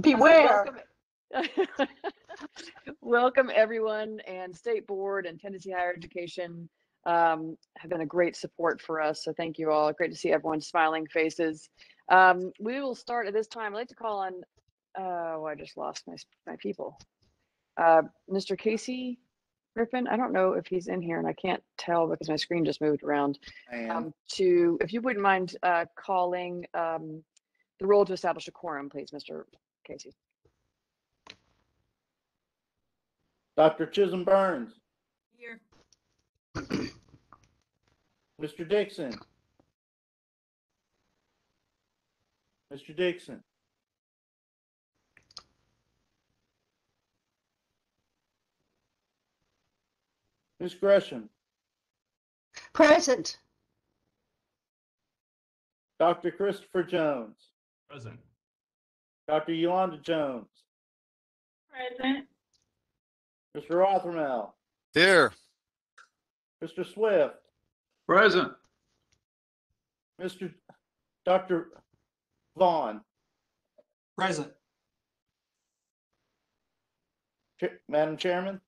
Beware. Welcome everyone, and State Board and Tennessee Higher Education have been a great support for us. So thank you all. Great to see everyone's smiling faces. We will start at this time. I'd like to call on, I just lost my people. Mr. Casey Griffin, I don't know if he's in here and I can't tell because my screen just moved around. If you wouldn't mind calling the roll to establish a quorum, please, Mr. Casey. Dr. Chisholm Burns. Here. Mr. Dixon. Mr. Dixon. Ms. Gresham. Present. Dr. Christopher Jones. Present. Dr. Yolanda Jones. Present. Mr. Rothermel. Here. Mr. Swift. Present. Dr. Vaughn. Present. Madam Chairman.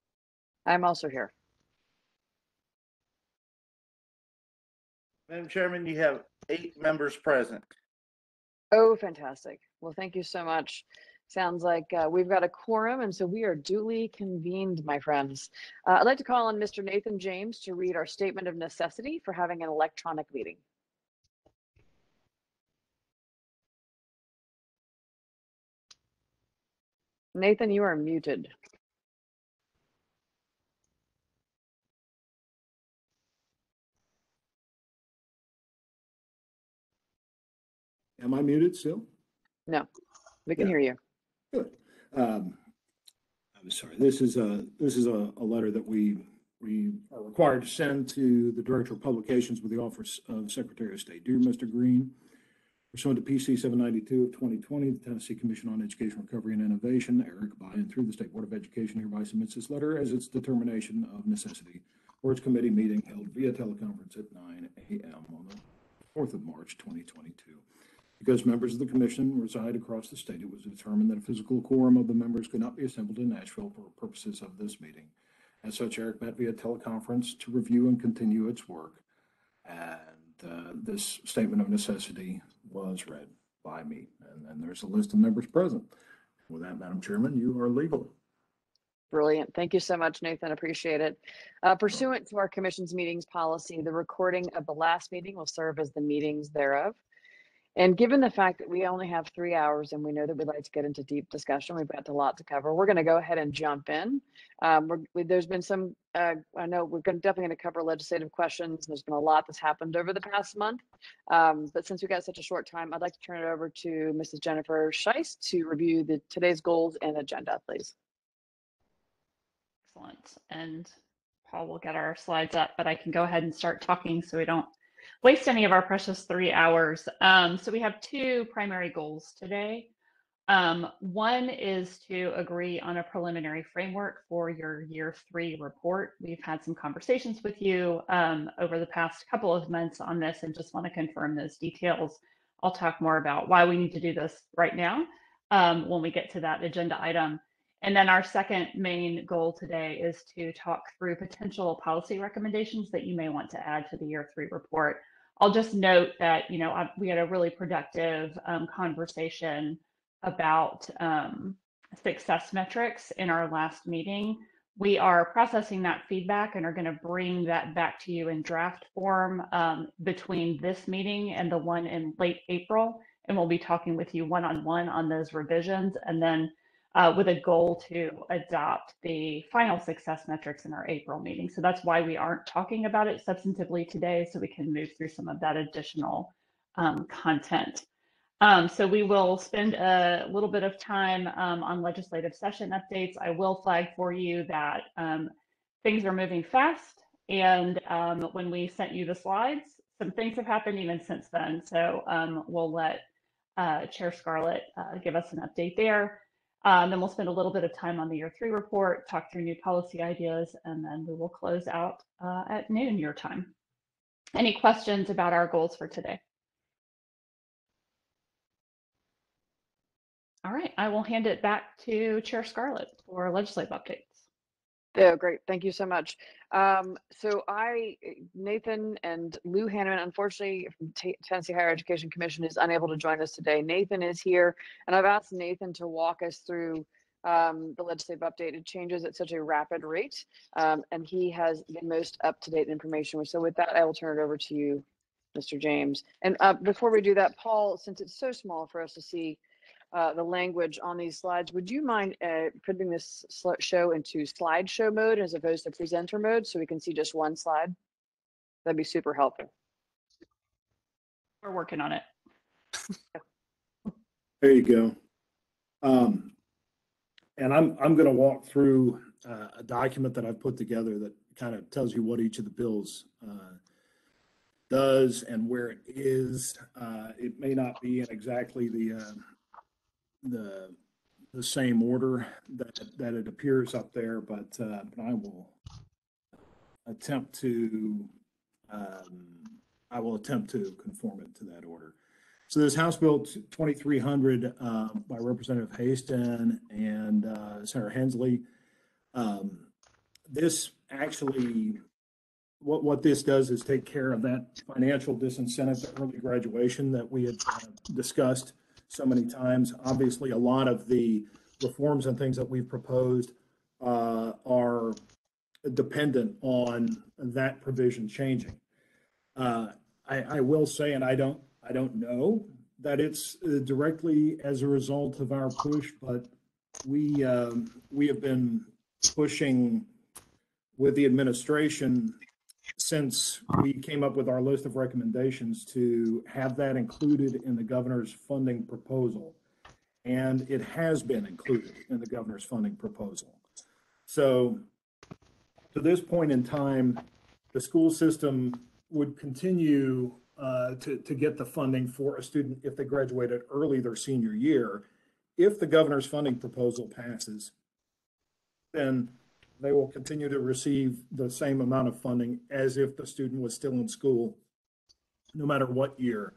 I'm also here. Madam Chairman, you have 8 members present. Oh, fantastic. Well, thank you so much. Sounds like we've got a quorum, and so we are duly convened, my friends. I'd like to call on Mr. Nathan James to read our statement of necessity for having an electronic meeting. Nathan, you are muted. Am I muted still? No, we can hear you. Good. I'm sorry. This is a letter that we are required to send to the Director of Publications with the Office of Secretary of State. Dear Mr. Green, pursuant to PC 792 of 2020, the Tennessee Commission on Education Recovery and Innovation, Eric, by and through the State Board of Education, hereby submits this letter as its determination of necessity for its committee meeting held via teleconference at 9 a.m. on the 4th of March, 2022. Because members of the commission reside across the state, it was determined that a physical quorum of the members could not be assembled in Nashville for purposes of this meeting. As such, Eric met via teleconference to review and continue its work. And this statement of necessity was read by me. And then there's a list of members present. With that, Madam Chairman, you are legal. Brilliant. Thank you so much, Nathan. Appreciate it. Pursuant to our commission's meetings policy, the recording of the last meeting will serve as the meetings thereof. And given the fact that we only have 3 hours and we know that we'd like to get into deep discussion, we've got a lot to cover. We're going to go ahead and jump in. There's been some, I know we're definitely going to cover legislative questions. There's been a lot that's happened over the past month. But since we got such a short time, I'd like to turn it over to Mrs. Jennifer Scheist to review today's goals and agenda, please. Excellent. And Paul will get our slides up, but I can go ahead and start talking so we don't waste any of our precious 3 hours. So we have 2 primary goals today. One is to agree on a preliminary framework for your year 3 report. We've had some conversations with you over the past couple of months on this and just want to confirm those details. I'll talk more about why we need to do this right now when we get to that agenda item. And then our second main goal today is to talk through potential policy recommendations that you may want to add to the year 3 report. I'll just note that, we had a really productive conversation about success metrics in our last meeting. We are processing that feedback and are going to bring that back to you in draft form between this meeting and the one in late April. And we'll be talking with you one-on-one on those revisions, and then with a goal to adopt the final success metrics in our April meeting. So that's why we aren't talking about it substantively today, so we can move through some of that additional content. So we will spend a little bit of time on legislative session updates. I will flag for you that things are moving fast, and when we sent you the slides, some things have happened even since then. So we'll let Chair Scarlett give us an update there. Then we'll spend a little bit of time on the year 3 report, talk through new policy ideas, and then we will close out at noon your time. Any questions about our goals for today? All right, I will hand it back to Chair Scarlett for legislative updates. Oh, great. Thank you so much. Nathan and Lou Hanneman, unfortunately, from Tennessee Higher Education Commission is unable to join us today. Nathan is here, and I've asked Nathan to walk us through the legislative update. It changes at such a rapid rate, and he has the most up-to-date information. So with that, I will turn it over to you, Mr. James. And before we do that, Paul, since it's so small for us to see the language on these slides, would you mind putting this show into slideshow mode as opposed to presenter mode so we can see just one slide? That'd be super helpful. We're working on it. There you go. And I'm going to walk through a document that I've put together that kind of tells you what each of the bills does and where it is. It may not be in exactly the same order that it appears up there, but I will attempt to conform it to that order. So this House Bill 2300 by Representative Haston and Senator Hensley. This actually, what this does is take care of that financial disincentive to early graduation that we had discussed so many times. Obviously, a lot of the reforms and things that we've proposed are dependent on that provision changing. I will say, and I don't know that it's directly as a result of our push, but we have been pushing with the administration since we came up with our list of recommendations to have that included in the governor's funding proposal. And it has been included in the governor's funding proposal. So to this point in time, the school system would continue to get the funding for a student if they graduated early their senior year. If the governor's funding proposal passes, then they will continue to receive the same amount of funding as if the student was still in school, no matter what year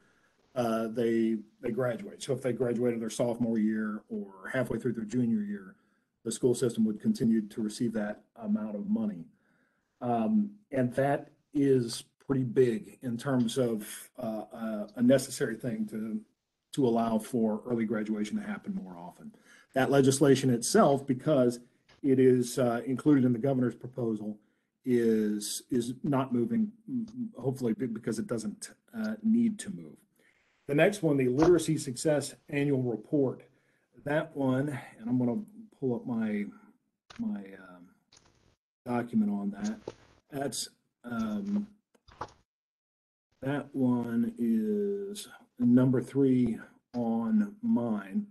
they graduate. So if they graduated their sophomore year or halfway through their junior year, the school system would continue to receive that amount of money. And that is pretty big in terms of a necessary thing to allow for early graduation to happen more often. That legislation itself, because it is included in the governor's proposal, is not moving, hopefully because it doesn't need to move. The next one, the Literacy Success Annual Report. That one, and I'm going to pull up my document on that. That's that one is number 3 on mine.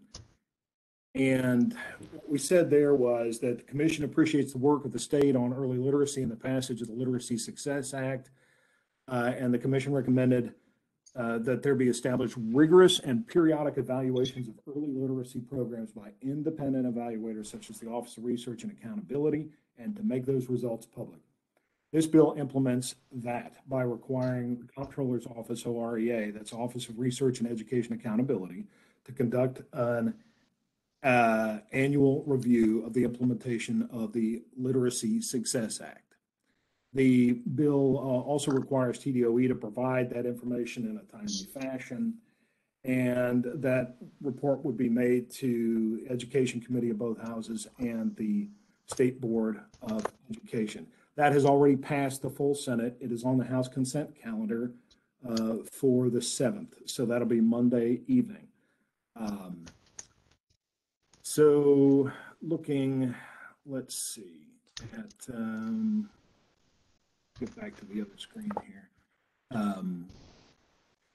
And what we said there was that the commission appreciates the work of the state on early literacy and the passage of the Literacy Success Act. And the commission recommended that there be established rigorous and periodic evaluations of early literacy programs by independent evaluators such as the Office of Research and Accountability, and to make those results public. This bill implements that by requiring the Comptroller's Office, OREA, that's Office of Research and Education Accountability, to conduct an annual review of the implementation of the Literacy Success Act. The bill also requires TDOE to provide that information in a timely fashion, and that report would be made to Education Committee of both houses and the State Board of Education. That has already passed the full Senate. It is on the House consent calendar for the 7th, so that'll be Monday evening. So looking, let's see, at get back to the other screen here.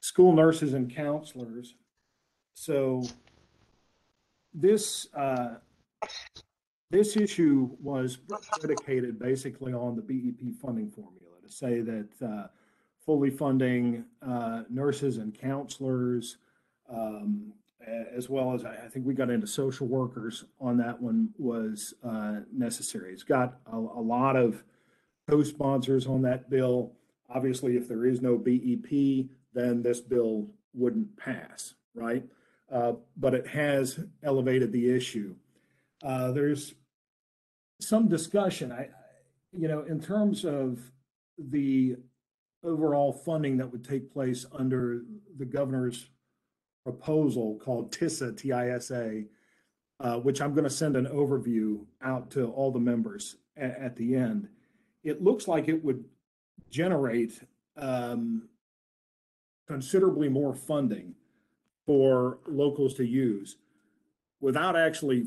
School nurses and counselors. So this issue was predicated basically on the BEP funding formula to say that fully funding nurses and counselors, as well as I think we got into social workers on that one, was necessary. It's got a lot of co-sponsors on that bill. Obviously, if there is no BEP, then this bill wouldn't pass, right? But but it has elevated the issue. There's some discussion, in terms of the overall funding that would take place under the governor's proposal called TISA, T-I-S-A, which I'm going to send an overview out to all the members at the end. It looks like it would generate considerably more funding for locals to use without actually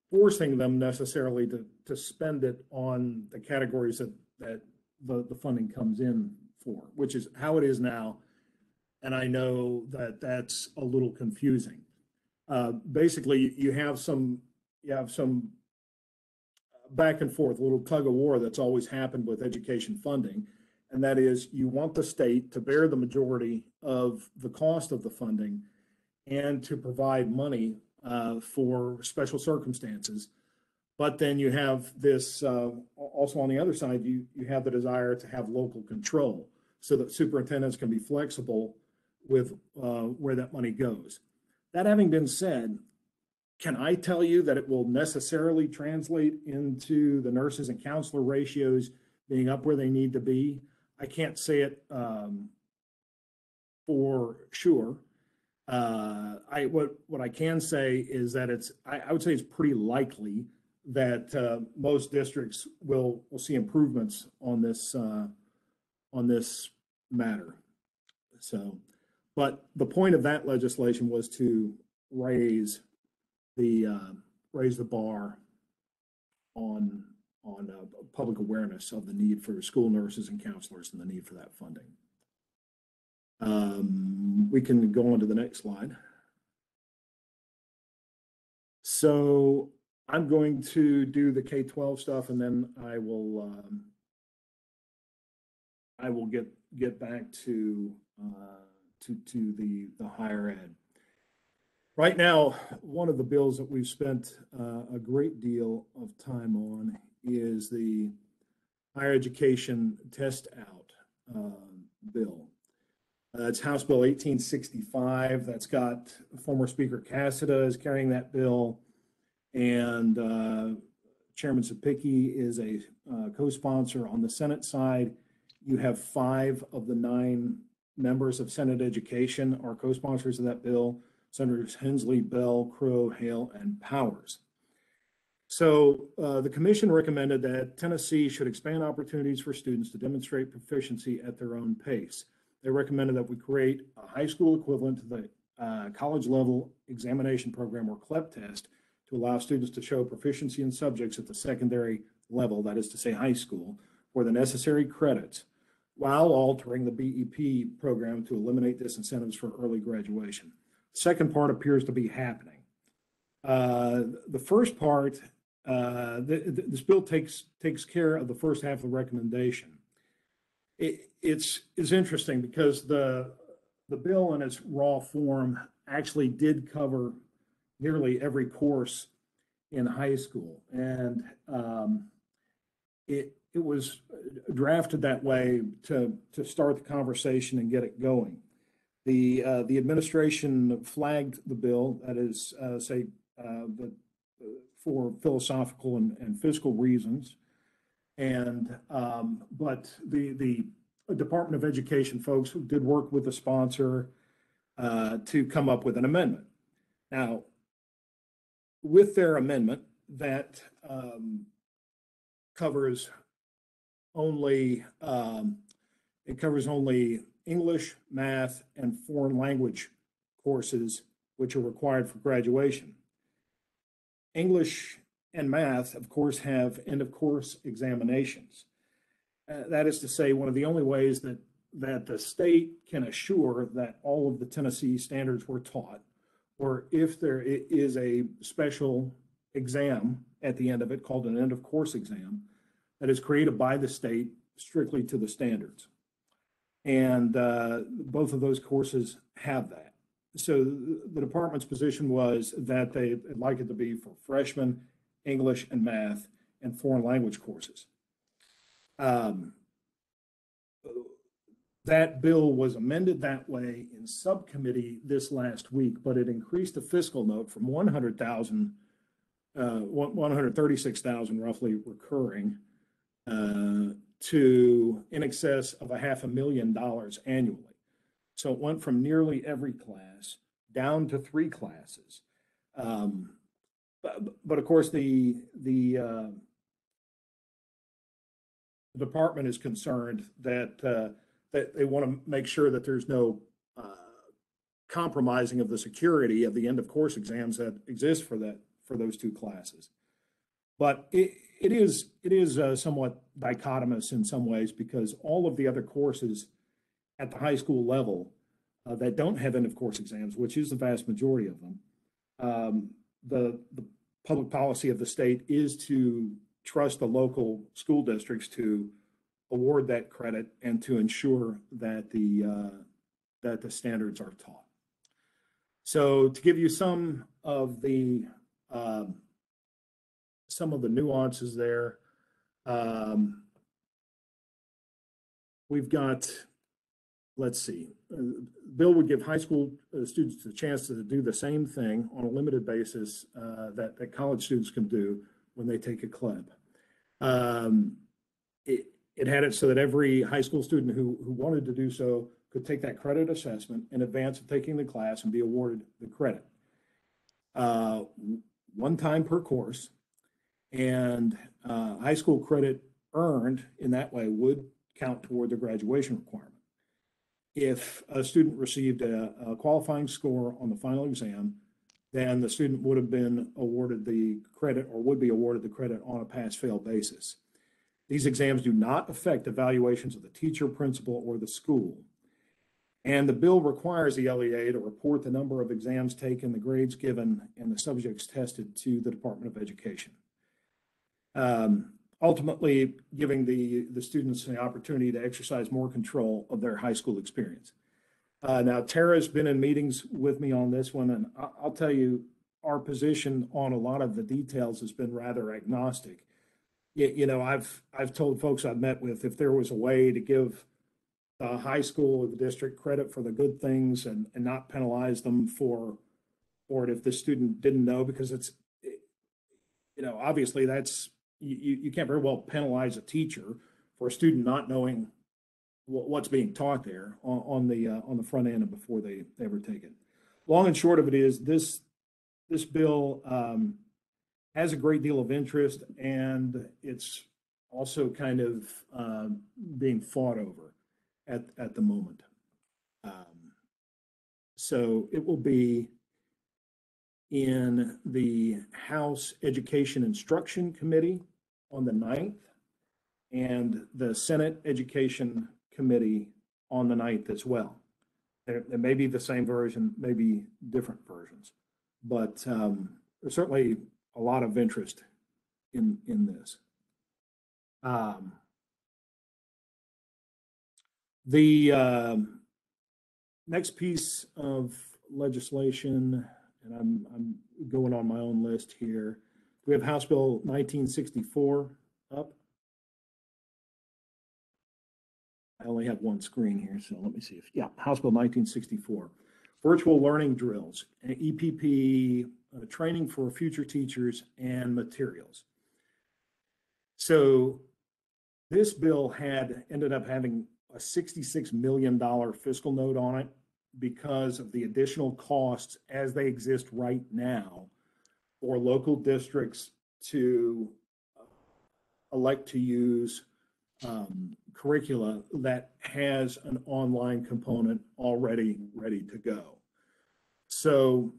forcing them necessarily to spend it on the categories that the funding comes in for, which is how it is now. And I know that that's a little confusing. Basically, you have some back and forth, a little tug of war that's always happened with education funding. And that is, you want the state to bear the majority of the cost of the funding and to provide money for special circumstances. But then you have this, also on the other side, you have the desire to have local control so that superintendents can be flexible with where that money goes. That having been said, can I tell you that it will necessarily translate into the nurses and counselor ratios being up where they need to be? I can't say it for sure. What I can say is that I would say it's pretty likely that most districts will see improvements on this matter. So, but the point of that legislation was to raise the bar on public awareness of the need for school nurses and counselors and the need for that funding. We can go on to the next slide. So I'm going to do the K-12 stuff, and then I will get back to the higher ed. Right now, one of the bills that we've spent a great deal of time on is the higher education test out bill. It's House Bill 1865. That's got former Speaker Cassida is carrying that bill, and Chairman Sapicki is a co-sponsor on the Senate side. You have 5 of the 9 members of Senate Education are co-sponsors of that bill. Senators Hensley, Bell, Crow, Hale, and Powers. So the commission recommended that Tennessee should expand opportunities for students to demonstrate proficiency at their own pace. They recommended that we create a high school equivalent to the college level examination program, or CLEP test, to allow students to show proficiency in subjects at the secondary level, that is to say high school, for the necessary credits, while altering the BEP program to eliminate disincentives for early graduation. Second part appears to be happening. The first part, this bill takes care of the first half of the recommendation. It's interesting because the bill in its raw form actually did cover nearly every course in high school, and it was drafted that way to start the conversation and get it going. The administration flagged the bill, that is, for philosophical and fiscal reasons, and but the Department of Education folks did work with the sponsor to come up with an amendment. Now, with their amendment, that covers only English, math, and foreign language courses, which are required for graduation. English and math, of course, have end of course examinations. That is to say, one of the only ways that the state can assure that all of the Tennessee standards were taught, or if there is a special exam at the end of it called an end of course exam that is created by the state strictly to the standards. And both of those courses have that. So the department's position was that they'd like it to be for freshmen, English and math, and foreign language courses. That bill was amended that way in subcommittee this last week, but it increased the fiscal note from 100,000, 136,000 roughly recurring, to in excess of $500,000 annually. So it went from nearly every class down to 3 classes. But of course, the department is concerned that that they want to make sure that there's no compromising of the security of the end of course exams that exist for those 2 classes. But it is somewhat dichotomous in some ways, because all of the other courses at the high school level that don't have end of course exams, which is the vast majority of them, the public policy of the state is to trust the local school districts to award that credit and to ensure that the standards are taught. So to give you some of the nuances there, we've got, let's see, bill would give high school students a chance to do the same thing on a limited basis that college students can do when they take a CLEB. It had it so that every high school student who wanted to do so could take that credit assessment in advance of taking the class and be awarded the credit. 1 time per course, and high school credit earned in that way would count toward the graduation requirement. If a student received a qualifying score on the final exam, then the student would have been awarded the credit, or would be awarded the credit, on a pass-fail basis. These exams do not affect evaluations of the teacher, principal, or the school. And the bill requires the LEA to report the number of exams taken, the grades given, and the subjects tested to the Department of Education. Ultimately giving the students the opportunity to exercise more control of their high school experience. Now, Tara's been in meetings with me on this one, and I'll tell you, our position on a lot of the details has been rather agnostic. You know, I've told folks I've met with, if there was a way to give the high school or the district credit for the good things and not penalize them for it if the student didn't know, because it's, you know, obviously that's, you can't very well penalize a teacher for a student not knowing what's being taught there on the front end and before they ever take it. Long and short of it is, this bill has a great deal of interest, and it's also kind of being fought over at the moment. So it will be in the House Education Instruction Committee on the 9th, and the Senate Education Committee on the 9th as well. There may be the same version, maybe different versions, but there's certainly a lot of interest in this. The next piece of legislation, and I'm going on my own list here. We have House Bill 1964 up. I only have one screen here, so let me see if, yeah, House Bill 1964. Virtual learning drills, EPP, training for future teachers, and materials. So this bill ended up having a $66 million fiscal note on it because of the additional costs as they exist right now for local districts to elect to use curricula that has an online component already ready to go. So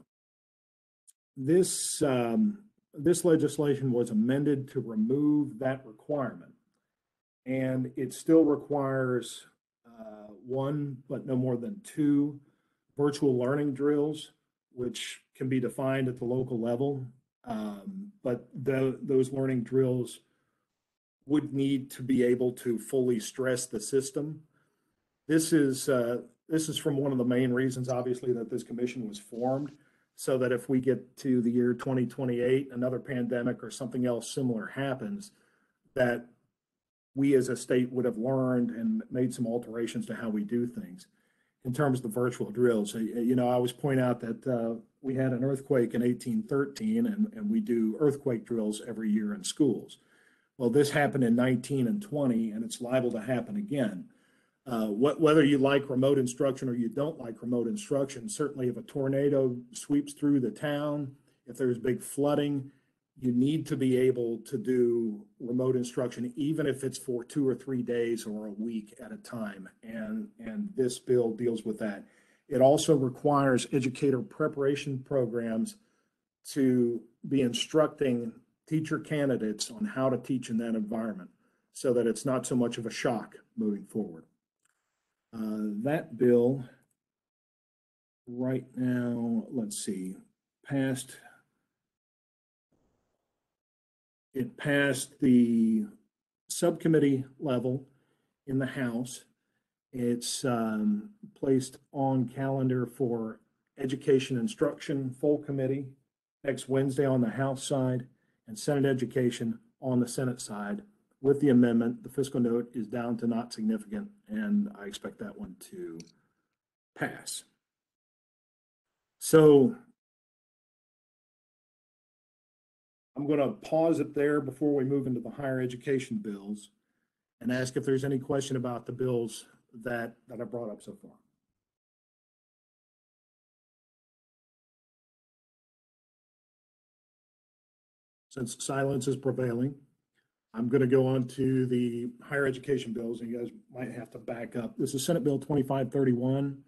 this legislation was amended to remove that requirement, and it still requires 1, but no more than 2 virtual learning drills, which can be defined at the local level. But those learning drills would need to be able to fully stress the system. This is from one of the main reasons, obviously, that this commission was formed, so that if we get to the year 2028, another pandemic or something else similar happens, that we as a state would have learned and made some alterations to how we do things. In terms of the virtual drills, I always point out that we had an earthquake in 1813, and we do earthquake drills every year in schools. Well, this happened in 19 and 20, and it's liable to happen again. Whether you like remote instruction or you don't like remote instruction, certainly if a tornado sweeps through the town, if there's big flooding, you need to be able to do remote instruction, even if it's for 2 or 3 days or a week at a time. And this bill deals with that. It also requires educator preparation programs to be instructing teacher candidates on how to teach in that environment so that it's not so much of a shock moving forward. That bill right now, let's see, it passed the subcommittee level in the House. It's placed on calendar for Education Instruction Full Committee next Wednesday on the House side, and Senate Education on the Senate side. With the amendment, the fiscal note is down to not significant, and I expect that one to pass. So I'm going to pause it there before we move into the higher education bills and ask if there's any question about the bills that I brought up so far. Since silence is prevailing, I'm going to go on to the higher education bills, and you guys might have to back up. This is Senate Bill 2531,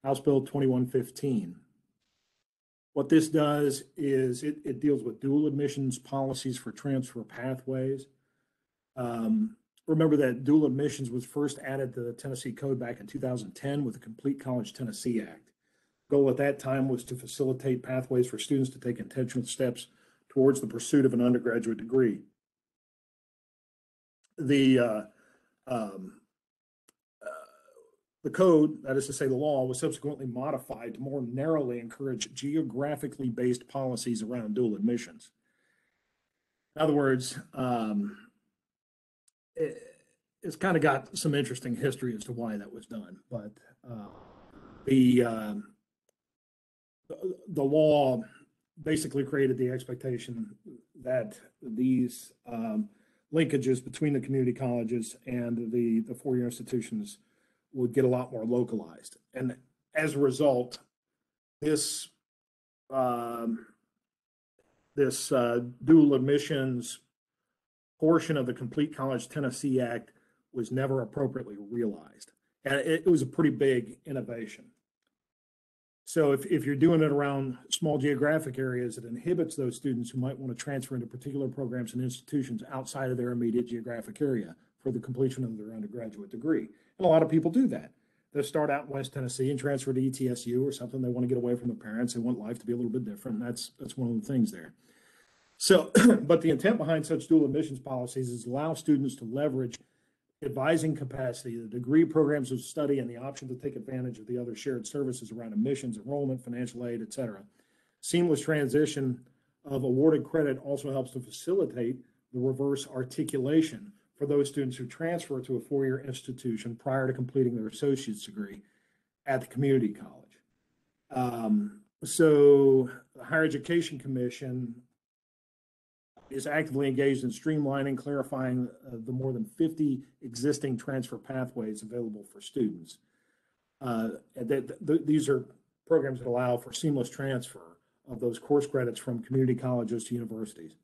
House Bill 2115. What this does is it deals with dual admissions policies for transfer pathways. Remember that dual admissions was first added to the Tennessee Code back in 2010 with the Complete College Tennessee Act. Goal at that time was to facilitate pathways for students to take intentional steps towards the pursuit of an undergraduate degree. The code, that is to say the law, was subsequently modified to more narrowly encourage geographically based policies around dual admissions. In other words, it's kind of got some interesting history as to why that was done, but the law basically created the expectation that these linkages between the community colleges and the four-year institutions would get a lot more localized. And as a result, this dual admissions portion of the Complete College Tennessee Act was never appropriately realized. And it was a pretty big innovation. So if you're doing it around small geographic areas, it inhibits those students who might want to transfer into particular programs and institutions outside of their immediate geographic area for the completion of their undergraduate degree. And a lot of people do that. They start out in West Tennessee and transfer to ETSU or something. They want to get away from their parents. They want life to be a little bit different. That's one of the things there. So, but the intent behind such dual admissions policies is to allow students to leverage advising capacity, the degree programs of study, and the option to take advantage of the other shared services around admissions, enrollment, financial aid, et cetera. Seamless transition of awarded credit also helps to facilitate the reverse articulation for those students who transfer to a four-year institution prior to completing their associate's degree at the community college. So the Higher Education Commission is actively engaged in streamlining, clarifying the more than 50 existing transfer pathways available for students. These are programs that allow for seamless transfer of those course credits from community colleges to universities.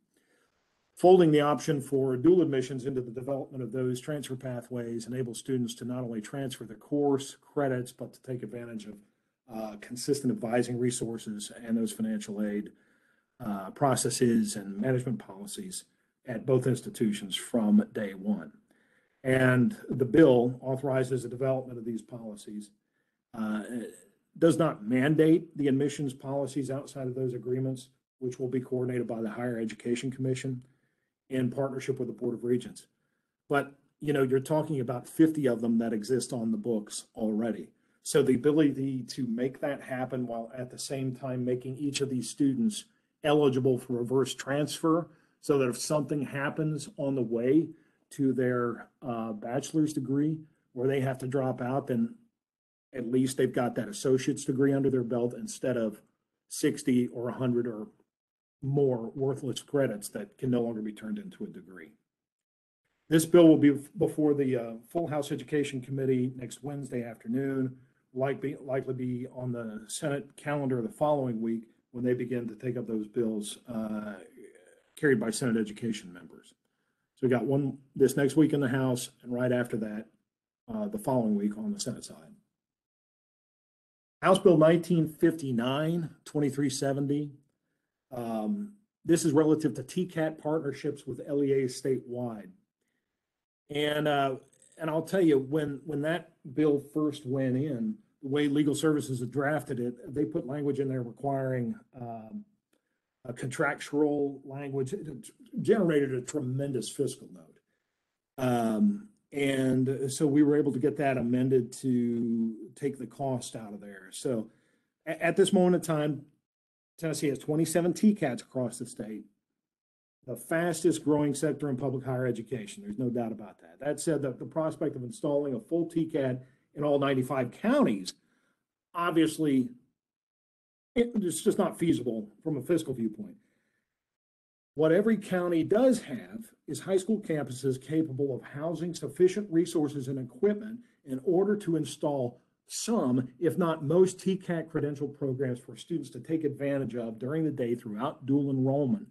Folding the option for dual admissions into the development of those transfer pathways enables students to not only transfer their course credits, but to take advantage of consistent advising resources and those financial aid processes and management policies at both institutions from day one. And the bill authorizes the development of these policies. It does not mandate the admissions policies outside of those agreements, which will be coordinated by the Higher Education Commission in partnership with the Board of Regents. But you're talking about 50 of them that exist on the books already. So the ability to make that happen while at the same time making each of these students eligible for reverse transfer, so that if something happens on the way to their bachelor's degree where they have to drop out, then at least they've got that associate's degree under their belt instead of 60 or 100 or more worthless credits that can no longer be turned into a degree. This bill will be before the Full House Education Committee next Wednesday afternoon, likely be on the Senate calendar the following week when they begin to take up those bills carried by Senate education members. So we got one this next week in the House, and right after that, the following week on the Senate side. House Bill 1959, 2370. This is relative to TCAT partnerships with LEAs statewide. And I'll tell you, when that bill first went in, the way Legal Services had drafted it, they put language in there requiring a contractual language. It generated a tremendous fiscal note. And so we were able to get that amended to take the cost out of there. So at this moment in time, Tennessee has 27 TCATs across the state, the fastest growing sector in public higher education. There's no doubt about that. That said, the prospect of installing a full TCAT in all 95 counties, obviously, it's just not feasible from a fiscal viewpoint. What every county does have is high school campuses capable of housing sufficient resources and equipment in order to install some, if not most, TCAT credential programs for students to take advantage of during the day throughout dual enrollment,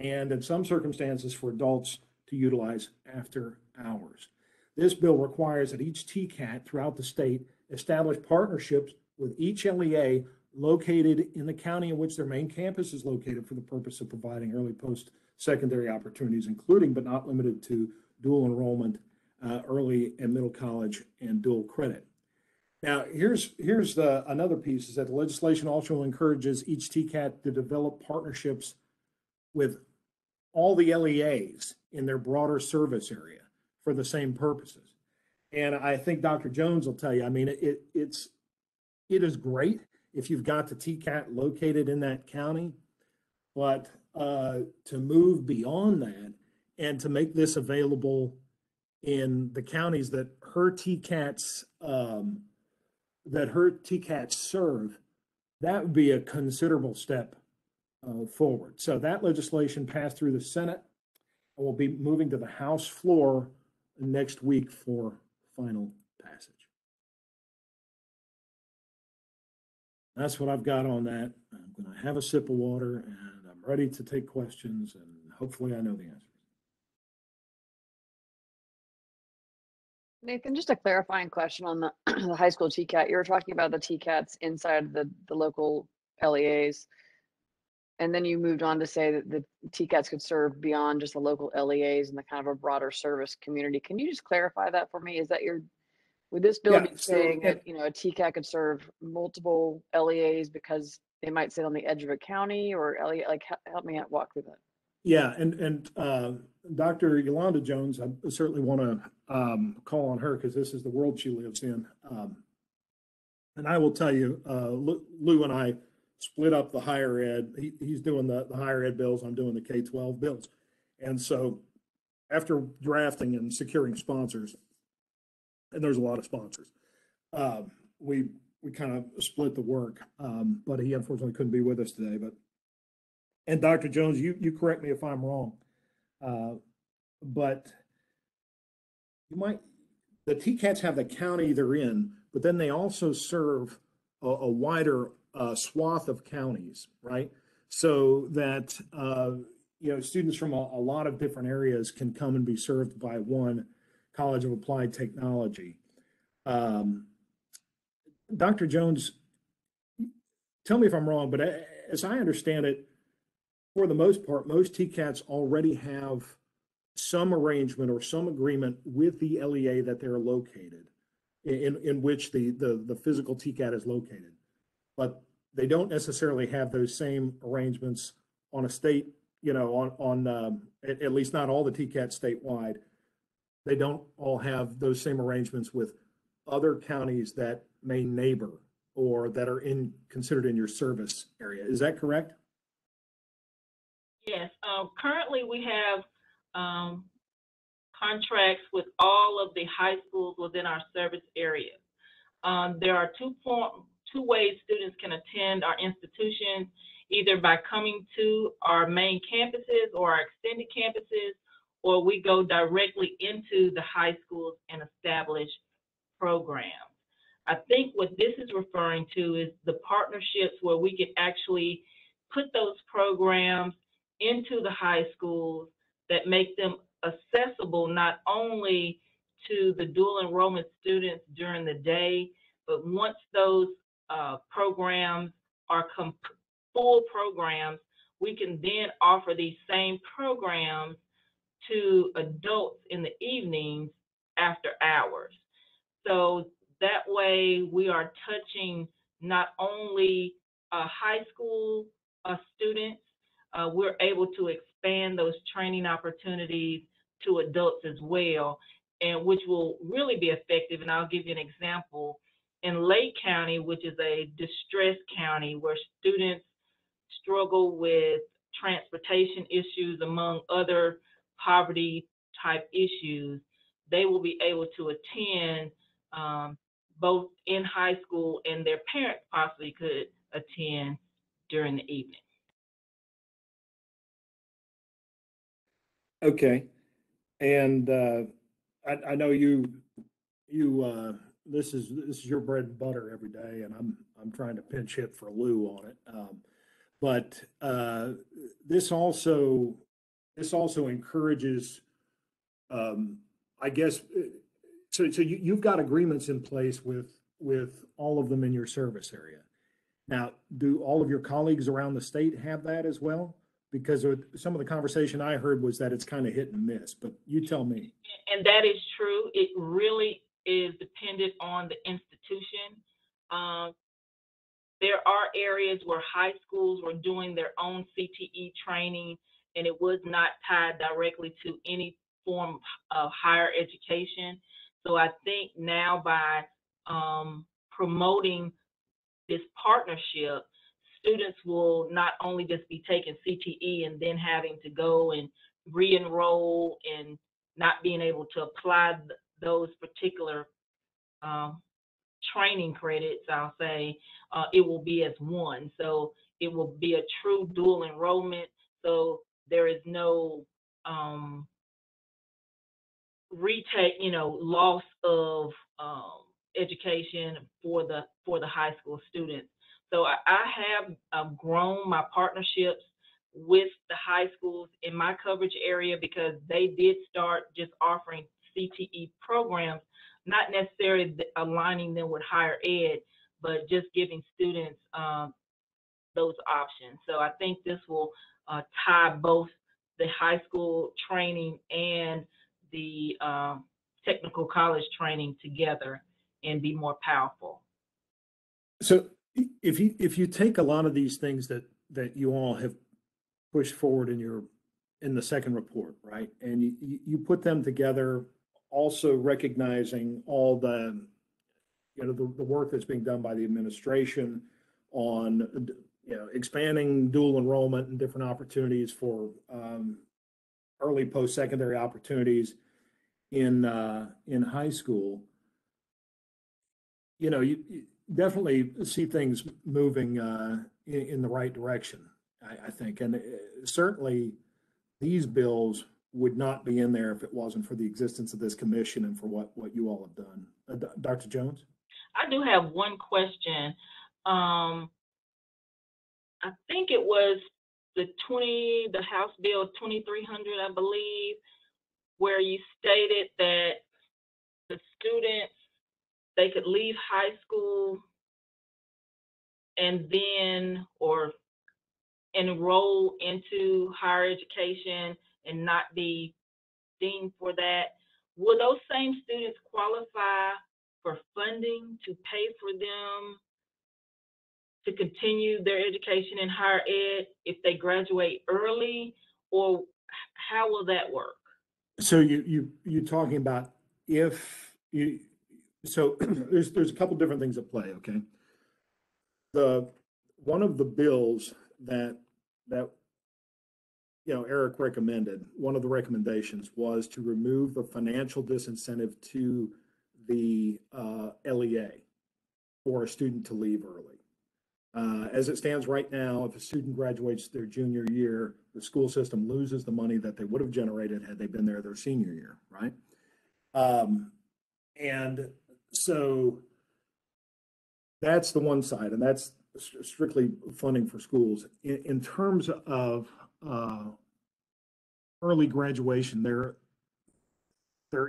and in some circumstances for adults to utilize after hours. This bill requires that each TCAT throughout the state establish partnerships with each LEA located in the county in which their main campus is located for the purpose of providing early post-secondary opportunities, including but not limited to dual enrollment, early and middle college, and dual credit. Now, here's another piece, is that the legislation also encourages each TCAT to develop partnerships with all the LEAs in their broader service area for the same purposes. And I think Dr. Jones will tell you, I mean, it is great if you've got the TCAT located in that county, but to move beyond that and to make this available in the counties that her TCATs serve, that would be a considerable step forward. So that legislation passed through the Senate and will be moving to the House floor next week for final passage. That's what I've got on that. I'm going to have a sip of water, and I'm ready to take questions, and hopefully I know the answers. Nathan, just a clarifying question on the, the high school TCAT. You were talking about the TCATs inside the local LEAs, and then you moved on to say that the TCATs could serve beyond just the local LEAs and the kind of a broader service community. Can you just clarify that for me? Is that would this bill be saying that, you know, a TCAT could serve multiple LEAs because they might sit on the edge of a county, or LEA, like, help me out, walk through that. Yeah, and Dr. Yolanda Jones, I certainly want to call on her because this is the world she lives in. And I will tell you, Lou and I split up the higher ed. He's doing the higher ed bills. I'm doing the K-12 bills. And so after drafting and securing sponsors, and there's a lot of sponsors, we kind of split the work, but he unfortunately couldn't be with us today. And Dr. Jones, you correct me if I'm wrong, but the TCATs have the county they're in, but then they also serve a wider swath of counties, right? So that you know, students from a lot of different areas can come and be served by one College of Applied Technology. Dr. Jones, tell me if I'm wrong, but as I understand it, for the most part, most TCATs already have some arrangement or some agreement with the LEA that they're located, in which the physical TCAT is located. But they don't necessarily have those same arrangements on a state, you know, at least not all the TCATs statewide. They don't all have those same arrangements with other counties that may neighbor or that are considered in your service area. Is that correct? Yes. Currently, we have contracts with all of the high schools within our service area. There are two ways students can attend our institutions, either by coming to our main campuses or our extended campuses, or we go directly into the high schools and establish programs. I think what this is referring to is the partnerships where we can actually put those programs into the high schools that make them accessible not only to the dual enrollment students during the day, but once those programs are full programs, we can then offer these same programs to adults in the evenings after hours. So that way we are touching not only high school students, we're able to expand those training opportunities to adults as well, and which will really be effective. And I'll give you an example. In Lake County, which is a distressed county where students struggle with transportation issues among other poverty type issues, they will be able to attend both in high school, and their parents possibly could attend during the evening. Okay. And I know this is your bread and butter every day, and I'm trying to pinch hit for Lou on it. But this also encourages, I guess. So you've got agreements in place with all of them in your service area. Now, do all of your colleagues around the state have that as well? Because some of the conversation I heard was that it's kind of hit and miss, but you tell me. And that is true. It really is dependent on the institution. There are areas where high schools were doing their own CTE training, and it was not tied directly to any form of higher education. So I think now by promoting this partnership, students will not only just be taking CTE and then having to go and re-enroll and not being able to apply those particular training credits, I'll say, it will be as one. So it will be a true dual enrollment. So there is no loss of education for the high school students. So I have grown my partnerships with the high schools in my coverage area because they did start just offering CTE programs, not necessarily aligning them with higher ed, but just giving students those options. So I think this will tie both the high school training and the technical college training together and be more powerful. So if you take a lot of these things that you all have pushed forward in the second report, right, and you put them together, also recognizing all the the work that's being done by the administration on expanding dual enrollment and different opportunities for early post-secondary opportunities in high school, you definitely see things moving in the right direction, I think. And certainly these bills would not be in there if it wasn't for the existence of this commission and for what you all have done. Dr. Jones? I do have one question. I think it was the House Bill 2300, I believe, where you stated that the students, they could leave high school and then or enroll into higher education and not be deemed for that. Will those same students qualify for funding to pay for them to continue their education in higher ed if they graduate early, or how will that work? So you're talking about if you, so there's a couple different things at play, okay? One of the bills that Eric recommended, one of the recommendations was to remove the financial disincentive to the LEA for a student to leave early. As it stands right now, if a student graduates their junior year, the school system loses the money that they would have generated had they been there their senior year, right? And so that's the one side, and that's strictly funding for schools. In terms of early graduation, there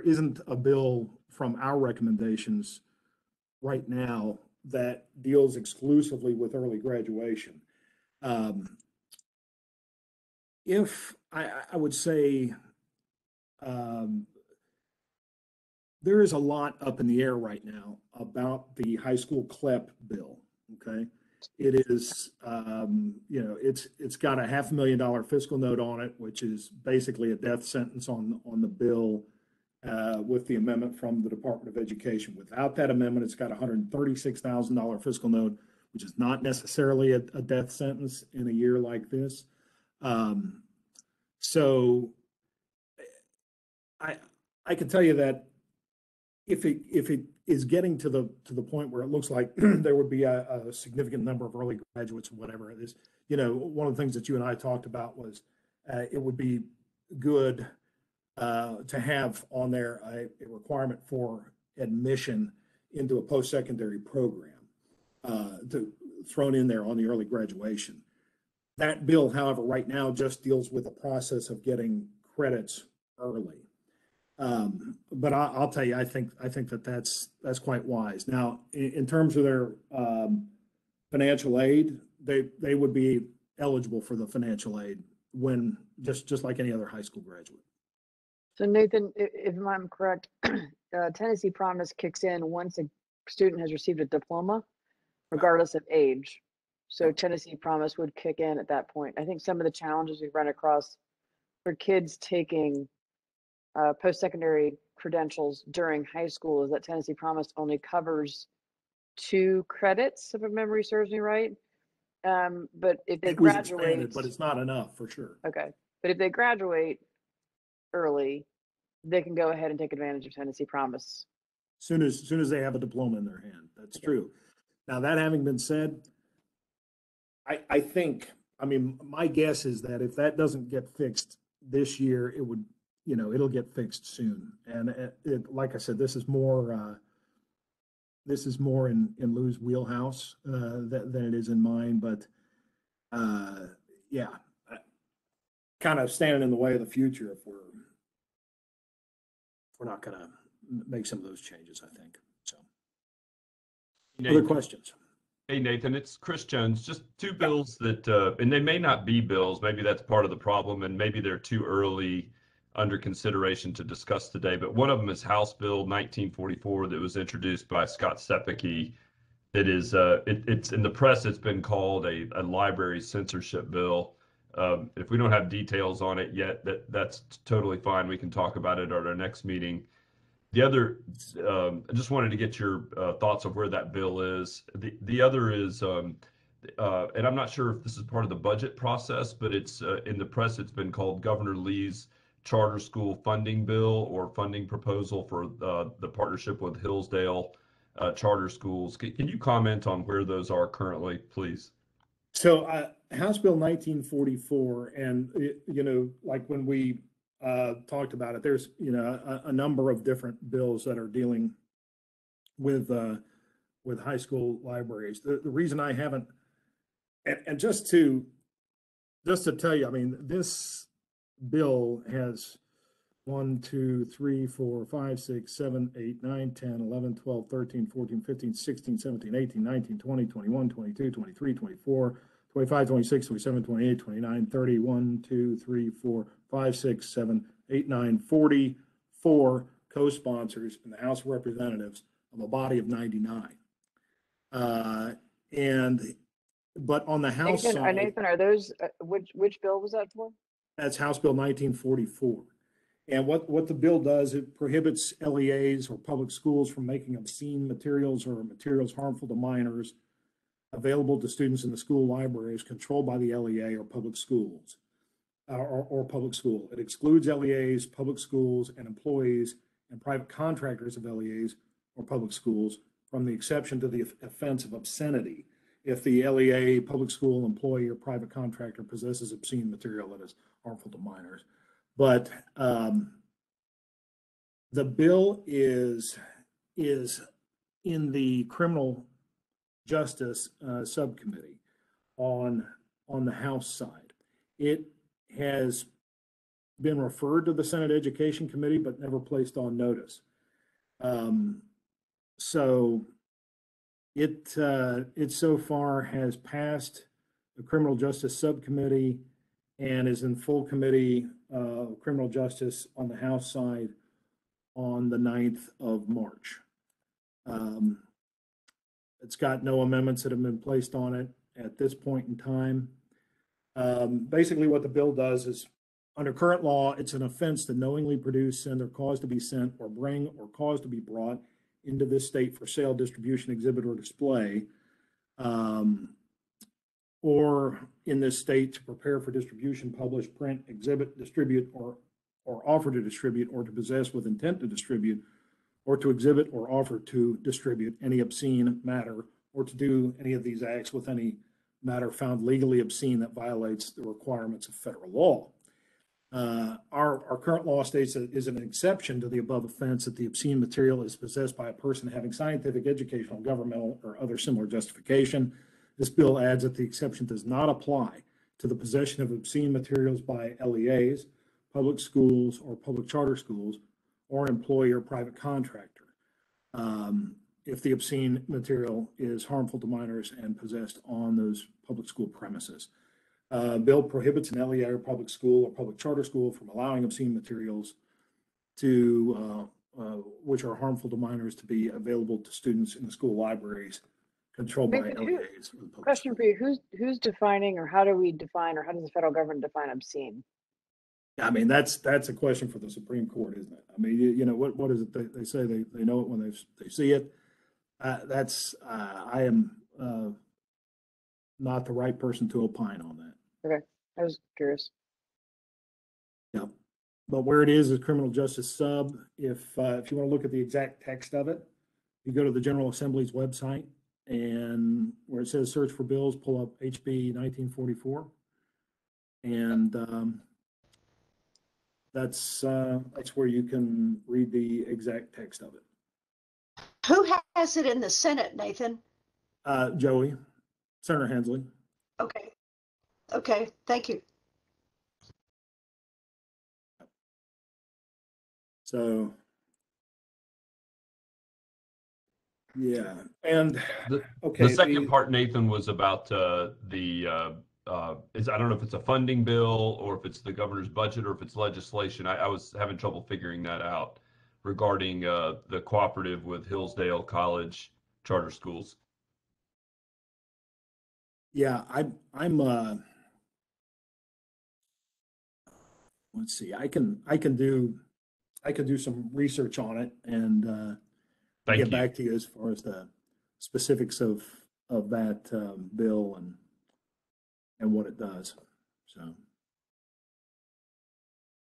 isn't a bill from our recommendations right now that deals exclusively with early graduation. If I would say there is a lot up in the air right now about the high school CLEP bill. Okay, it is it's got a $500,000 fiscal note on it, which is basically a death sentence on the bill. With the amendment from the Department of Education. Without that amendment, it's got a $136,000 fiscal note, which is not necessarily a death sentence in a year like this. So I can tell you that if it is getting to the point where it looks like there would be a significant number of early graduates or whatever it is, one of the things that you and I talked about was it would be good to have on there a requirement for admission into a post-secondary program thrown in there on the early graduation. That bill, however, right now just deals with the process of getting credits early. But I'll tell you, I think that's quite wise. Now, in terms of their financial aid, they would be eligible for the financial aid when just like any other high school graduate. So Nathan, if I'm correct, Tennessee Promise kicks in once a student has received a diploma, regardless of age. So Tennessee Promise would kick in at that point. I think some of the challenges we've run across for kids taking post-secondary credentials during high school is that Tennessee Promise only covers 2 credits, if memory serves me right. But if they graduate, but it's not enough for sure. Okay, but if they graduate early, they can go ahead and take advantage of Tennessee Promise. Soon as they have a diploma in their hand. That's true. Now, that having been said, I think, my guess is that if that doesn't get fixed this year, it would, it'll get fixed soon. And like I said, this is more in Lou's wheelhouse than it is in mine. But kind of standing in the way of the future if we're not going to make some of those changes, I think. So, other questions? Hey, Nathan, it's Chris Jones. Just 2 bills that, and they may not be bills, maybe that's part of the problem, and maybe they're too early under consideration to discuss today. But one of them is House Bill 1944 that was introduced by Scott Sepike. It is, it's in the press, it's been called a library censorship bill. If we don't have details on it yet, that's totally fine. We can talk about it at our next meeting. The other, I just wanted to get your thoughts of where that bill is. The other is, and I'm not sure if this is part of the budget process, but it's in the press, it's been called Governor Lee's charter school funding bill or funding proposal for the partnership with Hillsdale charter schools. Can you comment on where those are currently, please? So House Bill 1944, and like when we talked about it, there's a number of different bills that are dealing with high school libraries. The reason I haven't, and just to tell you, this bill has 1, 2, 3, 4, 5, 6, 7, 8, 9, 10, 11, 12, 13, 14, 15, 16, 17, 18, 19, 20, 21, 22, 23, 24, 25, 26, 27, 28, 29, 30, 1, 2, 3, 4, 5, 6, 7, 8, 9, 44 co-sponsors in the House of Representatives of a body of 99. But on the House side, Nathan, are those which bill was that for? That's House Bill 1944. And what the bill does, it prohibits LEAs or public schools from making obscene materials or materials harmful to minors available to students in the school libraries controlled by the LEA or public schools. or public school. It excludes LEAs, public schools, and employees and private contractors of LEAs or public schools from the exception to the offense of obscenity if the LEA, public school, employee, or private contractor possesses obscene material that is harmful to minors. But the bill is in the criminal justice subcommittee on the House side. It has been referred to the Senate Education Committee, but never placed on notice. So it so far has passed the criminal justice subcommittee and is in full committee criminal justice on the House side on the 9th of March. It's got no amendments that have been placed on it at this point in time. Basically, what the bill does is, under current law, it's an offense to knowingly produce, send, or cause to be sent, or bring, or cause to be brought into this state for sale, distribution, exhibit, or display, or in this state to prepare for distribution, publish, print, exhibit, distribute, or offer to distribute, or to possess with intent to distribute, or to exhibit or offer to distribute any obscene matter, or to do any of these acts with any matter found legally obscene that violates the requirements of federal law. Our current law states that it is an exception to the above offense that the obscene material is possessed by a person having scientific, educational, governmental, or other similar justification. This bill adds that the exception does not apply to the possession of obscene materials by LEAs, public schools, or public charter schools, or an employee or private contractor, if the obscene material is harmful to minors and possessed on those public school premises. Bill prohibits an LEA or public school or public charter school from allowing obscene materials to which are harmful to minors to be available to students in the school libraries controlled by LEAs. Question for you: Who's defining, or how do we define, or how does the federal government define obscene? I mean, that's a question for the Supreme Court, isn't it? I mean, you know, what is it they say they know it when they see it? I am not the right person to opine on that. Okay, I was curious. Yeah, but where it is criminal justice sub. If you want to look at the exact text of it, you go to the General Assembly's website, and where it says search for bills, pull up HB 1944, and that's where you can read the exact text of it. Who has it in the Senate, Nathan? Joey, Senator Hensley. Okay, thank you. So, yeah, and the second part, Nathan, was about I don't know if it's a funding bill or if it's the governor's budget or if it's legislation. I was having trouble figuring that out regarding the cooperative with Hillsdale College charter schools. Yeah, I'm let's see, I can do some research on it and get back to you as far as the specifics of that bill and what it does. So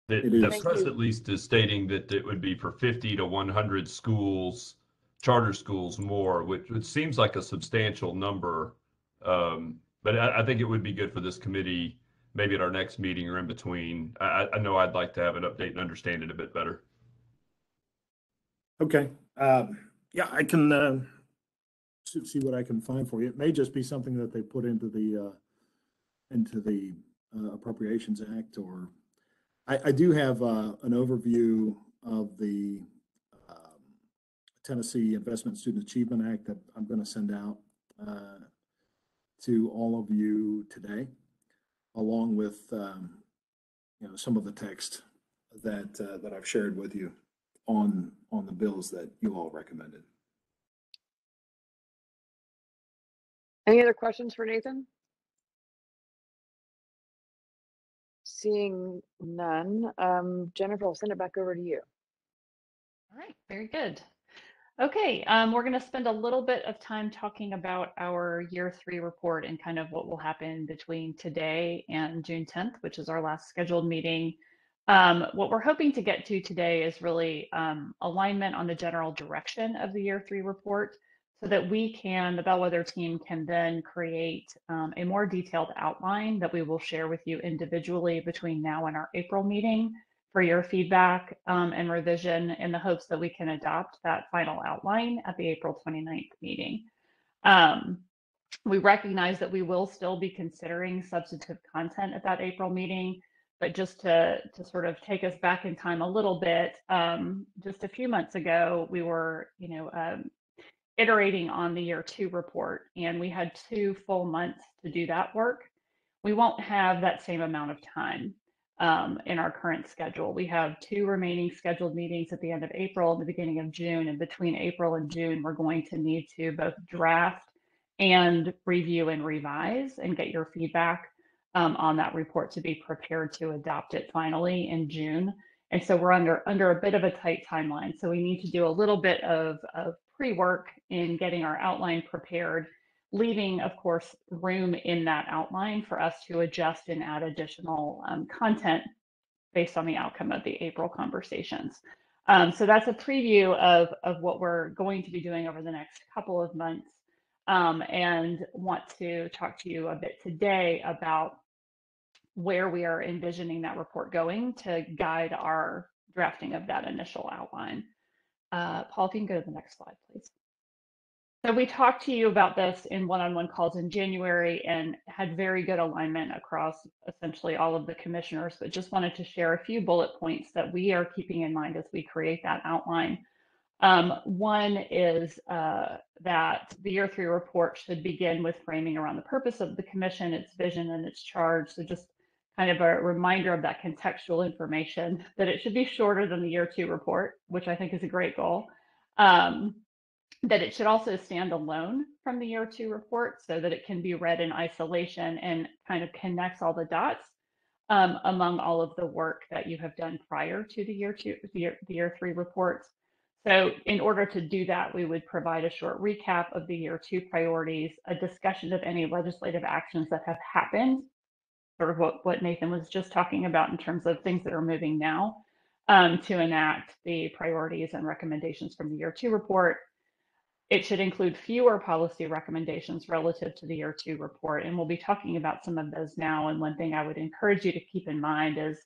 the press at least is stating that it would be for 50 to 100 schools, charter schools more, which seems like a substantial number. But I think it would be good for this committee, maybe at our next meeting or in between. I know I'd like to have an update and understand it a bit better. Okay. Yeah, I can see what I can find for you. It may just be something that they put into the Appropriations Act, or I do have an overview of the Tennessee Investment Student Achievement Act that I'm going to send out to all of you today, along with some of the text that I've shared with you on the bills that you all recommended. Any other questions for Nathan? Seeing none, Jennifer, I'll send it back over to you. All right, very good. Okay, we're going to spend a little bit of time talking about our year 3 report and kind of what will happen between today and June 10th, which is our last scheduled meeting. What we're hoping to get to today is really alignment on the general direction of the year 3 report so that the Bellwether team can then create a more detailed outline that we will share with you individually between now and our April meeting for your feedback and revision in the hopes that we can adopt that final outline at the April 29th meeting. We recognize that we will still be considering substantive content at that April meeting, but just to sort of take us back in time a little bit, just a few months ago, we were, iterating on the year 2 report, and we had 2 full months to do that work. We won't have that same amount of time in our current schedule. We have 2 remaining scheduled meetings at the end of April and the beginning of June, and between April and June, we're going to need to both draft and review and revise and get your feedback on that report to be prepared to adopt it finally in June. And so we're under a bit of a tight timeline. So we need to do a little bit of pre-work in getting our outline prepared, leaving, of course, room in that outline for us to adjust and add additional content based on the outcome of the April conversations. So that's a preview of what we're going to be doing over the next couple of months, and want to talk to you a bit today about where we are envisioning that report going to guide our drafting of that initial outline. Paul, if you can go to the next slide, please. So we talked to you about this in one-on-one calls in January and had very good alignment across essentially all of the commissioners, but just wanted to share a few bullet points that we are keeping in mind as we create that outline. One is that the year 3 report should begin with framing around the purpose of the commission, its vision, and its charge. So just kind of a reminder of that contextual information, that it should be shorter than the year 2 report, which I think is a great goal. That it should also stand alone from the year 2 report so that it can be read in isolation and kind of connects all the dots among all of the work that you have done prior to the year 3 report. So in order to do that, we would provide a short recap of the year 2 priorities, a discussion of any legislative actions that have happened, sort of what Nathan was just talking about in terms of things that are moving now to enact the priorities and recommendations from the year 2 report. It should include fewer policy recommendations relative to the year 2 report, and we'll be talking about some of those now. And one thing I would encourage you to keep in mind is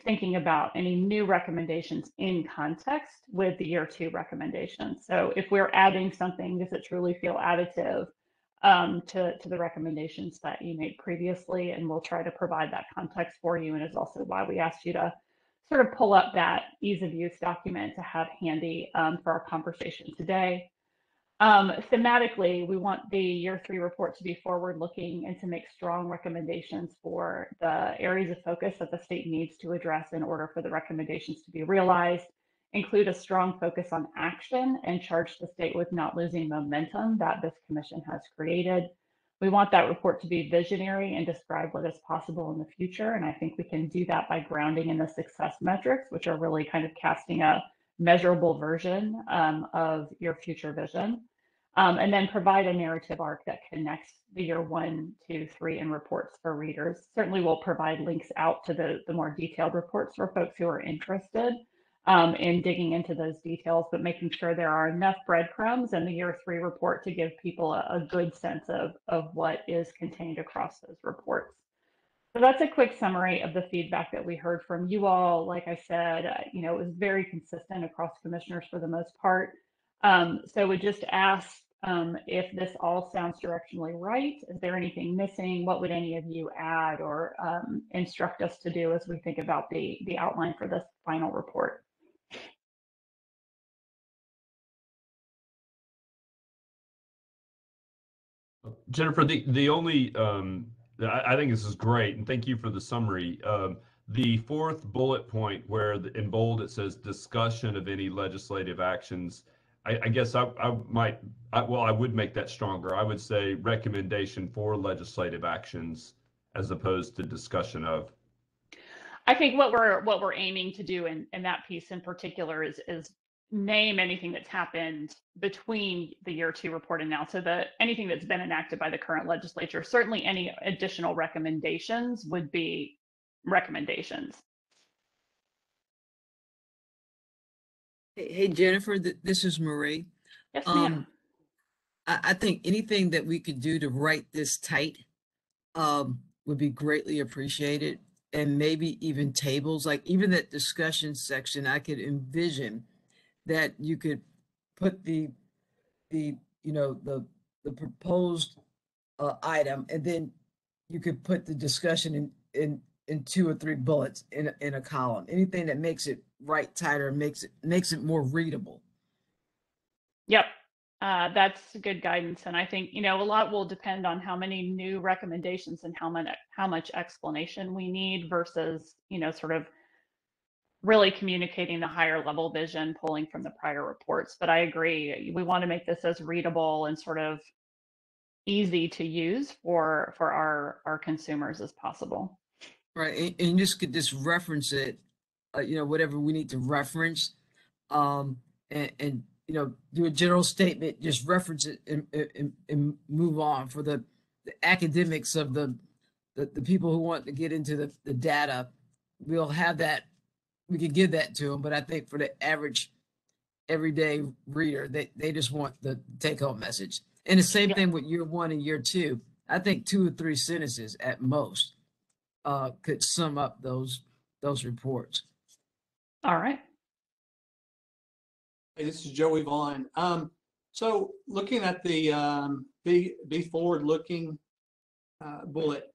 thinking about any new recommendations in context with the year 2 recommendations. So if we're adding something, does it truly feel additive to the recommendations that you made previously? And we'll try to provide that context for you, and is also why we asked you to sort of pull up that ease of use document to have handy for our conversation today. Thematically, we want the year 3 report to be forward-looking and to make strong recommendations for the areas of focus that the state needs to address in order for the recommendations to be realized, include a strong focus on action, and charge the state with not losing momentum that this commission has created. We want that report to be visionary and describe what is possible in the future. And I think we can do that by grounding in the success metrics, which are really kind of casting a measurable version of your future vision. And then provide a narrative arc that connects the year 1, 2, 3 and reports for readers. Certainly we'll provide links out to the more detailed reports for folks who are interested in digging into those details, but making sure there are enough breadcrumbs in the year 3 report to give people a good sense of what is contained across those reports. So that's a quick summary of the feedback that we heard from you all. Like I said, it was very consistent across commissioners for the most part. So we just asked if this all sounds directionally right. Is there anything missing? What would any of you add or instruct us to do as we think about the outline for this final report? Jennifer, the only I think this is great, and thank you for the summary. The 4th bullet point, where in bold it says discussion of any legislative actions, I guess I would make that stronger. I would say recommendation for legislative actions as opposed to discussion of. I think what we're aiming to do in that piece in particular is name anything that's happened between the year 2 report and now. So anything that's been enacted by the current legislature, certainly any additional recommendations would be recommendations. Hey, Jennifer, this is Marie. Yes, ma'am. I think anything that we could do to write this tight would be greatly appreciated. And maybe even tables, like even that discussion section, I could envision that you could put the proposed item, and then you could put the discussion in 2 or 3 bullets in a column. Anything that makes it write tighter, makes it more readable. Yep. That's good guidance. And I think, a lot will depend on how many new recommendations and how much explanation we need versus, sort of really communicating the higher level vision, pulling from the prior reports. But I agree, we want to make this as readable and sort of easy to use for our consumers as possible. Right. And you just could just reference it, whatever we need to reference, and do a general statement, just reference it and move on. For the academics of the people who want to get into the data, we'll have that. We can give that to them. But I think for the average everyday reader, they just want the take home message. And the same thing with year 1 and year 2. I think 2 or 3 sentences at most could sum up those reports. All right. Hey, this is Joey Vaughn. So looking at the be forward-looking bullet,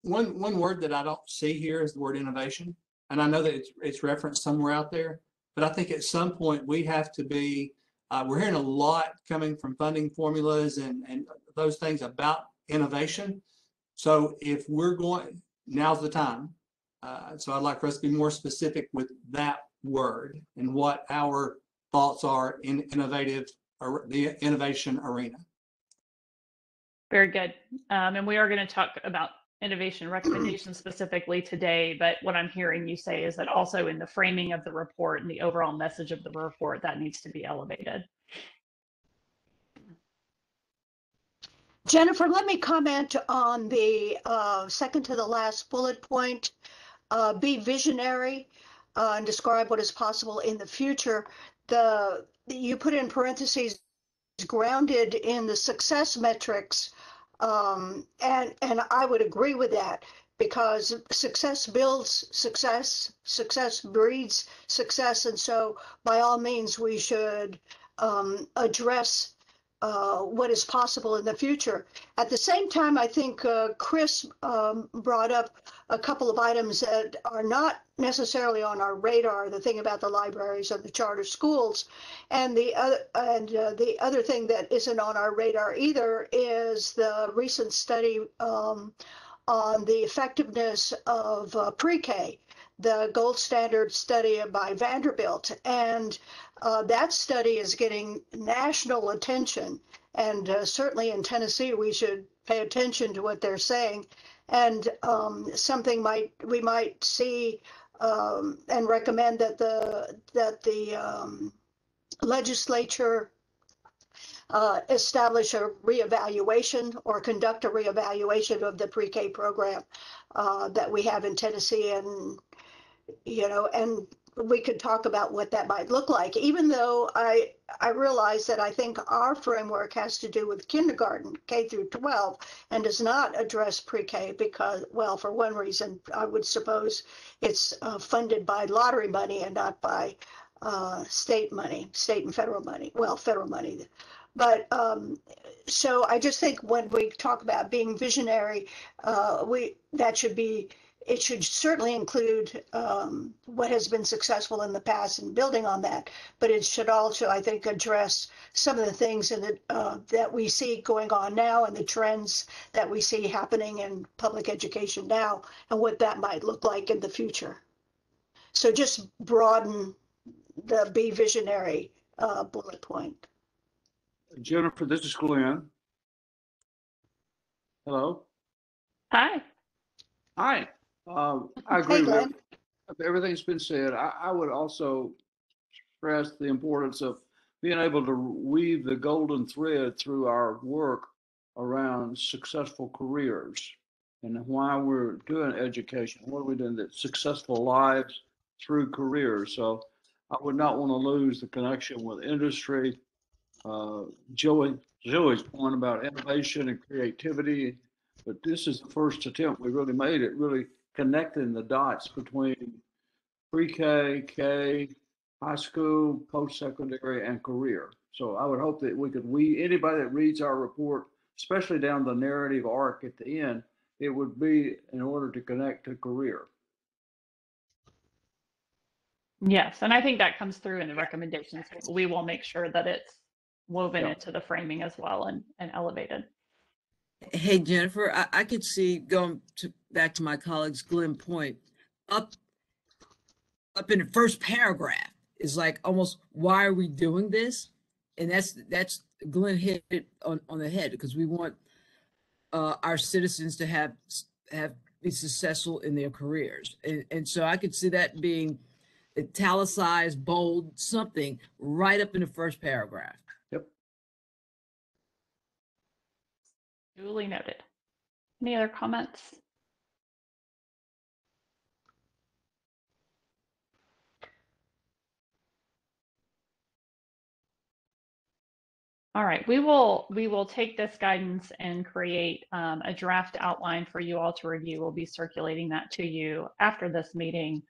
one word that I don't see here is the word innovation. And I know that it's referenced somewhere out there, but I think at some point we have to be, we're hearing a lot coming from funding formulas and those things about innovation. So if we're going, now's the time. So I'd like for us to be more specific with that word and what our thoughts are in the innovation arena. Very good. And we are going to talk about innovation recommendations specifically today, but what I'm hearing you say is that also in the framing of the report and the overall message of the report, that needs to be elevated. Jennifer, let me comment on the second to the last bullet point. Be visionary and describe what is possible in the future. You put in parentheses, grounded in the success metrics, and I would agree with that, because success builds success, success breeds success, and so by all means we should address what is possible in the future. At the same time, I think Chris brought up a couple of items that are not necessarily on our radar, the thing about the libraries and the charter schools. And the other thing that isn't on our radar either is the recent study on the effectiveness of pre-K, the gold standard study by Vanderbilt. And that study is getting national attention. And certainly in Tennessee, we should pay attention to what they're saying. And something we might see and recommend that the legislature establish a reevaluation or conduct a reevaluation of the pre-K program that we have in Tennessee, and and we could talk about what that might look like, even though I realize that I think our framework has to do with kindergarten, K through 12, and does not address pre-K because, well, for one reason, I would suppose it's funded by lottery money and not by state money, state and federal money, well, federal money. But so I just think when we talk about being visionary, it should certainly include what has been successful in the past and building on that, but it should also, I think, address some of the things that we see going on now and the trends that we see happening in public education now and what that might look like in the future. So just broaden the be visionary bullet point. Jennifer, this is Glenn. Hello. Hi. Hi. I agree Hey, Glenn. with everything's been said. I would also stress the importance of being able to weave the golden thread through our work around successful careers and why we're doing education. What are we doing? That successful lives through careers. So I would not want to lose the connection with industry. Joey's point about innovation and creativity, but this is the first attempt we really made at really connecting the dots between pre-K, K, high school, post-secondary, and career. So I would hope that anybody that reads our report, especially down the narrative arc at the end, it would be in order to connect to career. Yes, and I think that comes through in the recommendations. We will make sure that it's woven into the framing as well and elevated. Hey, Jennifer, I could see back to my colleague's Glenn point, up in the first paragraph is like almost, why are we doing this? And that's Glenn hit it on the head, because we want our citizens to be successful in their careers. And so I could see that being italicized, bold, something right up in the first paragraph. Yep. Duly noted. Any other comments? All right, we will take this guidance and create a draft outline for you all to review. We'll be circulating that to you after this meeting,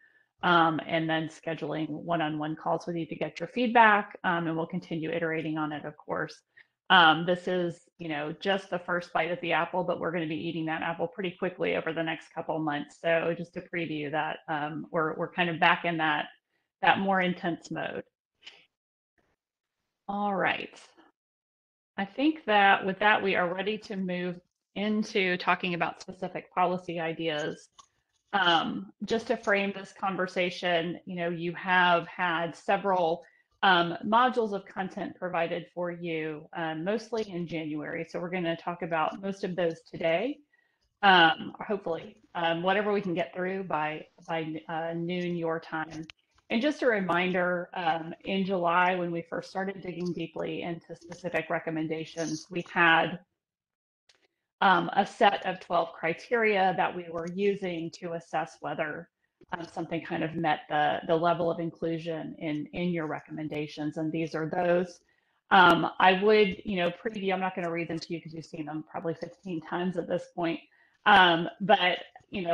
and then scheduling one-on-one calls with you to get your feedback, and we'll continue iterating on it, of course. This is, just the first bite at the apple, but we're going to be eating that apple pretty quickly over the next couple of months. So just to preview that, we're kind of back in that more intense mode. All right. I think that with that, we are ready to move into talking about specific policy ideas. Just to frame this conversation, you have had several modules of content provided for you, mostly in January. So we're going to talk about most of those today, hopefully, whatever we can get through by noon your time. And just a reminder, in July, when we first started digging deeply into specific recommendations, we had a set of 12 criteria that we were using to assess whether something kind of met the level of inclusion in your recommendations. And these are those. I would, preview, I'm not going to read them to you because you've seen them probably 15 times at this point. But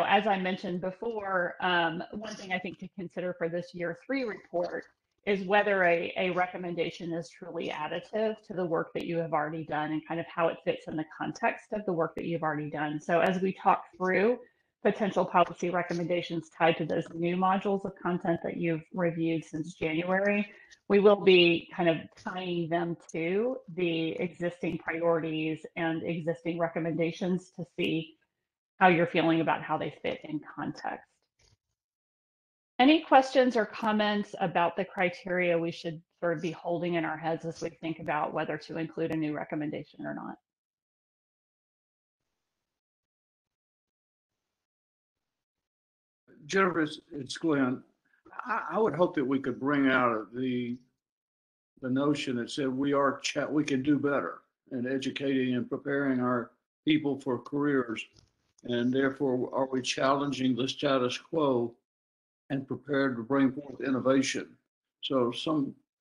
as I mentioned before, one thing I think to consider for this year 3 report is whether a recommendation is truly additive to the work that you have already done and kind of how it fits in the context of the work that you've already done. So as we talk through potential policy recommendations tied to those new modules of content that you've reviewed since January, we will be kind of tying them to the existing priorities and existing recommendations to see how you're feeling about how they fit in context. Any questions or comments about the criteria we should sort of be holding in our heads as we think about whether to include a new recommendation or not? Jennifer, it's Glenn. I would hope that we could bring out the notion that said we can do better in educating and preparing our people for careers, and therefore are we challenging the status quo and prepared to bring forth innovation. So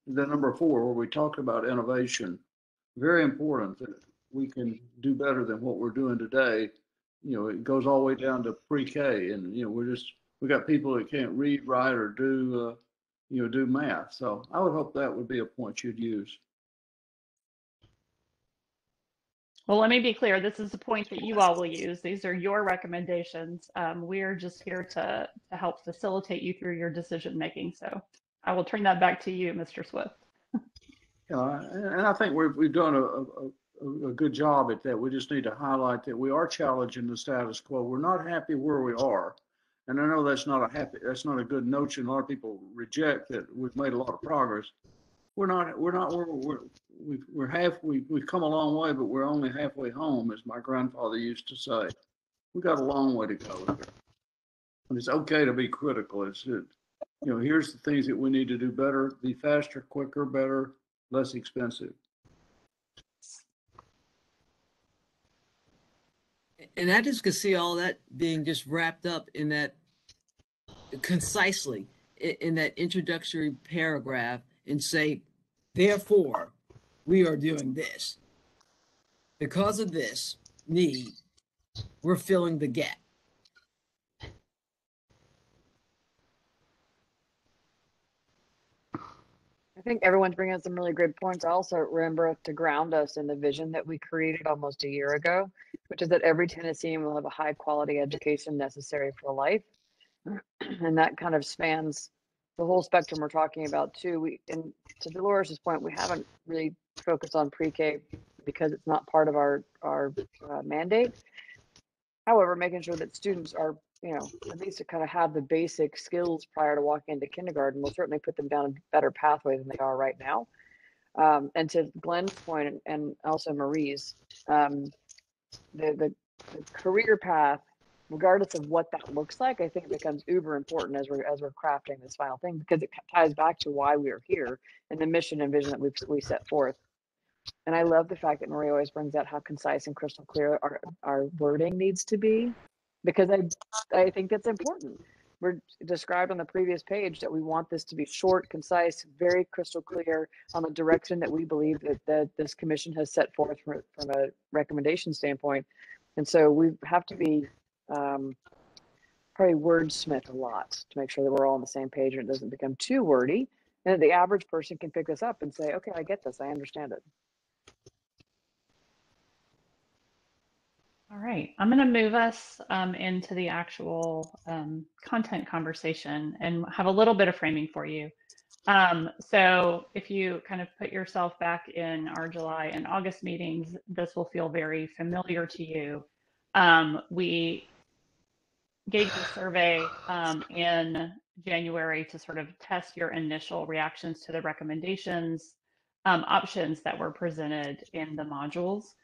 the number 4, where we talk about innovation, very important that we can do better than what we're doing today. It goes all the way down to pre-K, and we got people that can't read, write, or do math. So I would hope that would be a point you'd use. Well, let me be clear. This is the point that you all will use. These are your recommendations. We are just here to help facilitate you through your decision making. So I will turn that back to you, Mr. Swift. And I think we've done a good job at that. We just need to highlight that we are challenging the status quo. We're not happy where we are. And I know that's not a good notion. A lot of people reject that we've made a lot of progress. We're not where we've come a long way, but we're only halfway home, as my grandfather used to say. We got a long way to go here. And it's okay to be critical. here's the things that we need to do better, be faster, quicker, better, less expensive. And I just could see all that being just wrapped up in that concisely in that introductory paragraph and say, therefore, we are doing this. Because of this need, we're filling the gap. I think everyone's bringing up some really great points. I also remember to ground us in the vision that we created almost a year ago, which is that every Tennessean will have a high quality education necessary for life. And that kind of spans the whole spectrum we're talking about too. And to Dolores's point, we haven't really focused on pre-K because it's not part of our mandate. However, making sure that students are, at least to kind of have the basic skills prior to walking into kindergarten will certainly put them down a better pathway than they are right now. And to Glenn's point and also Marie's, the career path, regardless of what that looks like, I think it becomes uber important as we're crafting this final thing, because it ties back to why we are here and the mission and vision that we set forth. And I love the fact that Marie always brings out how concise and crystal clear our wording needs to be, because I think that's important. We're described on the previous page that we want this to be short, concise, very crystal clear on the direction that we believe that this commission has set forth from a recommendation standpoint. And so we have to be probably wordsmith a lot to make sure that we're all on the same page and it doesn't become too wordy, and that the average person can pick this up and say, okay, I get this, I understand it. All right, I'm going to move us into the actual content conversation and have a little bit of framing for you. So if you kind of put yourself back in our July and August meetings, this will feel very familiar to you. We gave you a survey in January to sort of test your initial reactions to the recommendations, options that were presented in the modules.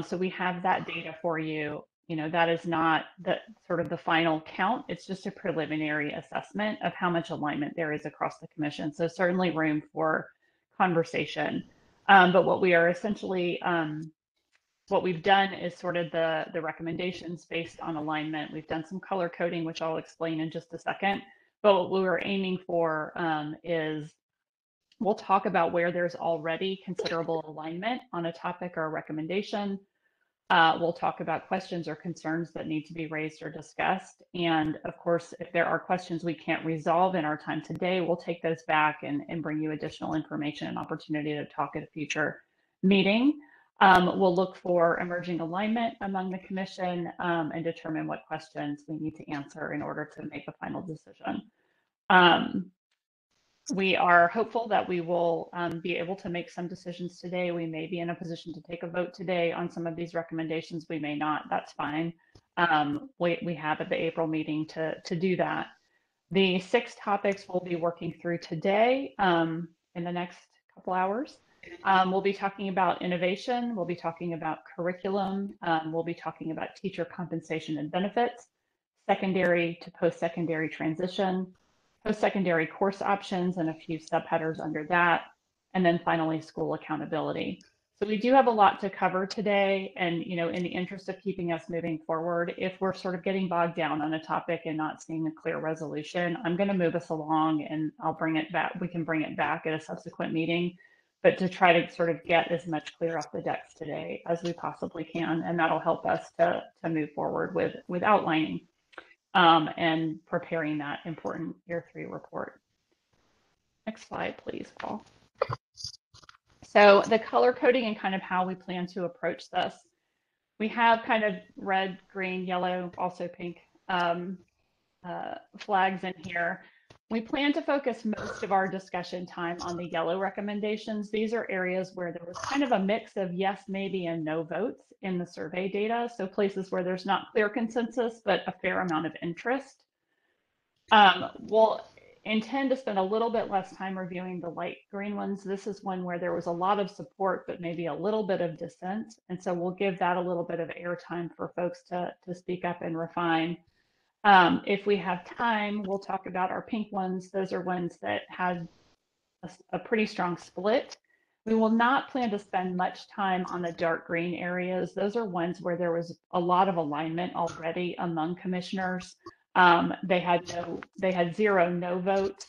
So we have that data for you. That is not the sort of the final count. It's just a preliminary assessment of how much alignment there is across the commission. So certainly room for conversation. But what we are essentially, what we've done is sort of the recommendations based on alignment. We've done some color coding, which I'll explain in just a second. But what we were aiming for is we'll talk about where there's already considerable alignment on a topic or a recommendation. We'll talk about questions or concerns that need to be raised or discussed. And of course, if there are questions we can't resolve in our time today, we'll take those back and bring you additional information and opportunity to talk at a future meeting. We'll look for emerging alignment among the commission and determine what questions we need to answer in order to make a final decision. We are hopeful that we will be able to make some decisions today. We may be in a position to take a vote today on some of these recommendations. We may not. That's fine. We have at the April meeting to do that. The 6 topics we'll be working through today in the next couple hours. We'll be talking about innovation. We'll be talking about curriculum. We'll be talking about teacher compensation and benefits, secondary to post-secondary transition, post-secondary course options, and a few subheaders under that, and then finally school accountability. So we do have a lot to cover today, and in the interest of keeping us moving forward, if we're sort of getting bogged down on a topic and not seeing a clear resolution, I'm going to move us along and I'll bring it back. We can bring it back at a subsequent meeting, but to try to sort of get as much clear off the decks today as we possibly can, and that'll help us to move forward with outlining and preparing that important Year 3 report. Next slide, please, Paul. So the color coding and kind of how we plan to approach this. We have kind of red, green, yellow, also pink flags in here. We plan to focus most of our discussion time on the yellow recommendations. These are areas where there was kind of a mix of yes, maybe, and no votes in the survey data. So places where there's not clear consensus, but a fair amount of interest. We'll intend to spend a little bit less time reviewing the light green ones. This is one where there was a lot of support, but maybe a little bit of dissent. And so we'll give that a little bit of airtime for folks to speak up and refine. If we have time, we'll talk about our pink ones. Those are ones that had a pretty strong split. We will not plan to spend much time on the dark green areas. Those are ones where there was a lot of alignment already among commissioners. They had 0 no votes.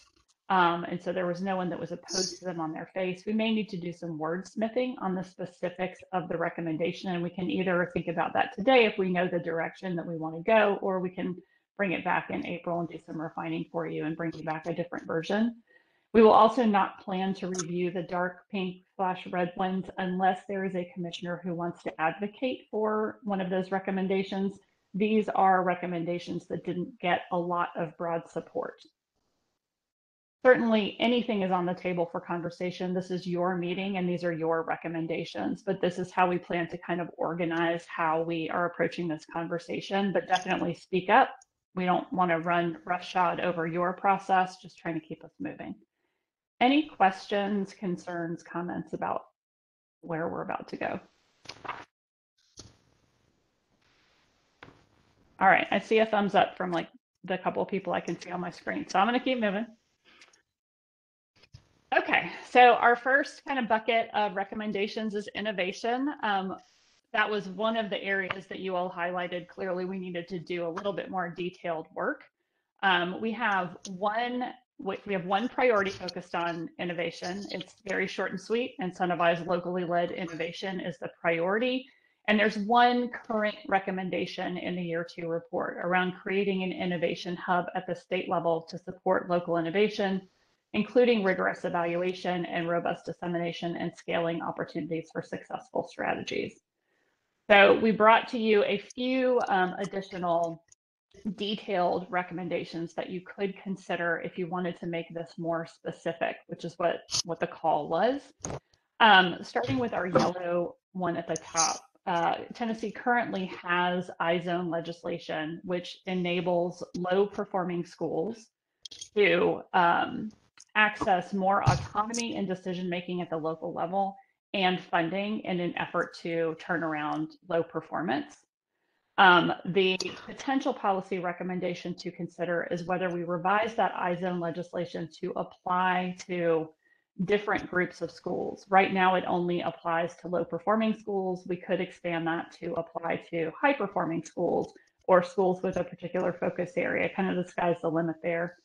And so there was no one that was opposed to them on their face. We may need to do some wordsmithing on the specifics of the recommendation, and we can either think about that today if we know the direction that we want to go, or we can bring it back in April and do some refining for you and bring you back a different version. We will also not plan to review the dark pink/red ones unless there is a commissioner who wants to advocate for one of those recommendations. These are recommendations that didn't get a lot of broad support. Certainly anything is on the table for conversation. This is your meeting and these are your recommendations, but this is how we plan to kind of organize how we are approaching this conversation. But definitely speak up. We don't want to run roughshod over your process, just trying to keep us moving. Any questions, concerns, comments about where we're about to go? All right, I see a thumbs up from like the couple of people I can see on my screen. So I'm going to keep moving. Okay, so our first kind of bucket of recommendations is innovation. That was one of the areas that you all highlighted. Clearly, we needed to do a little bit more detailed work. We have one priority focused on innovation. It's very short and sweet. Incentivize locally led innovation is the priority. And there's one current recommendation in the Year 2 report around creating an innovation hub at the state level to support local innovation, including rigorous evaluation and robust dissemination and scaling opportunities for successful strategies. So we brought to you a few additional detailed recommendations that you could consider if you wanted to make this more specific, which is what the call was. Starting with our yellow one at the top, Tennessee currently has Izone legislation, which enables low-performing schools to access more autonomy in decision-making at the local level and funding in an effort to turn around low performance. The potential policy recommendation to consider is whether we revise that Izone legislation to apply to different groups of schools. Right now, it only applies to low-performing schools. We could expand that to apply to high-performing schools or schools with a particular focus area. Kind of the sky's the limit there.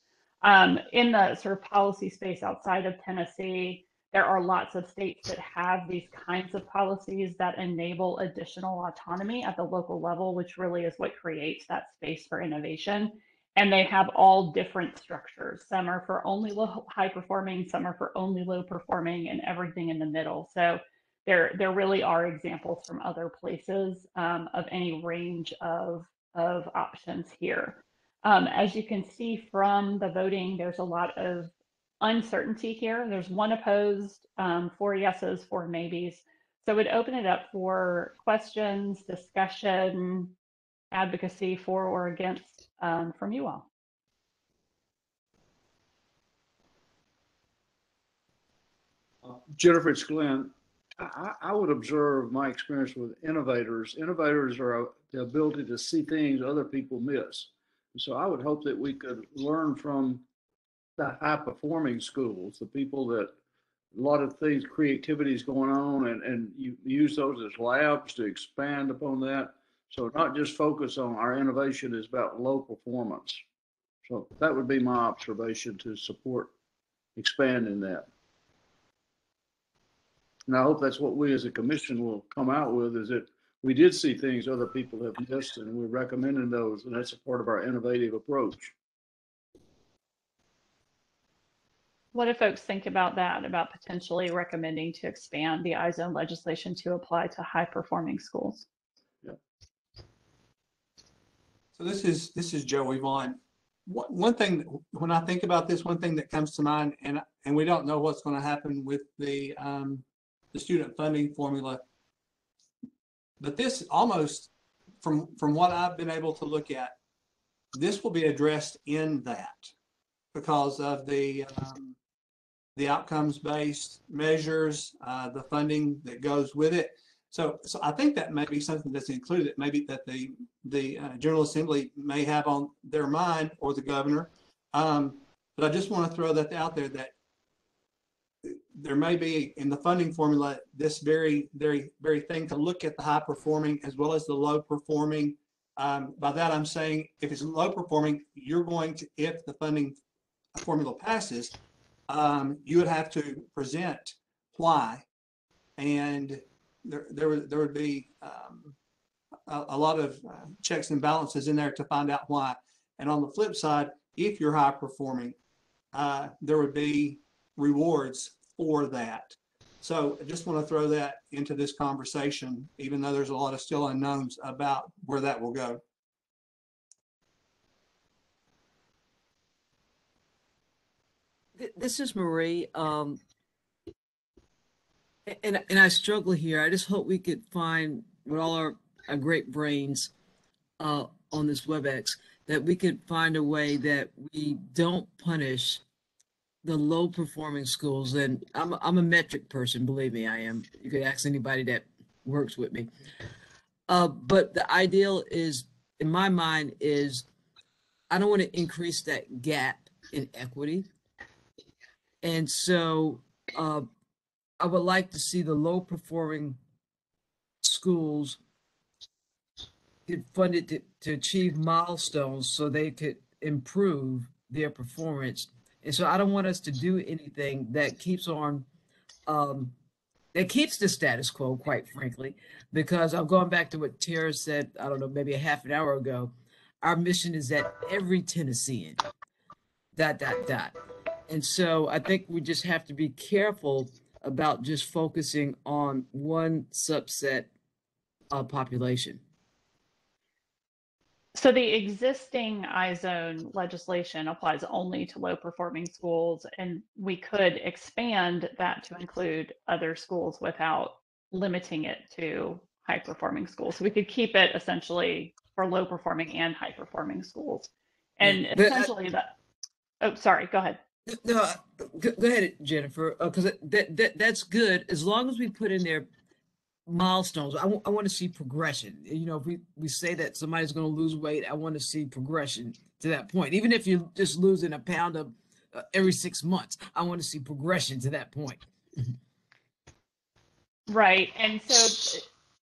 In the sort of policy space outside of Tennessee, there are lots of states that have these kinds of policies that enable additional autonomy at the local level, which really is what creates that space for innovation. And they have all different structures. Some are for only high performing, some are for only low performing, and everything in the middle. So there really are examples from other places of any range of options here. As you can see from the voting, there's a lot of uncertainty here. There's 1 opposed, 4 yeses, 4 maybes. So we'd open it up for questions, discussion, advocacy for or against from you all. Jennifer, it's Glenn. I would observe my experience with innovators. Innovators are the ability to see things other people miss. So I would hope that we could learn from the high performing schools, the people that a lot of things, creativity is going on, and you use those as labs to expand upon that. So not just focus on our innovation is about low performance. So that would be my observation to support expanding that. And I hope that's what we as a commission will come out with, is that we did see things other people have missed and we're recommending those, and that's a part of our innovative approach. What do folks think about that, about potentially recommending to expand the Izone legislation to apply to high-performing schools? Yeah. So this is Joey Vaughn. One thing, when I think about this, one thing that comes to mind, and we don't know what's going to happen with the student funding formula, but this almost, from what I've been able to look at, this will be addressed in that because of the outcomes-based measures, the funding that goes with it. So I think that may be something that's included, maybe that the General Assembly may have on their mind, or the governor. But I just want to throw that out there, that there may be in the funding formula this very thing to look at the high performing as well as the low performing. By that I'm saying, if it's low performing, you're going to, if the funding formula passes, you would have to present why, and there would be a lot of checks and balances in there to find out why. And on the flip side, if you're high performing, there would be rewards for that. So I just want to throw that into this conversation, even though there's a lot of still unknowns about where that will go. This is Marie. And I struggle here. I just hope we could find, with all our great brains on this WebEx, that we could find a way that we don't punish the low performing schools. And I'm a metric person, believe me, I am. You could ask anybody that works with me. But the ideal is, in my mind, is I don't want to increase that gap in equity. And so I would like to see the low performing schools get funded to achieve milestones so they could improve their performance. And so I don't want us to do anything that keeps on, that keeps the status quo, quite frankly, because I'm going back to what Tara said, I don't know, maybe a half an hour ago. Our mission is that every Tennessean, ... And so I think we just have to be careful about just focusing on one subset of population. So the existing Izone legislation applies only to low performing schools, and we could expand that to include other schools without limiting it to high performing schools. So we could keep it essentially for low performing and high performing schools. And essentially that, oh, sorry, go ahead. No, go ahead, Jennifer, because that's good as long as we put in there milestones. I want to see progression. You know, if we say that somebody's going to lose weight, I want to see progression to that point. Even if you're just losing a pound of every 6 months, I want to see progression to that point. Right. And so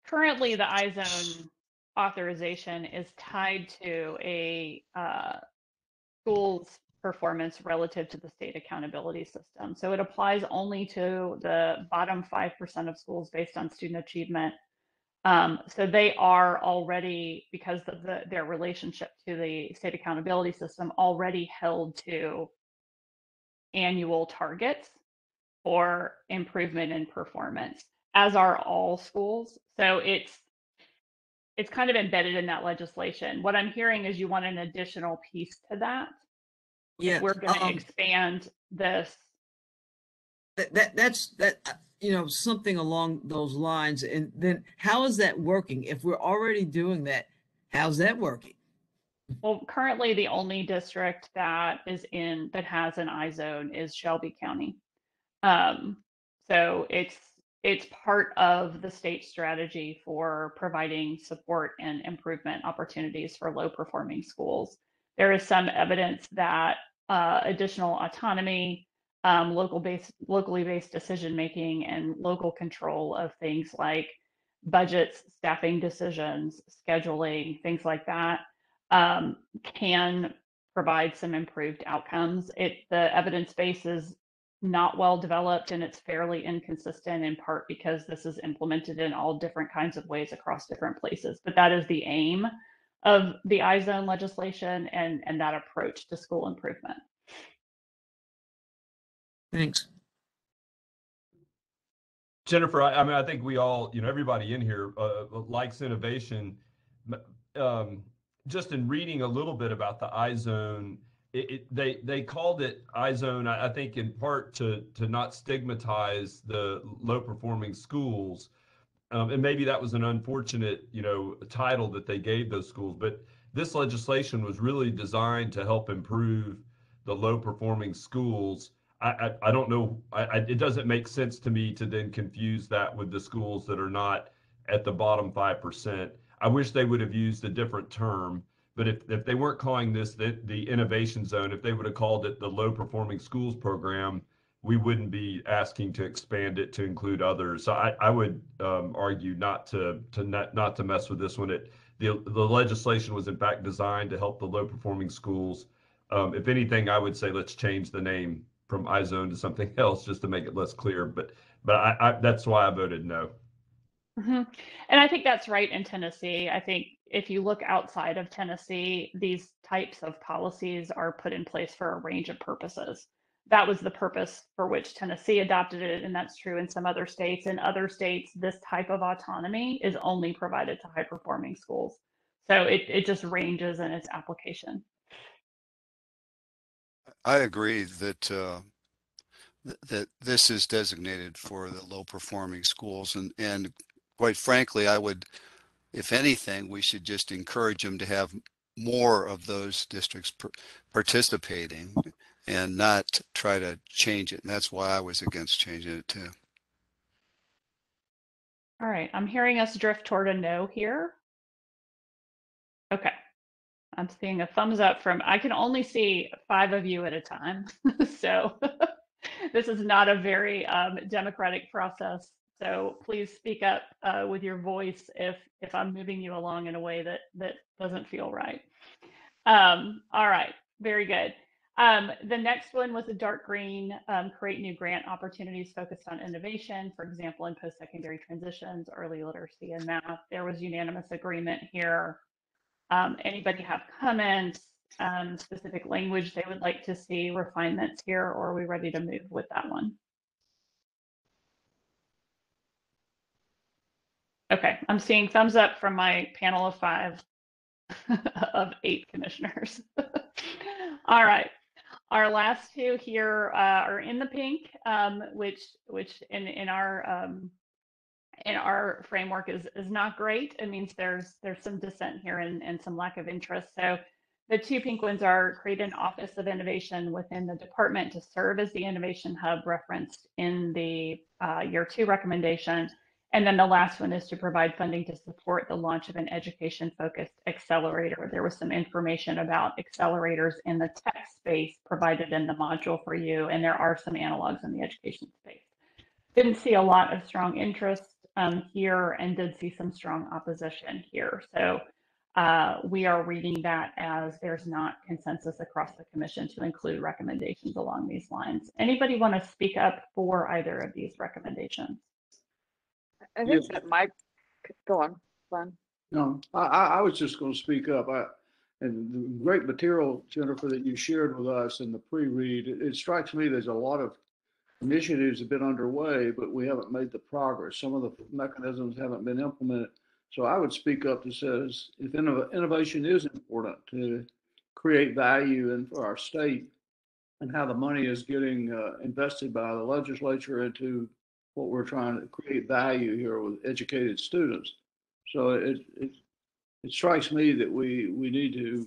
currently the Izone authorization is tied to a school's performance relative to the state accountability system. So it applies only to the bottom 5% of schools based on student achievement. So they are already, because of their relationship to the state accountability system, already held to annual targets for improvement in performance, as are all schools. So it's kind of embedded in that legislation. What I'm hearing is you want an additional piece to that. Yeah, if we're going to expand this. That's you know, something along those lines. And then how is that working? If we're already doing that, how's that working? Well, currently the only district that has an Izone is Shelby County. So it's part of the state strategy for providing support and improvement opportunities for low performing schools. There is some evidence that additional autonomy, locally based decision making, and local control of things like budgets, staffing decisions, scheduling, things like that, can provide some improved outcomes. The evidence base is not well developed, and it's fairly inconsistent, in part because this is implemented in all different kinds of ways across different places. But that is the aim of the Izone legislation and that approach to school improvement. Thanks. Jennifer, I mean, I think we all, everybody in here likes innovation. Just in reading a little bit about the Izone, they called it Izone, I think, in part to not stigmatize the low performing schools. And maybe that was an unfortunate, title that they gave those schools. But this legislation was really designed to help improve the low performing schools. I don't know. It doesn't make sense to me to then confuse that with the schools that are not at the bottom 5%. I wish they would have used a different term, but if they weren't calling this the innovation zone, if they would have called it the low performing schools program, we wouldn't be asking to expand it to include others. So I would argue not to mess with this one. The legislation was in fact designed to help the low performing schools. If anything, I would say let's change the name from Izone to something else just to make it less clear. But that's why I voted no. Mm-hmm. And I think that's right in Tennessee. I think if you look outside of Tennessee, these types of policies are put in place for a range of purposes. That was the purpose for which Tennessee adopted it, and that's true in some other states. In other states, this type of autonomy is only provided to high-performing schools. So it just ranges in its application. I agree that that this is designated for the low-performing schools, and quite frankly, I would, if anything, we should just encourage them to have more of those districts participating and not try to change it. And that's why I was against changing it too. All right, I'm hearing us drift toward a no here. Okay, I'm seeing a thumbs up from, I can only see 5 of you at a time. So this is not a very democratic process. So please speak up with your voice if I'm moving you along in a way that doesn't feel right. All right, very good. The next one was a dark green, create new grant opportunities focused on innovation, for example, in post-secondary transitions, early literacy, and math. There was unanimous agreement here. Anybody have comments, specific language they would like to see, refinements here, or are we ready to move with that one? Okay, I'm seeing thumbs up from my panel of 5 of 8 commissioners. All right. Our last 2 here are in the pink, which in our framework is not great. It means there's some dissent here and some lack of interest. So the 2 pink ones are create an office of innovation within the department to serve as the innovation hub referenced in the year 2 recommendation. And then the last one is to provide funding to support the launch of an education-focused accelerator. There was some information about accelerators in the tech space provided in the module for you, and there are some analogs in the education space. Didn't see a lot of strong interest here and did see some strong opposition here. So we are reading that as there's not consensus across the commission to include recommendations along these lines. Anybody want to speak up for either of these recommendations? I think that Mike, go on, Glenn. No, I was just going to speak up. And the great material, Jennifer, that you shared with us in the pre-read, it strikes me there's a lot of initiatives have been underway, but we haven't made the progress. Some of the mechanisms haven't been implemented. So I would speak up that says if innovation is important to create value for our state and how the money is getting invested by the legislature into what we're trying to create value here with educated students. So it strikes me that we need to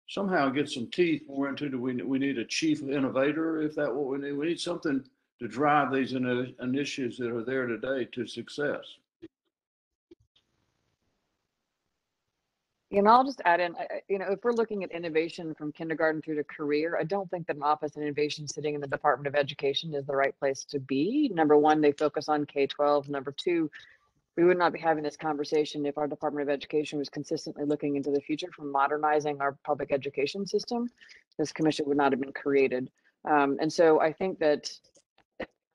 somehow get some teeth more into, do we need a chief innovator? If that's what we need, we need something to drive these initiatives that are there today to success. And I'll just add in, if we're looking at innovation from kindergarten through to career, I don't think that an office of innovation sitting in the Department of Education is the right place to be. Number one, they focus on K-12. Number two, we would not be having this conversation if our Department of Education was consistently looking into the future for modernizing our public education system. This commission would not have been created. And so I think that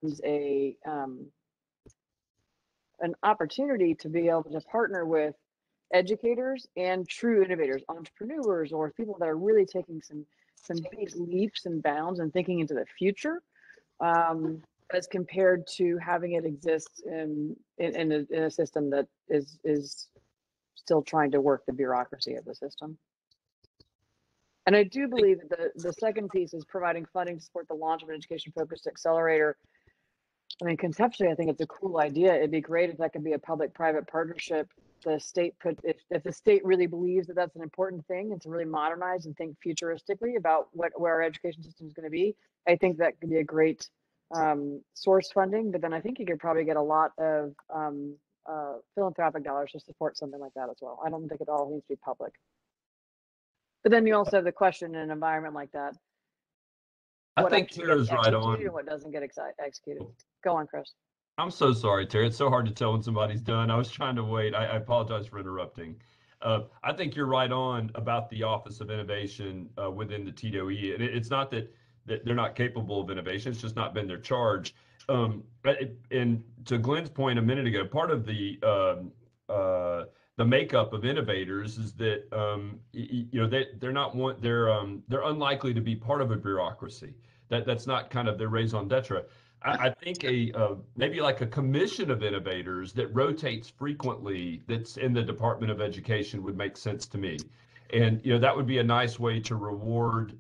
it's an opportunity to be able to partner with educators and true innovators, entrepreneurs, or people that are really taking some big leaps and bounds and thinking into the future, as compared to having it exist in a system that is still trying to work the bureaucracy of the system. And I do believe that the second piece is providing funding to support the launch of an education-focused accelerator. I mean, conceptually, I think it's a cool idea. It'd be great if that could be a public-private partnership. The state if the state really believes that that's an important thing and to really modernize and think futuristically about where our education system is going to be, I think that could be a great source funding. But then I think you could probably get a lot of philanthropic dollars to support something like that as well. I don't think it all needs to be public. But then you also have the question in an environment like that, I what think actually Tara's gets right executed and on. what doesn't get executed. Go on, Chris. I'm so sorry, Terry. It's so hard to tell when somebody's done. I was trying to wait. I apologize for interrupting. I think you're right on about the Office of Innovation within the TDOE. And it's not that they're not capable of innovation. It's just not been their charge. And to Glenn's point a minute ago, part of the makeup of innovators is that they're unlikely to be part of a bureaucracy. That's not kind of their raison d'etre. I think maybe like a commission of innovators that rotates frequently that's in the Department of Education would make sense to me. And that would be a nice way to reward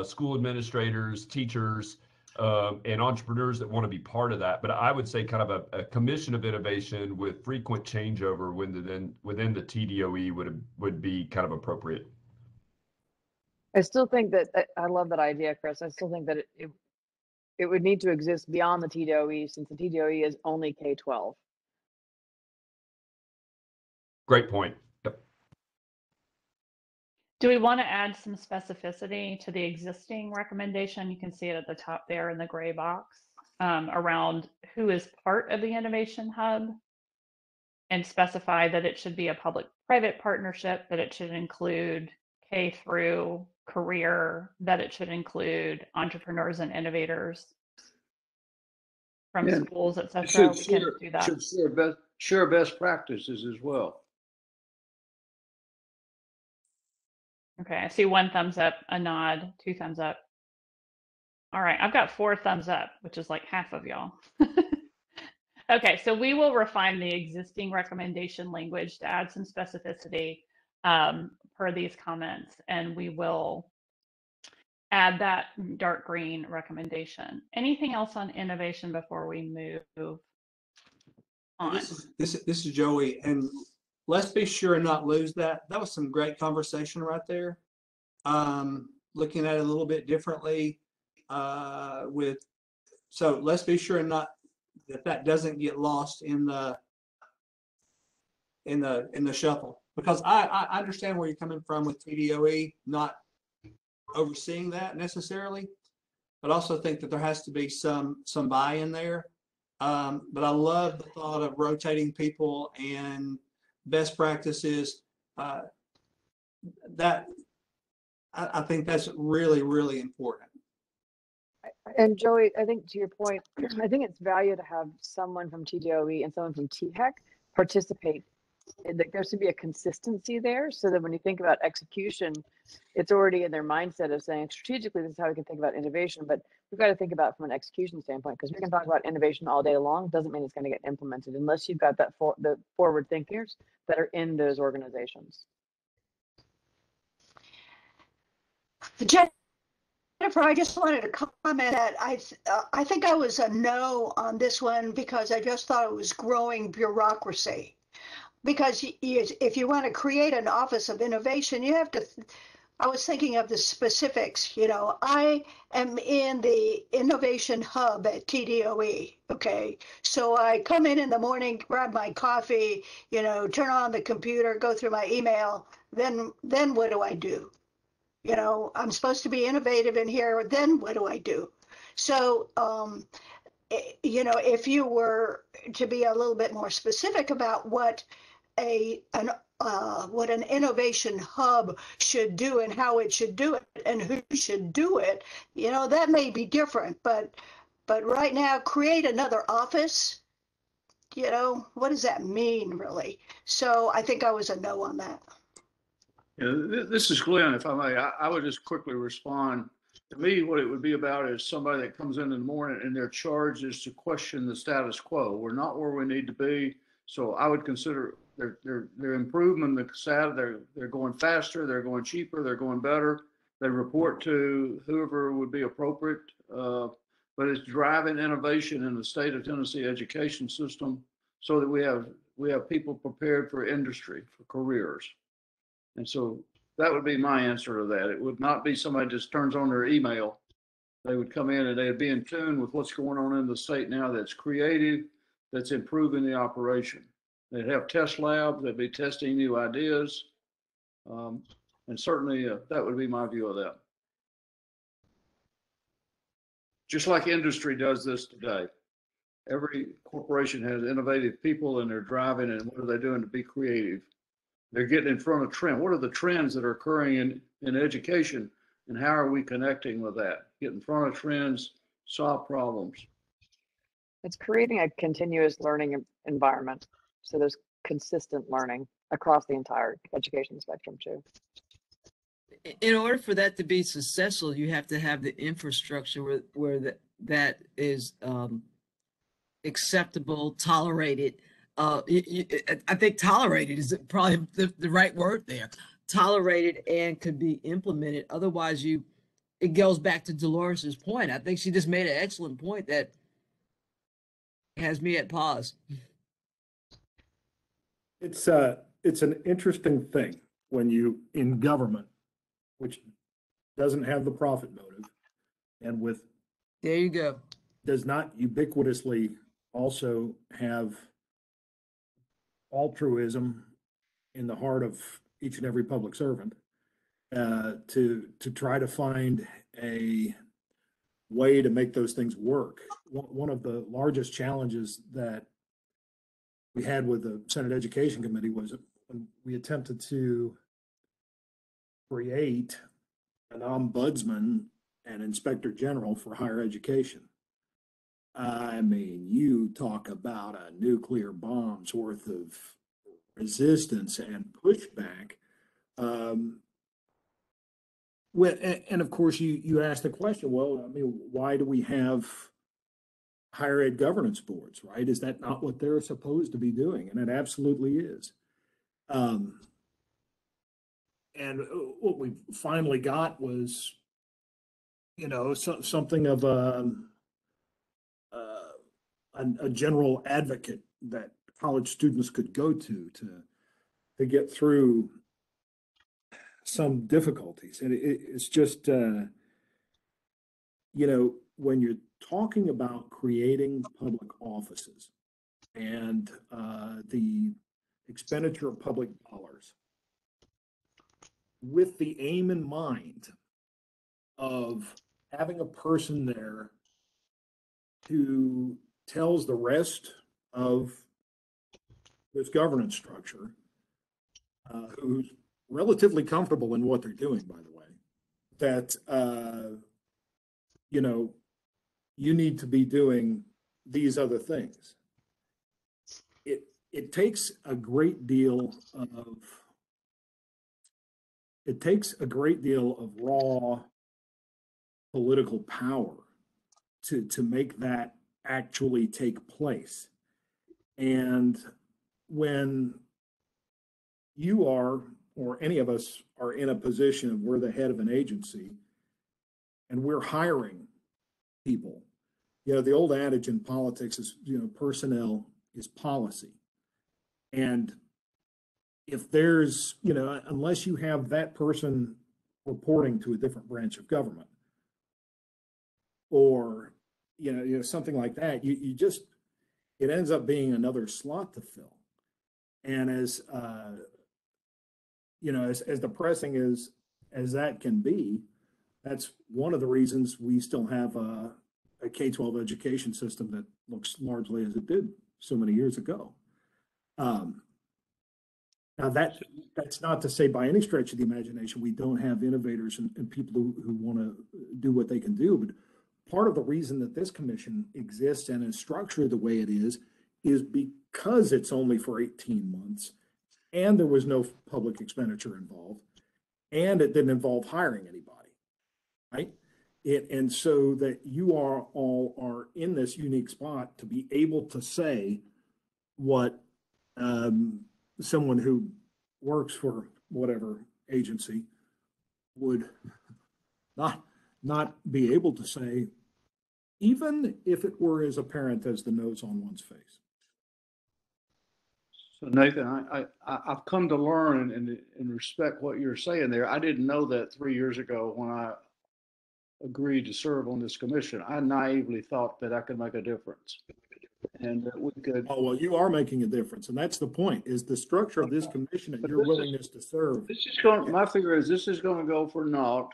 school administrators, teachers, and entrepreneurs that want to be part of that. But I would say kind of a commission of innovation with frequent changeover within the TDOE would be kind of appropriate. I still think that I love that idea, Chris. I still think that it would need to exist beyond the TDOE, since the TDOE is only K-12. Great point. Yep. Do we want to add some specificity to the existing recommendation? You can see it at the top there in the gray box around who is part of the Innovation Hub, and specify that it should be a public-private partnership, that it should include K through career, that it should include entrepreneurs and innovators from And schools, et it cetera. should We can share, do that. should share best practices as well. Okay, I see 1 thumbs up, a nod, 2 thumbs up. All right, I've got 4 thumbs up, which is like half of y'all. Okay, so we will refine the existing recommendation language to add some specificity per these comments, and we will add that dark green recommendation. Anything else on innovation before we move on? This is Joey, and let's be sure and not lose that. That was some great conversation right there. Looking at it a little bit differently so let's be sure and not that doesn't get lost in the shuffle, because I understand where you're coming from with TDOE not overseeing that necessarily, but also think that there has to be some buy-in there. But I love the thought of rotating people and best practices. That I think that's really, really important. And Joey, I think to your point, I think it's value to have someone from TDOE and someone from THEC participate. There should be a consistency there, so that when you think about execution, it's already in their mindset of saying strategically, this is how we can think about innovation, but we've got to think about it from an execution standpoint, because we can talk about innovation all day long, doesn't mean it's going to get implemented unless you've got the forward thinkers that are in those organizations. Jennifer, I just wanted to comment that I think I was a no on this one because I just thought it was growing bureaucracy. Because if you want to create an office of innovation, you have to. I was thinking of the specifics. I am in the innovation hub at TDOE. Okay, so I come in the morning, grab my coffee, turn on the computer, go through my email. Then what do I do? I'm supposed to be innovative in here. Then what do I do? So, if you were to be a little bit more specific about what an innovation hub should do and how it should do it and who should do it, that may be different. But right now, create another office. What does that mean, really? So I think I was a no on that. Yeah, this is Glenn, if I may. I would just quickly respond. To me, what it would be about is somebody that comes in the morning and their charge is to question the status quo. We're not where we need to be. So I would consider they're improving the status. They're going faster. They're going cheaper. They're going better. They report to whoever would be appropriate. But it's driving innovation in the state of Tennessee education system so that we have people prepared for industry, for careers. And so that would be my answer to that. It would not be somebody just turns on their email. They would come in and they'd be in tune with what's going on in the state now that's creative, that's improving the operation. They'd have test labs, they'd be testing new ideas. And certainly that would be my view of that. Just like industry does this today. Every corporation has innovative people and they're driving, and what are they doing to be creative? They're getting in front of trend. What are the trends that are occurring in education, and how are we connecting with that? Get in front of trends, solve problems. It's creating a continuous learning environment. So there's consistent learning across the entire education spectrum too. In order for that to be successful, you have to have the infrastructure where that is acceptable, tolerated. I think tolerated is probably the right word there. Tolerated and could be implemented. Otherwise, it goes back to Dolores's point. I think she just made an excellent point that has me at pause. It's an interesting thing when you, in government, which doesn't have the profit motive, and there you go, does not ubiquitously also have altruism in the heart of each and every public servant, to try to find a way to make those things work. One of the largest challenges that we had with the Senate Education Committee was when we attempted to create an ombudsman and inspector general for higher education. I mean, you talk about a nuclear bomb's worth of resistance and pushback. And of course, you ask the question, well, I mean, why do we have higher ed governance boards, right? Is that not what they're supposed to be doing? And it absolutely is. And what we finally got was, something of a general advocate that college students could go to get through some difficulties. And it's just, when you're talking about creating public offices and the expenditure of public dollars with the aim in mind of having a person there who tells the rest of this governance structure, who's relatively comfortable in what they're doing, by the way, that, you need to be doing these other things. It takes a great deal of raw political power to make that actually take place. And when you are, or any of us are in a position of we're the head of an agency and we're hiring people, the old adage in politics is, personnel is policy. And if there's, unless you have that person reporting to a different branch of government or, something like that, you just, it ends up being another slot to fill. And as depressing as that can be, that's one of the reasons we still have a K-12 education system that looks largely as it did so many years ago. Now that's not to say by any stretch of the imagination we don't have innovators and people who want to do what they can do, but part of the reason that this commission exists and is structured the way it is because it's only for 18 months and there was no public expenditure involved and it didn't involve hiring anybody, right? And so that you all are in this unique spot to be able to say what someone who works for whatever agency would not be able to say, even if it were as apparent as the nose on one's face. So Nathan, I've come to learn and respect what you're saying there. I didn't know that 3 years ago when I agreed to serve on this commission. I naively thought that I could make a difference. And we could. Oh, well, you are making a difference, and that's the point, is the structure of this commission and But your this is- willingness to serve. This is going, my figure is this is going to go for naught,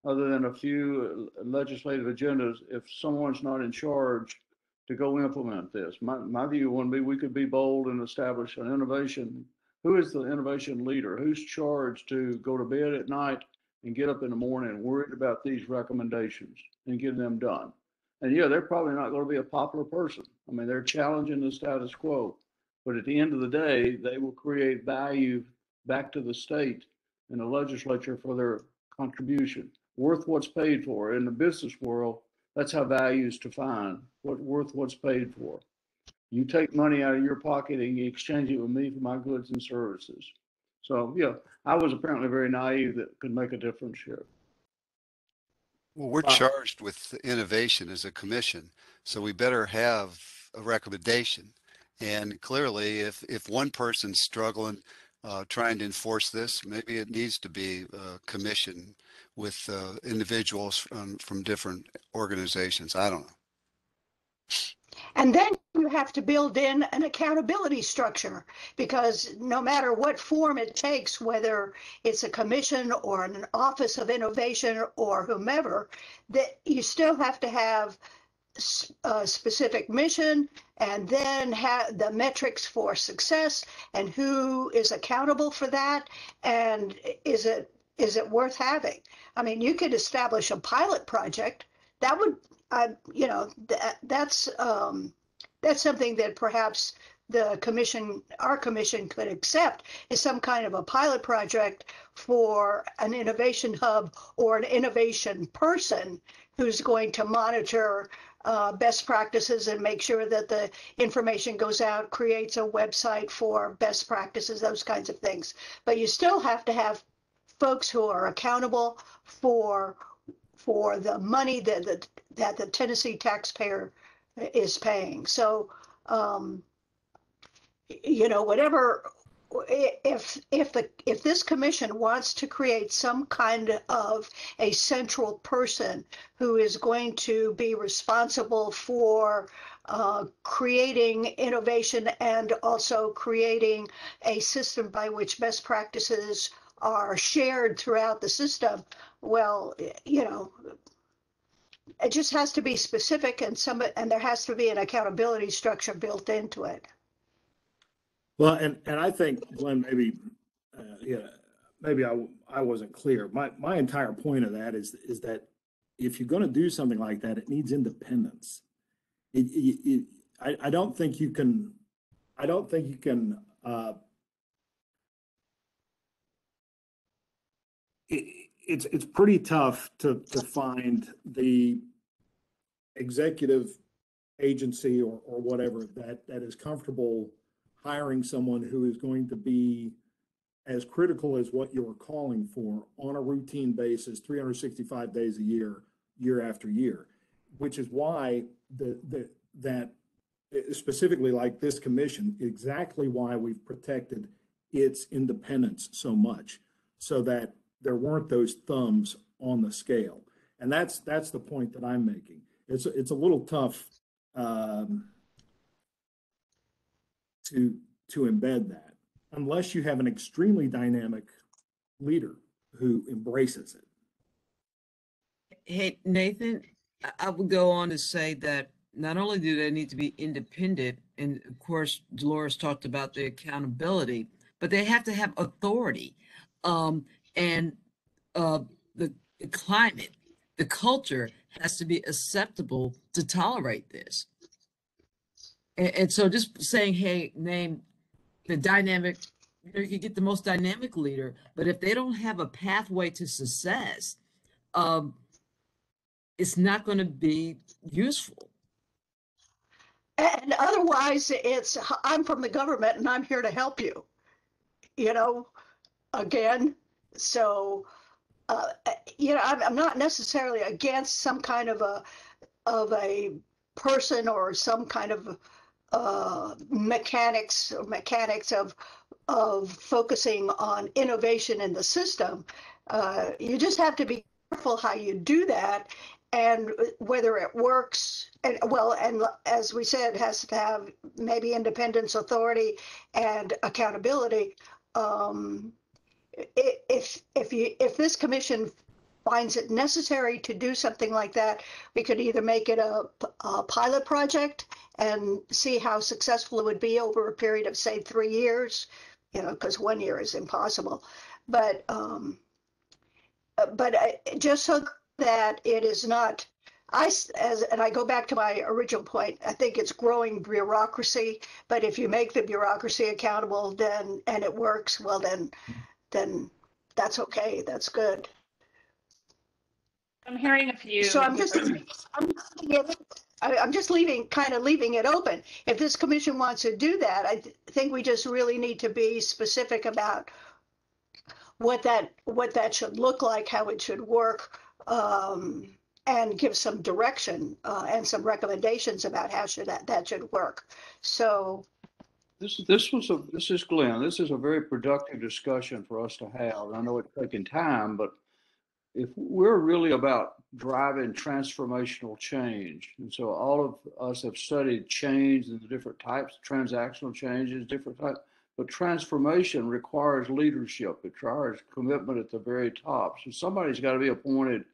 other than a few legislative agendas, if someone's not in charge to go implement this. My view would be we could be bold and establish an innovation. Who is the innovation leader? Who's charged to go to bed at night and get up in the morning worried about these recommendations and get them done? And yeah, they're probably not going to be a popular person. I mean, they're challenging the status quo, but at the end of the day, they will create value back to the state and the legislature for their contribution, worth what's paid for. In the business world, that's how value is defined, worth what's paid for. You take money out of your pocket and you exchange it with me for my goods and services. So, yeah, I was apparently very naive that could make a difference here. Well, we're charged with innovation as a commission, so we better have a recommendation. And clearly, if one person's struggling trying to enforce this, maybe it needs to be a commission with individuals from different organizations. I don't know. And then you have to build in an accountability structure, because no matter what form it takes, whether it's a commission or an office of innovation or whomever, that you still have to have a specific mission, and then have the metrics for success and who is accountable for that, and is it worth having? I mean, you could establish a pilot project that would, that's something that perhaps our commission could accept, is some kind of a pilot project for an innovation hub or an innovation person who's going to monitor best practices and make sure that the information goes out, creates a website for best practices, those kinds of things. But you still have to have folks who are accountable for the money that the Tennessee taxpayer is paying. So, whatever, if this commission wants to create some kind of a central person who is going to be responsible for creating innovation and also creating a system by which best practices are shared throughout the system, well, it just has to be specific, and there has to be an accountability structure built into it. Well, and I think, Glenn, maybe I wasn't clear. My entire point of that is that if you're going to do something like that, it needs independence. I don't think you can. It's pretty tough to find the executive agency or whatever that is comfortable hiring someone who is going to be as critical as what you're calling for on a routine basis, 365 days a year, year after year, which is why that specifically like this commission, exactly why we've protected its independence so much, so that there weren't those thumbs on the scale. And that's the point that I'm making. It's a little tough to embed that unless you have an extremely dynamic leader who embraces it. Hey, Nathan, I would go on to say that not only do they need to be independent, and of course, Dolores talked about the accountability, but they have to have authority. And the climate, the culture has to be acceptable to tolerate this. And so just saying, hey, name the dynamic, you can get the most dynamic leader, but if they don't have a pathway to success, it's not going to be useful. And otherwise, it's, I'm from the government and I'm here to help you, again. So, I'm not necessarily against some kind of a person or some kind of mechanics of focusing on innovation in the system. You just have to be careful how you do that, and whether it works. And well, and as we said, it has to have maybe independence, authority, and accountability. If this commission finds it necessary to do something like that, we could either make it a pilot project and see how successful it would be over a period of, say, 3 years, because 1 year is impossible. But just so that it is not, and I go back to my original point, I think it's growing bureaucracy, but if you make the bureaucracy accountable, and it works, well, then that's okay, that's good. I'm hearing a few. So I'm just kind of leaving it open. If this commission wants to do that, I think we just really need to be specific about what that should look like, how it should work, and give some direction and some recommendations about how that should work. So This is Glenn. This is a very productive discussion for us to have. I know it's taking time, but if we're really about driving transformational change, and so all of us have studied change and the different types, transactional changes, different types, but transformation requires leadership. It requires commitment at the very top. So somebody's got to be appointed,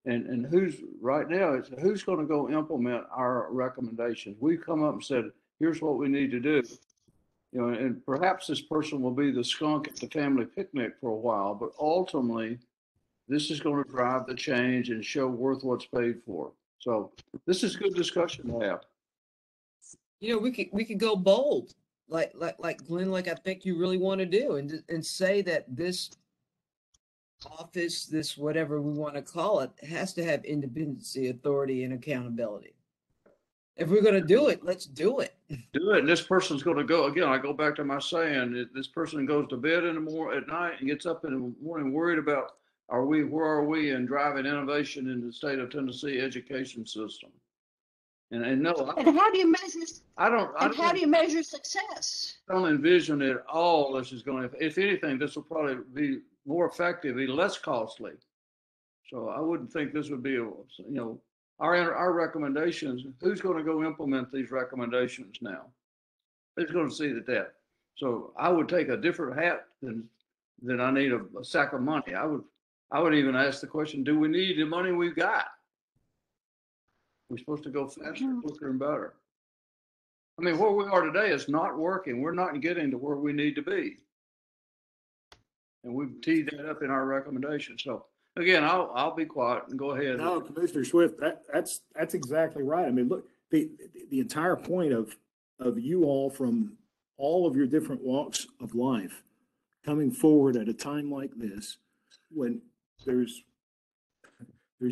and who's right now, it's who's going to go implement our recommendations. We've come up and said, here's what we need to do. And perhaps this person will be the skunk at the family picnic for a while, but ultimately, this is going to drive the change and show worth what's paid for. So this is good discussion to have. We could go bold, like Glenn, like I think you really want to do, and say that this office, this whatever we want to call it, has to have independency, authority, and accountability. If we're going to do it, let's do it. Do it. And this person's going to go again. I go back to my saying: this person goes to bed at night and gets up in the morning worried about where are we in driving innovation in the state of Tennessee education system? And no, and how do you measure? How do you measure success? I don't envision at all this is going to. If anything, this will probably be more effective, be less costly. So I wouldn't think this would be our recommendations. Who's going to go implement these recommendations now? Who's going to see that? So I would take a different hat than I need a sack of money. I would even ask the question, do we need the money we've got? We're supposed to go faster, quicker, and better. I mean, where we are today is not working. We're not getting to where we need to be. And we've teed that up in our recommendation. So again, I'll be quiet and go ahead. No, Commissioner Swift, that's exactly right. I mean, look, the entire point of you all from all of your different walks of life coming forward at a time like this, when there's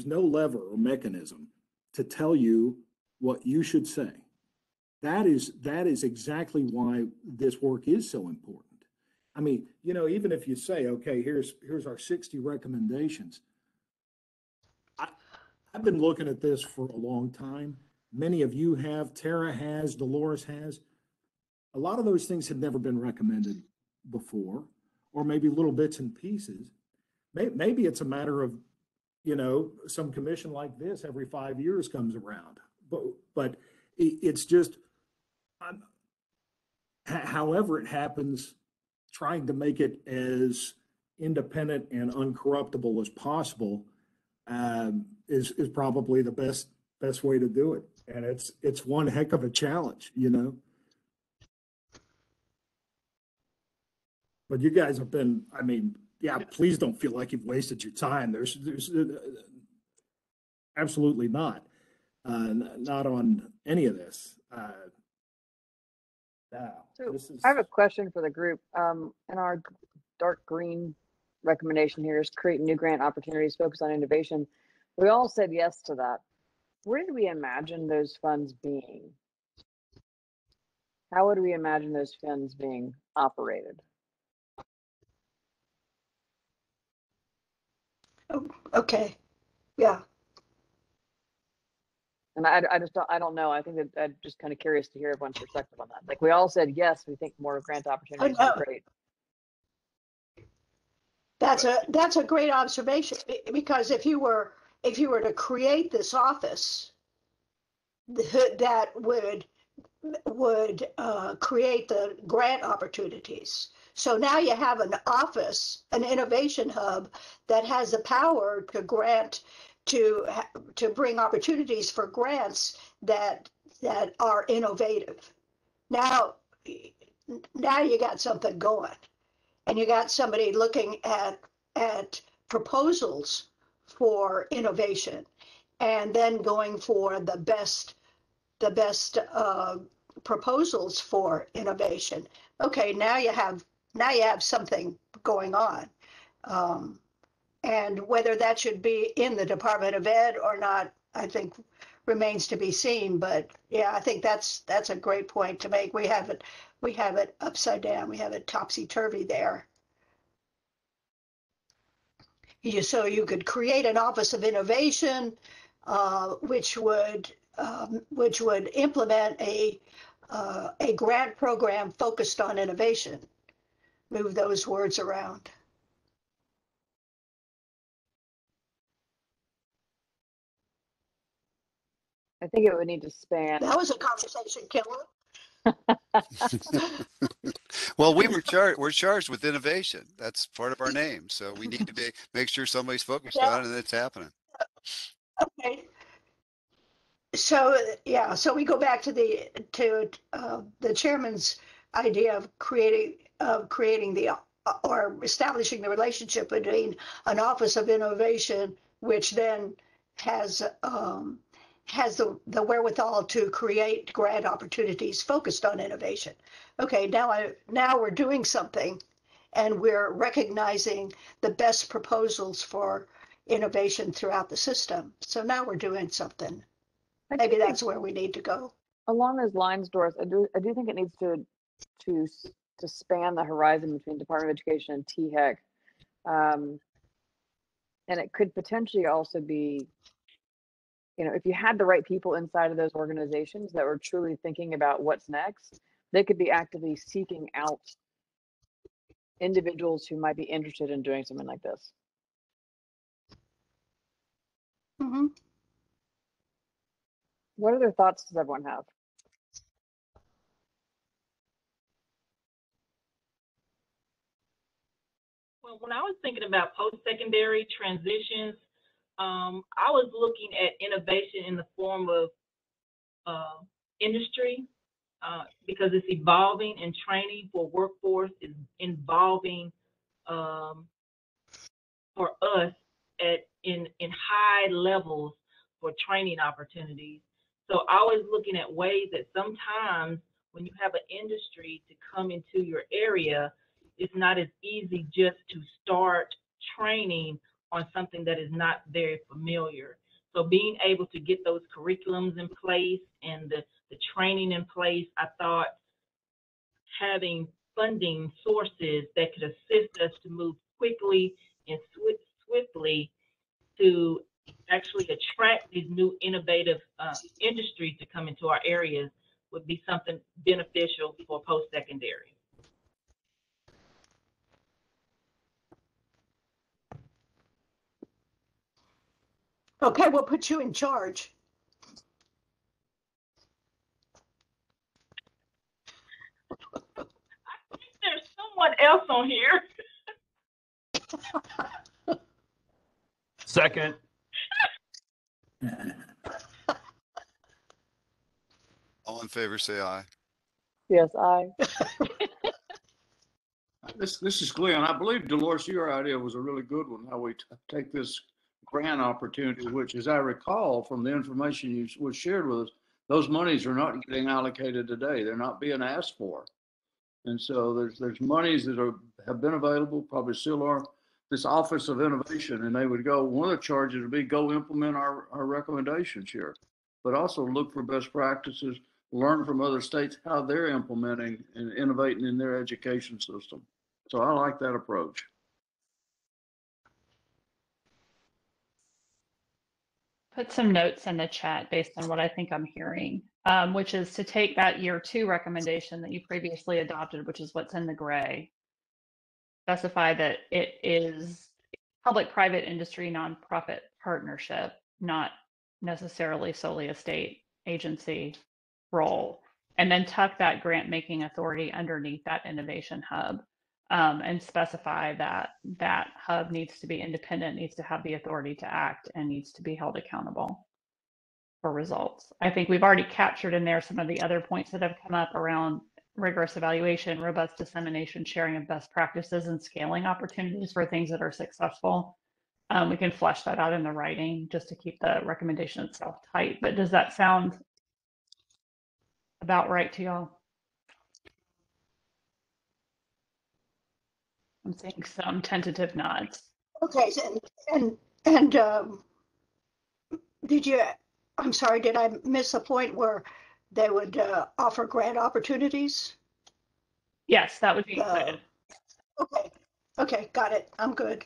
no lever or mechanism to tell you what you should say. That is exactly why this work is so important. I mean, even if you say, okay, here's our 60 recommendations. I've been looking at this for a long time. Many of you have, Tara has, Dolores has. A lot of those things have never been recommended before, or maybe little bits and pieces. Maybe it's a matter of, some commission like this every 5 years comes around, but it's just, however it happens, trying to make it as independent and uncorruptible as possible is probably the best way to do it. And it's one heck of a challenge, But you guys have been, please don't feel like you've wasted your time. There's absolutely not on any of this. I have a question for the group. In our dark green recommendation here is create new grant opportunities, focus on innovation. We all said yes to that. Where did we imagine those funds being? How would we imagine those funds being operated? Okay, yeah. And I don't know. I think that I'm just kind of curious to hear everyone's perspective on that. Like we all said, yes, we think more grant opportunities are great. That's a great observation, because if if you were to create this office, that would create the grant opportunities. So now you have an office, an innovation hub that has the power to grant, to bring opportunities for grants that are innovative. Now you got something going, and you got somebody looking at proposals for innovation, and then going for the best proposals for innovation. Okay, now you have something going on, and whether that should be in the Department of Ed or not, I think remains to be seen. But yeah, I think that's a great point to make. We have it upside down. We have it topsy-turvy there. So you could create an Office of Innovation, which would implement a grant program focused on innovation. Move those words around. I think it would need to span. That was a conversation killer. Well, we're charged with innovation. That's part of our name. So we need to make sure somebody's focused on it and it's happening. Okay. So yeah, so we go back to the chairman's idea of creating or establishing the relationship between an Office of Innovation, which then has the wherewithal to create grant opportunities focused on innovation. Okay, now we're doing something, and we're recognizing the best proposals for innovation throughout the system. So now we're doing something. Maybe that's where we need to go. Along those lines, Doris, I do think it needs to span the horizon between Department of Education and THEC. And it could potentially also be, if you had the right people inside of those organizations that were truly thinking about what's next, they could be actively seeking out individuals who might be interested in doing something like this. Mm-hmm. What other thoughts does everyone have? Well, when I was thinking about post-secondary transitions, I was looking at innovation in the form of industry, because it's evolving, and training for workforce is evolving for us in high levels for training opportunities. So I was looking at ways that sometimes when you have an industry to come into your area, it's not as easy just to start training on something that is not very familiar. So being able to get those curriculums in place and the training in place, I thought having funding sources that could assist us to move quickly and swiftly to actually attract these new innovative industries to come into our areas would be something beneficial for post-secondary. Okay, we'll put you in charge. I think there's someone else on here. Second. All in favor, say aye. Yes, aye. This is Glenn. I believe, Dolores, your idea was a really good one, how we take this grant opportunity, which, as I recall from the information you was shared with us, those monies are not getting allocated today. They're not being asked for. And so there's monies that have been available, probably still are, this Office of Innovation, and they would go, one of the charges would be go implement our recommendations here, but also look for best practices, learn from other states how they're implementing and innovating in their education system. So I like that approach. Put some notes in the chat based on what I think I'm hearing, which is to take that year 2 recommendation that you previously adopted, which is what's in the gray, specify that it is public, private, industry, nonprofit partnership, not necessarily solely a state agency role, and then tuck that grant making authority underneath that innovation hub, and specify that that hub needs to be independent, needs to have the authority to act, and needs to be held accountable for results. I think we've already captured in there some of the other points that have come up around rigorous evaluation, robust dissemination, sharing of best practices, and scaling opportunities for things that are successful. We can flesh that out in the writing just to keep the recommendation itself tight. But does that sound about right to y'all? I'm seeing some tentative nods. Okay, and did you, I'm sorry, did I miss a point where they would offer grant opportunities? Yes, that would be included. Okay, got it. I'm good.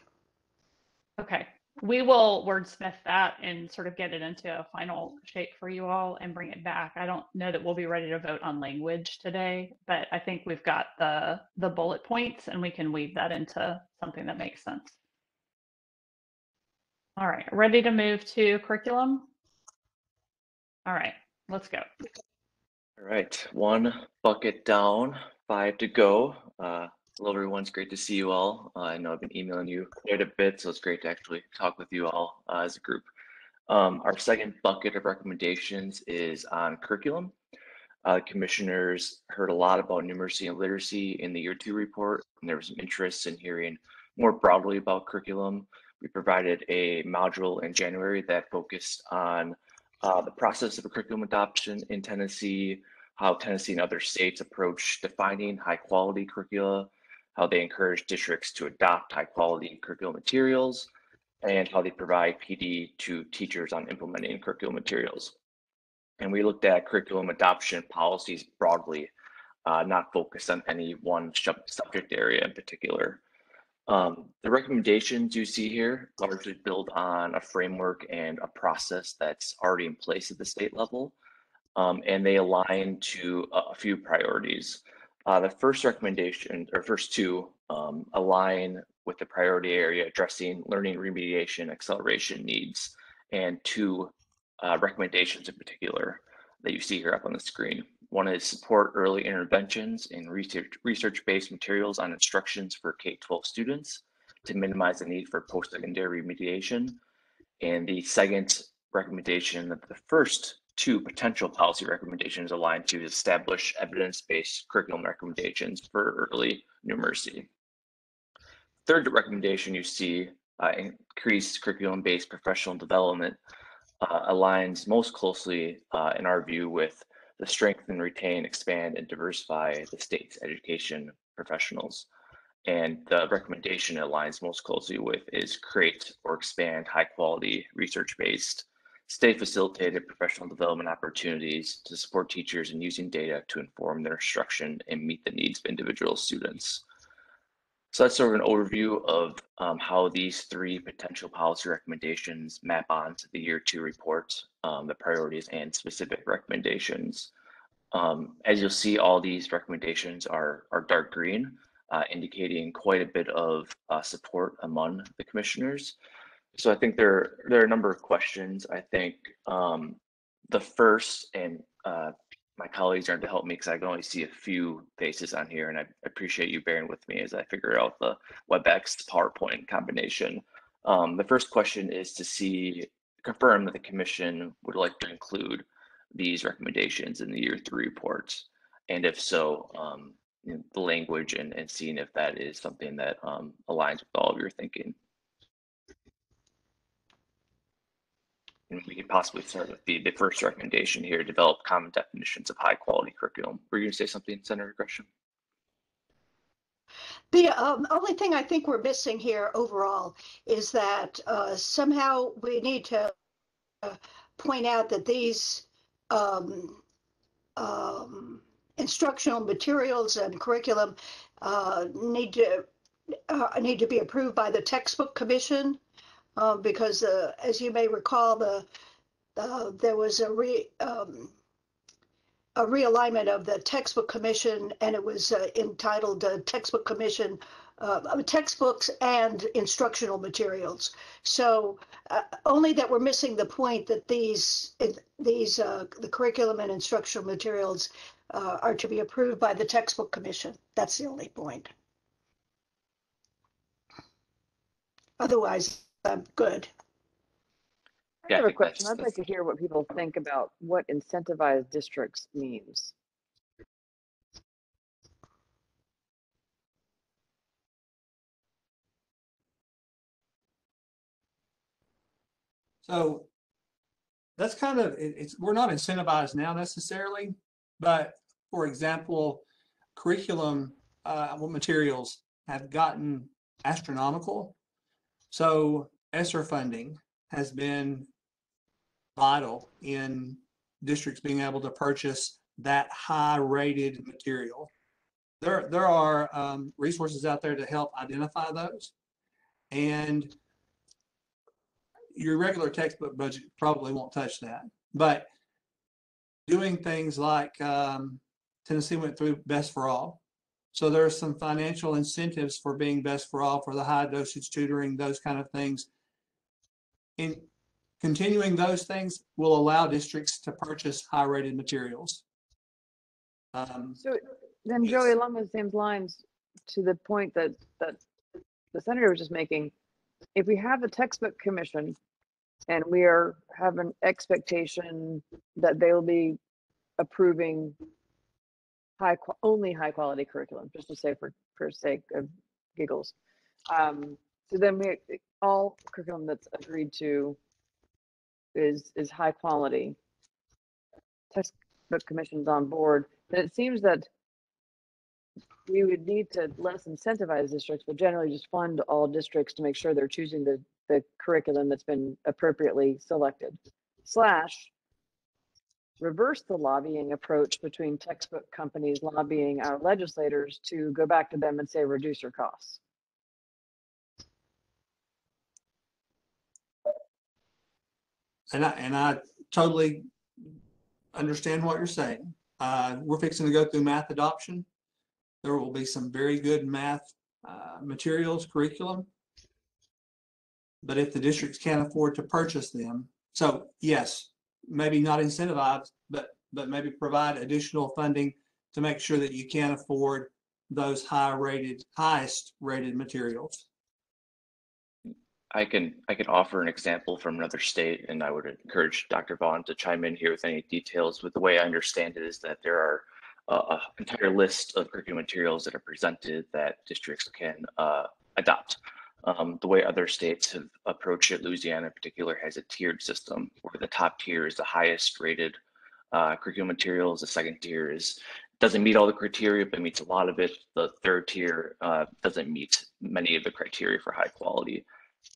Okay, we will wordsmith that and sort of get it into a final shape for you all and bring it back. I don't know that we'll be ready to vote on language today, but I think we've got the bullet points and we can weave that into something that makes sense. All right, ready to move to curriculum? All right, let's go. All right, one bucket down, 5 to go. Hello, everyone. It's great to see you all. I know I've been emailing you quite a bit, so it's great to actually talk with you all as a group. Our second bucket of recommendations is on curriculum. Commissioners heard a lot about numeracy and literacy in the year 2 report, and there was some interest in hearing more broadly about curriculum. We provided a module in January that focused on the process of a curriculum adoption in Tennessee, how Tennessee and other states approach defining high quality curricula, how they encourage districts to adopt high quality curriculum materials, and how they provide PD to teachers on implementing curriculum materials. And we looked at curriculum adoption policies broadly, not focused on any one subject area in particular. The recommendations you see here largely build on a framework and a process that's already in place at the state level, and they align to a few priorities. The first recommendation, or first two, align with the priority area addressing learning remediation acceleration needs, and two recommendations in particular that you see here up on the screen. One is support early interventions in research-based materials on instructions for K-12 students to minimize the need for post-secondary remediation. And the second recommendation that the first two potential policy recommendations align to is establish evidence-based curriculum recommendations for early numeracy. Third recommendation you see, increase curriculum-based professional development, aligns most closely, in our view, with the strengthen, retain, expand, and diversify the state's education professionals. And the recommendation it aligns most closely with is create or expand high quality research-based state-facilitated professional development opportunities to support teachers in using data to inform their instruction and meet the needs of individual students. So that's sort of an overview of how these three potential policy recommendations map onto the year 2 report, the priorities and specific recommendations. As you'll see, all these recommendations are dark green, indicating quite a bit of support among the commissioners. So I think there are a number of questions. I think the first, and my colleagues are to help me because I can only see a few faces on here, and I appreciate you bearing with me as I figure out the WebEx PowerPoint combination. The first question is to confirm that the commission would like to include these recommendations in the year 3 report, and if so, the language and seeing if that is something that aligns with all of your thinking. And we could possibly start with the first recommendation here, develop common definitions of high quality curriculum. Were you going to say something, Senator Gresham? The only thing I think we're missing here overall is that somehow we need to point out that these instructional materials and curriculum need to be approved by the textbook commission, because as you may recall, there was a realignment of the textbook commission, and it was entitled Textbook Commission textbooks and instructional materials. So only that we're missing the point that the curriculum and instructional materials are to be approved by the textbook commission. That's the only point. Otherwise, I'm good. I have a question. I'd like to hear what people think about what incentivized districts means. So that's kind of, we're not incentivized now necessarily, but for example, curriculum materials have gotten astronomical. So ESSER funding has been vital in districts being able to purchase that high rated material. There are resources out there to help identify those, and your regular textbook budget probably won't touch that. But doing things like Tennessee went through Best for All. So there are some financial incentives for being Best for All, for the high dosage tutoring, those kind of things. In continuing those things will allow districts to purchase high rated materials. So then, Joey, along those same lines, to the point that the senator was just making, if we have a textbook commission and we have an expectation that they will be approving only high quality curriculum, just to say for sake of giggles. So then all curriculum that's agreed to is high quality. Textbook commission's on board. Then it seems that we would need to less incentivize districts, but generally just fund all districts to make sure they're choosing the curriculum that's been appropriately selected. / reverse the lobbying approach between textbook companies lobbying our legislators to go back to them and say, reduce your costs. And I totally understand what you're saying. We're fixing to go through math adoption. There will be some very good math materials, curriculum. But if the districts can't afford to purchase them, so yes, maybe not incentivized, but maybe provide additional funding to make sure that you can afford those highest rated materials. I can offer an example from another state, and I would encourage Dr. Vaughn to chime in here with any details. But the way I understand it is that there are an entire list of curriculum materials that are presented that districts can adopt. The way other states have approached it, Louisiana in particular has a tiered system where the top tier is the highest rated curriculum materials. The second tier doesn't meet all the criteria, but meets a lot of it. The third tier doesn't meet many of the criteria for high quality.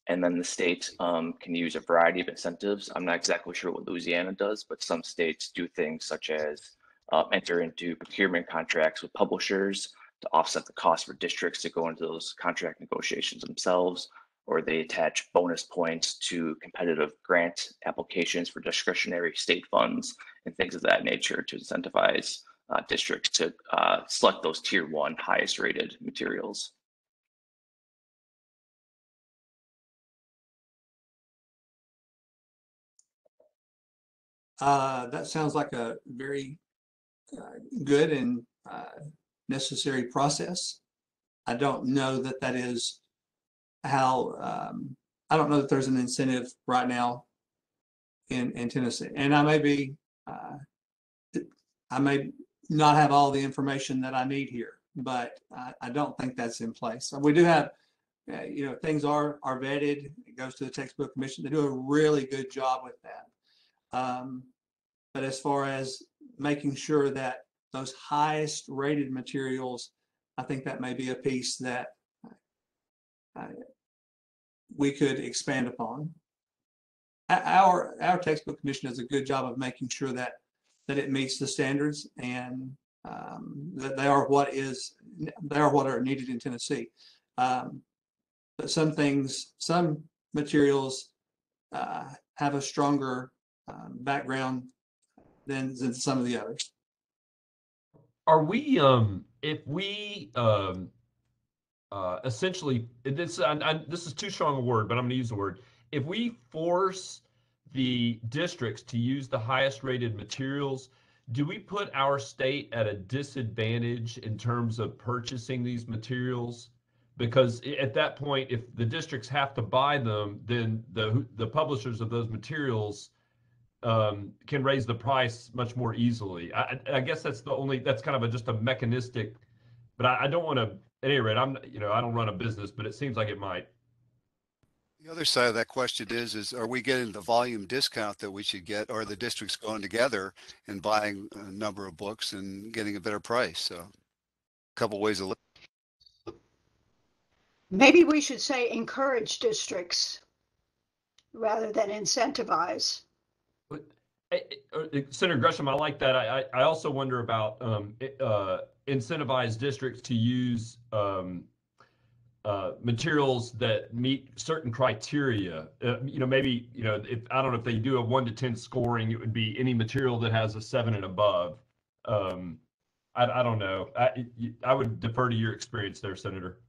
And then the state can use a variety of incentives. I'm not exactly sure what Louisiana does, but some states do things such as enter into procurement contracts with publishers to offset the cost for districts to go into those contract negotiations themselves, or they attach bonus points to competitive grant applications for discretionary state funds and things of that nature to incentivize districts to select those tier 1 highest rated materials. That sounds like a very good and necessary process. I don't know that is how, I don't know that there's an incentive right now in Tennessee. And I may not have all the information that I need here, but I don't think that's in place. So we do have, things are vetted. It goes to the textbook commission. They do a really good job with that. But as far as making sure that those highest rated materials, I think that may be a piece that we could expand upon. Our textbook commission does a good job of making sure that it meets the standards and that they are what are needed in Tennessee. But some materials have a stronger background than some of the others. Are we, if we essentially, this is too strong a word, but I'm going to use the word. If we force the districts to use the highest rated materials, do we put our state at a disadvantage in terms of purchasing these materials? Because at that point, if the districts have to buy them, then the publishers of those materials can raise the price much more easily. I guess that's kind of just a mechanistic, but I don't want to, at any rate, I don't run a business, but it seems like it might. The other side of that question is are we getting the volume discount that we should get, or are the districts going together and buying a number of books and getting a better price? So a couple ways of looking. Maybe we should say encourage districts rather than incentivize. But, Senator Gresham, I like that. I also wonder about incentivize districts to use materials that meet certain criteria. Maybe, if I don't know if they do a 1 to 10 scoring, it would be any material that has a 7 and above. I don't know. I would defer to your experience there, Senator.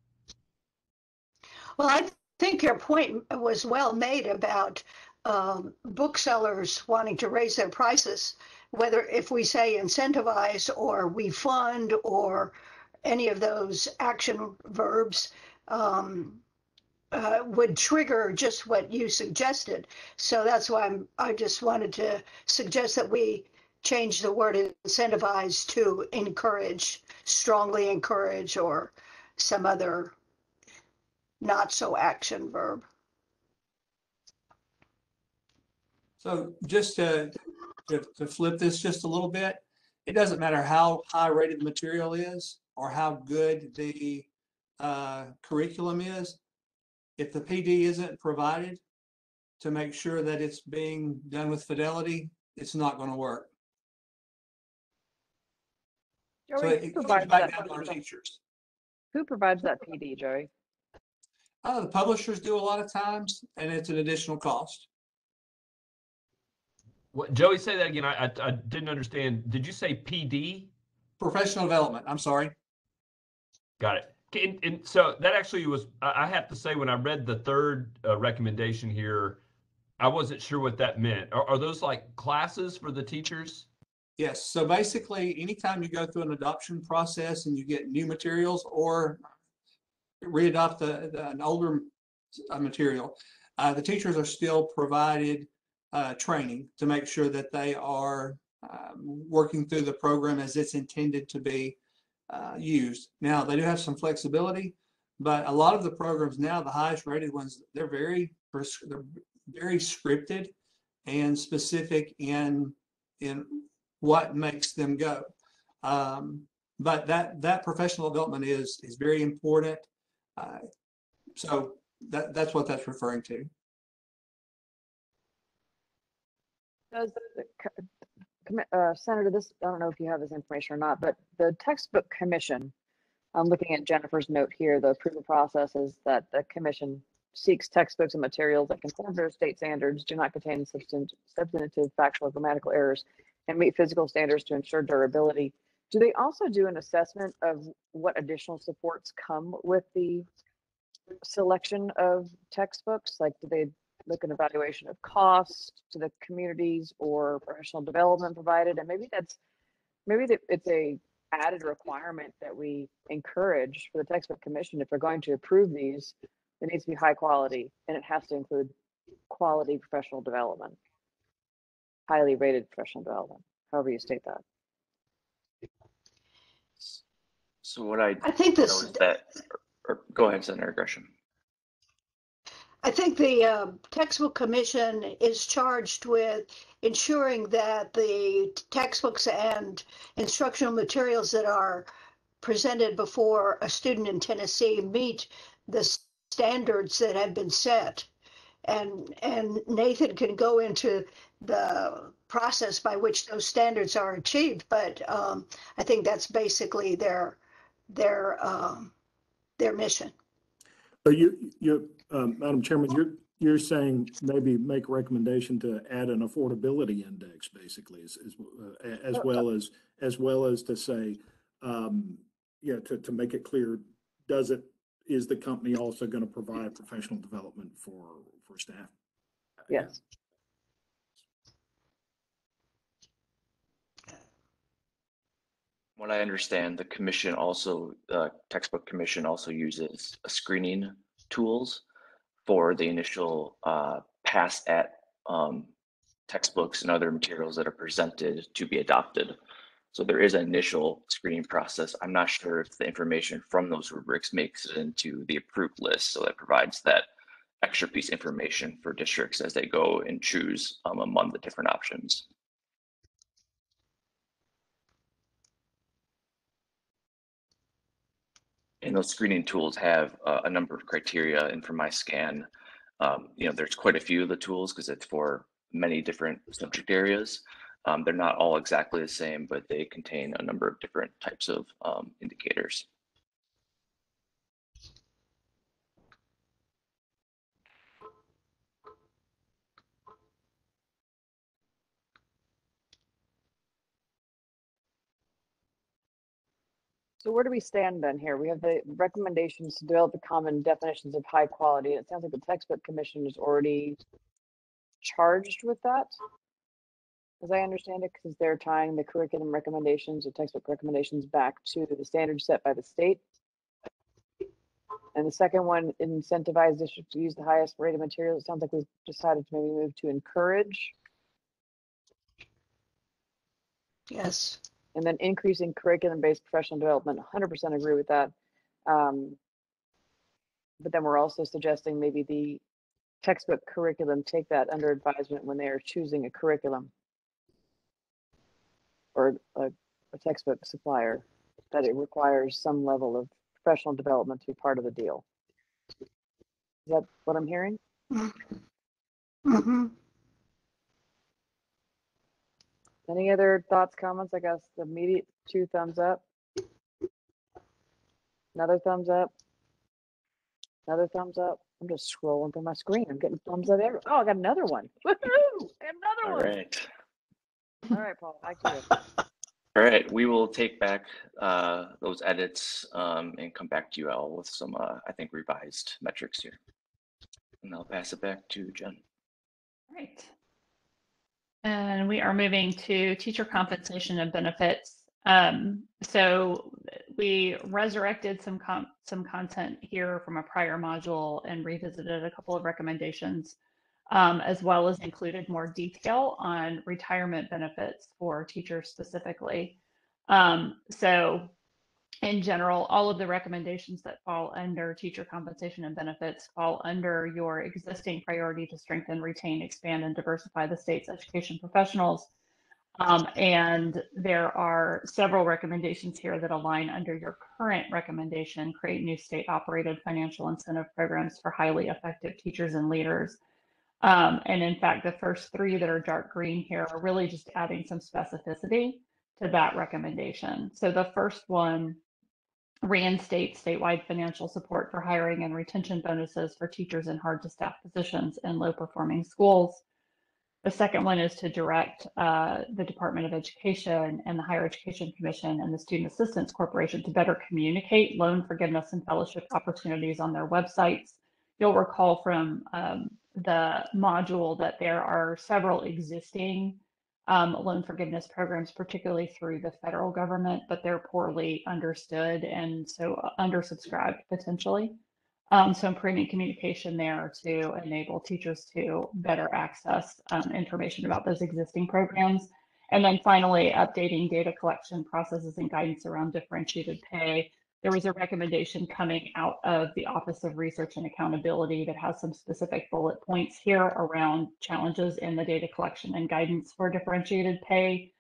Well, I think your point was well made about booksellers wanting to raise their prices, whether if we say incentivize or we fund or any of those action verbs would trigger just what you suggested. So that's why I just wanted to suggest that we change the word incentivize to encourage, strongly encourage, or some other not so action verb. So just to flip this just a little bit, it doesn't matter how high rated the material is or how good the curriculum is. If the PD isn't provided to make sure that it's being done with fidelity, it's not going to work. Joey, So it goes back down to our teachers. Who provides that PD, Joey? The publishers do a lot of times, and it's an additional cost. What, Joey, say that again. I didn't understand. Did you say PD? Professional development. I'm sorry. Got it. And so that actually was, I have to say, when I read the third recommendation here, I wasn't sure what that meant. Are those like classes for the teachers? Yes. So basically, anytime you go through an adoption process and you get new materials or readopt an older material, the teachers are still provided training to make sure that they are working through the program as it's intended to be used. Now, they do have some flexibility, but a lot of the programs now, the highest rated ones, they're very scripted and specific in what makes them go. But that professional development is very important. So that's what that's referring to. Does Senator, this, I don't know if you have this information or not, but the textbook commission, I'm looking at Jennifer's note here, the approval process is that the commission seeks textbooks and materials that conform to state standards, do not contain substantive, factual, or grammatical errors, and meet physical standards to ensure durability. Do they also do an assessment of what additional supports come with the selection of textbooks? Like, do they look at evaluation of cost to the communities or professional development provided? And maybe it's a added requirement that we encourage for the textbook commission. If they're going to approve these, it needs to be high quality, and it has to include quality professional development, highly rated professional development, however you state that. So what I think this know is that, or go ahead, Senator Gresham. I think the textbook commission is charged with ensuring that the textbooks and instructional materials that are presented before a student in Tennessee meet the standards that have been set. And Nathan can go into the process by which those standards are achieved, but I think that's basically their mission. But Madam Chairman, you're saying maybe make a recommendation to add an affordability index, basically, as well as to say, to make it clear, is the company also going to provide professional development for staff? Yes. What I understand, the commission also, textbook commission also uses screening tools for the initial pass at textbooks and other materials that are presented to be adopted. So there is an initial screening process. I'm not sure if the information from those rubrics makes it into the approved list. So that provides that extra piece of information for districts as they go and choose among the different options. And those screening tools have a number of criteria. And from my scan, there's quite a few of the tools because it's for many different subject areas. They're not all exactly the same, but they contain a number of different types of indicators. So where do we stand then here? We have the recommendations to develop the common definitions of high quality. It sounds like the textbook commission is already charged with that, as I understand it, because they're tying the curriculum recommendations or textbook recommendations back to the standards set by the state. And the second one, incentivize districts to use the highest rated materials. It sounds like we've decided to maybe move to encourage. Yes. And then increasing curriculum-based professional development, 100% agree with that. But then we're also suggesting maybe the textbook curriculum take that under advisement when they are choosing a curriculum or a textbook supplier, that it requires some level of professional development to be part of the deal. Is that what I'm hearing? Mm-hmm. Any other thoughts, comments? I guess the immediate 2 thumbs up. Another thumbs up. Another thumbs up. I'm just scrolling through my screen. I'm getting thumbs up everywhere. Oh, I got another one. Woohoo! Another All one. right. All right, Paul. Back to you. All right, we will take back those edits and come back to you all with some, I think, revised metrics here. And I'll pass it back to Jen. All right. And we are moving to teacher compensation and benefits. So we resurrected some content here from a prior module and revisited a couple of recommendations, as well as included more detail on retirement benefits for teachers specifically. So in general, all of the recommendations that fall under teacher compensation and benefits fall under your existing priority to strengthen, retain, expand, and diversify the state's education professionals. And there are several recommendations here that align under your current recommendation: create new state-operated financial incentive programs for highly effective teachers and leaders. And in fact, the first 3 that are dark green here are really just adding some specificity to that recommendation. So the first one, reinstate statewide financial support for hiring and retention bonuses for teachers in hard to staff positions in low performing schools. The second one is to direct the Department of Education and the Higher Education Commission and the Student Assistance Corporation to better communicate loan forgiveness and fellowship opportunities on their websites. You'll recall from the module that there are several existing loan forgiveness programs, particularly through the federal government, but they're poorly understood and so undersubscribed potentially. So improving communication there to enable teachers to better access information about those existing programs. And then finally, updating data collection processes and guidance around differentiated pay. There was a recommendation coming out of the Office of Research and Accountability that has some specific bullet points here around challenges in the data collection and guidance for differentiated pay,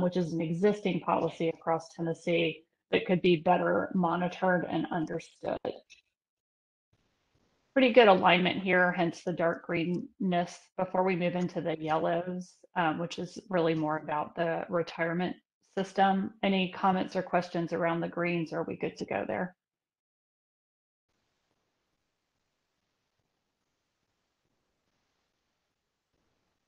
which is an existing policy across Tennessee that could be better monitored and understood. Pretty good alignment here, hence the dark greenness. Before we move into the yellows, which is really more about the retirement system. Any comments or questions around the greens? Or are we good to go there?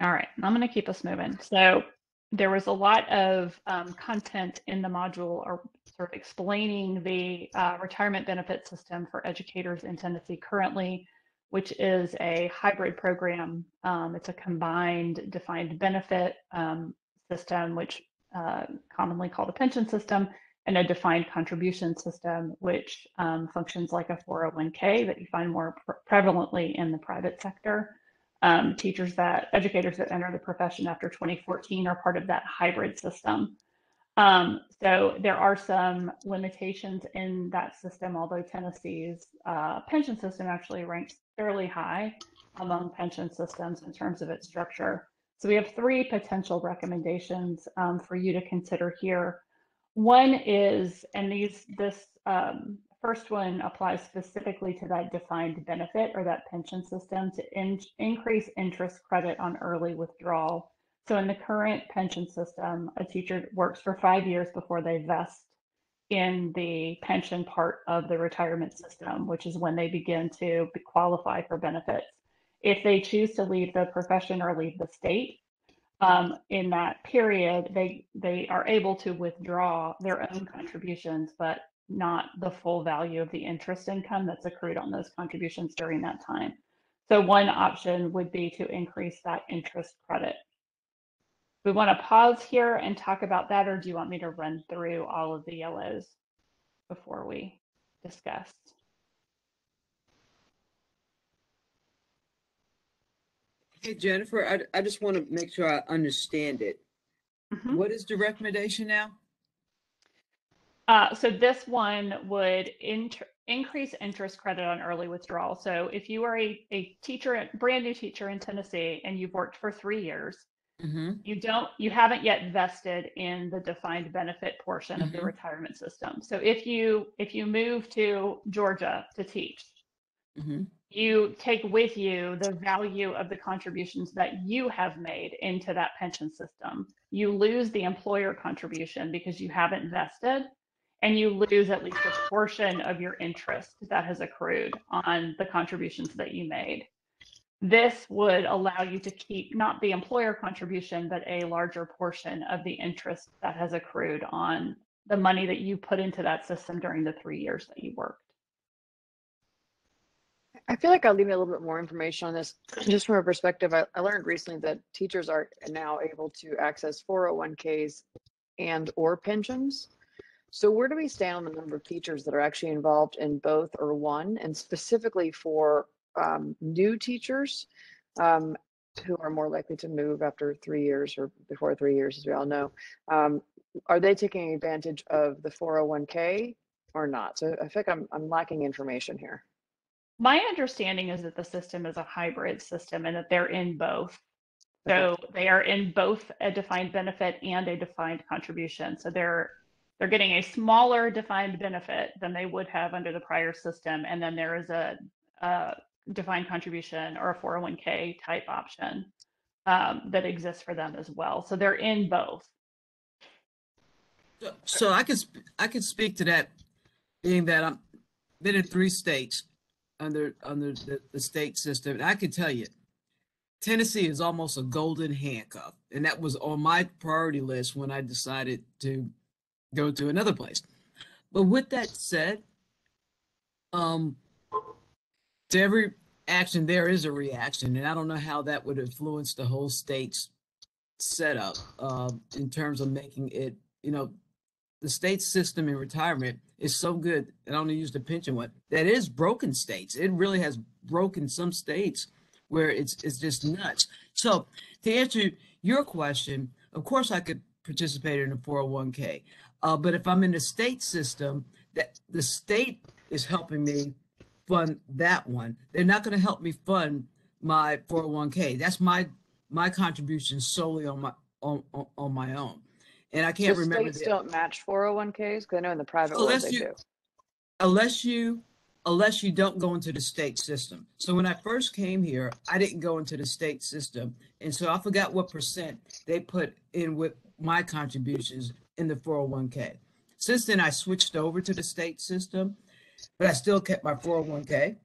All right, I'm going to keep us moving. So there was a lot of content in the module or sort of explaining the retirement benefit system for educators in Tennessee currently, which is a hybrid program. It's a combined defined benefit system, which commonly called a pension system, and a defined contribution system, which functions like a 401k that you find more prevalently in the private sector. Educators that enter the profession after 2014 are part of that hybrid system. So there are some limitations in that system, although Tennessee's pension system actually ranks fairly high among pension systems in terms of its structure. So we have 3 potential recommendations for you to consider here. One is, and this first one applies specifically to that defined benefit or that pension system to increase interest credit on early withdrawal. So in the current pension system, a teacher works for 5 years before they vest in the pension part of the retirement system, which is when they begin to qualify for benefits. If they choose to leave the profession or leave the state, in that period, they are able to withdraw their own contributions, but not the full value of the interest income that's accrued on those contributions during that time. So one option would be to increase that interest credit. We want to pause here and talk about that, or do you want me to run through all of the yellows before we discuss? Hey, Jennifer, I just want to make sure I understand it. Mm-hmm. What is the recommendation now? So this one would increase interest credit on early withdrawal. So if you are a teacher, brand new teacher in Tennessee, and you've worked for 3 years, you haven't yet vested in the defined benefit portion of the retirement system. So if you move to Georgia to teach, you take with you the value of the contributions that you have made into that pension system. You lose the employer contribution because you haven't vested, and you lose at least a portion of your interest that has accrued on the contributions that you made. This would allow you to keep not the employer contribution, but a larger portion of the interest that has accrued on the money that you put into that system during the 3 years that you worked. I feel like I'll leave you a little bit more information on this. Just from a perspective, I learned recently that teachers are now able to access 401ks and or pensions. So where do we stand on the number of teachers that are actually involved in both or one? And specifically for new teachers who are more likely to move after 3 years or before 3 years, as we all know, are they taking advantage of the 401k or not? So I think I'm lacking information here. My understanding is that the system is a hybrid system and that they're in both. So they are in both a defined benefit and a defined contribution. So they're getting a smaller defined benefit than they would have under the prior system. And then there is a defined contribution or a 401k type option that exists for them as well. So they're in both. So I could speak to that, being that I'm been in 3 states under the state system. And I can tell you, Tennessee is almost a golden handcuff. And that was on my priority list when I decided to go to another place. But with that said, to every action, there is a reaction. And I don't know how that would influence the whole state's setup in terms of making it, the state system in retirement is so good, and I only use the pension one, that is broken states. It really has broken some states where it's just nuts. So to answer your question, of course I could participate in a 401k, but if I'm in the state system, that the state is helping me fund that one. They're not going to help me fund my 401k. That's my contribution solely on my own. And I can't remember. States don't match 401ks, because I know in the private world they do. Unless you don't go into the state system. So when I first came here, I didn't go into the state system, and so I forgot what percent they put in with my contributions in the 401k. Since then, I switched over to the state system, but I still kept my 401k.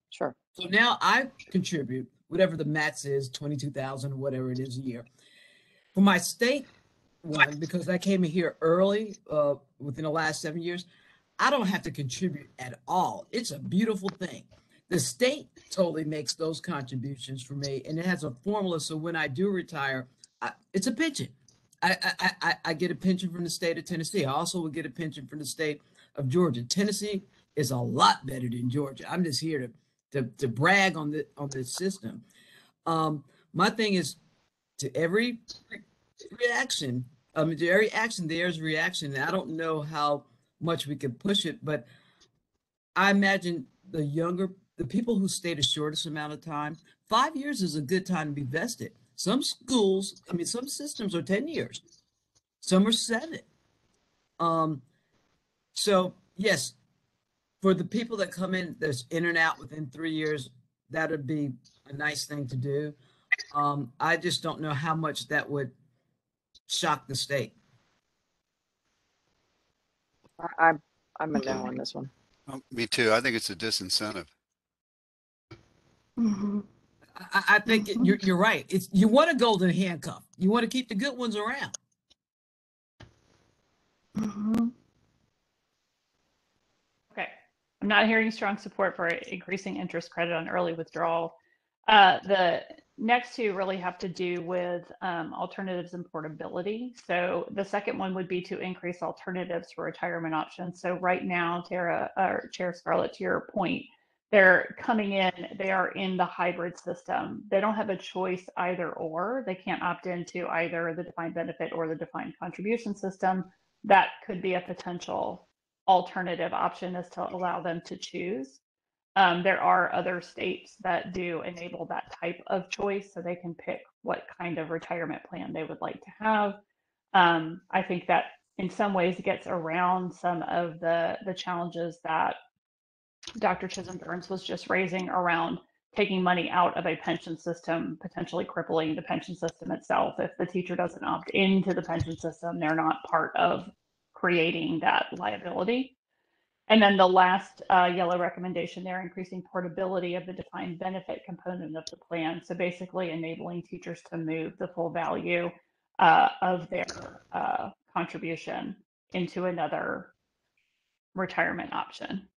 Sure. So now I contribute whatever the max is, 22,000 or whatever it is a year. For my state one because I came in here early, within the last 7 years. I don't have to contribute at all. It's a beautiful thing. The state totally makes those contributions for me, and it has a formula. So when I do retire, it's a pension. I get a pension from the state of Tennessee. I also will get a pension from the state of Georgia. Tennessee is a lot better than Georgia. I'm just here to brag on this system. My thing is, to every reaction, to every action, there's a reaction. And I don't know how much we can push it, but I imagine the people who stay the shortest amount of time, 5 years is a good time to be vested. Some schools, some systems are 10 years, some are 7. So yes, for the people that come in, there's in and out within 3 years, that would be a nice thing to do. I just don't know how much that would shock the state. I'm a no on this one. Me too. I think it's a disincentive. Mhm. I think you're right. You want a golden handcuff. You want to keep the good ones around. Mhm. Okay. I'm not hearing strong support for increasing interest credit on early withdrawal. The next two really have to do with alternatives and portability. So the second one would be to increase alternatives for retirement options. So right now, Tara, or Chair Scarlett, to your point, they're coming in, they are in the hybrid system. They don't have a choice either or. They can't opt into either the defined benefit or the defined contribution system. That could be a potential alternative option, is to allow them to choose. There are other states that do enable that type of choice, so they can pick what kind of retirement plan they would like to have. I think that in some ways gets around some of the challenges that Dr. Chisholm-Burns was just raising around taking money out of a pension system, potentially crippling the pension system itself. If the teacher doesn't opt into the pension system, they're not part of creating that liability. And then the last yellow recommendation there, increasing portability of the defined benefit component of the plan. So basically enabling teachers to move the full value of their contribution into another retirement option.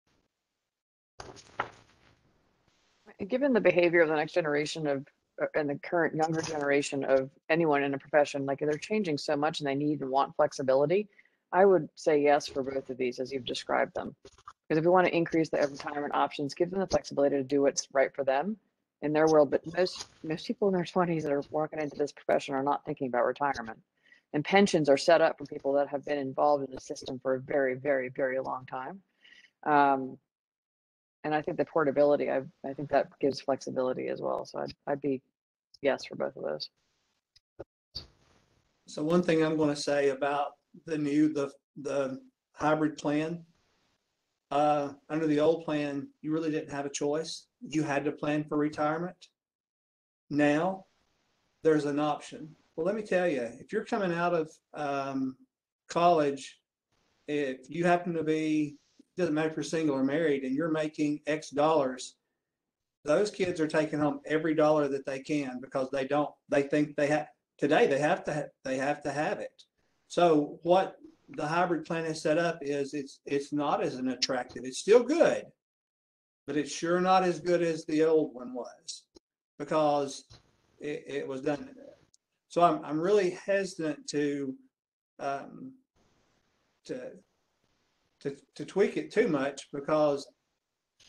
Given the behavior of the next generation and the current younger generation of anyone in a profession, like they're changing so much and they need and want flexibility, I would say yes for both of these as you've described them. Because if we want to increase the retirement options, give them the flexibility to do what's right for them in their world. But most people in their 20s that are walking into this profession are not thinking about retirement. And pensions are set up for people that have been involved in the system for a very, very, very long time. And I think the portability, I think that gives flexibility as well. So I'd be yes for both of those. So one thing I'm going to say about the hybrid plan, under the old plan, you really didn't have a choice. You had to plan for retirement. Now there's an option. Well, let me tell you, if you're coming out of college, if you happen to be, doesn't matter if you're single or married, and you're making X dollars, those kids are taking home every dollar that they can because they think they have, today they have to have it. So what the hybrid plan is set up is it's not as an attractive. It's still good, but it's sure not as good as the old one was because it was done. So I'm really hesitant to tweak it too much because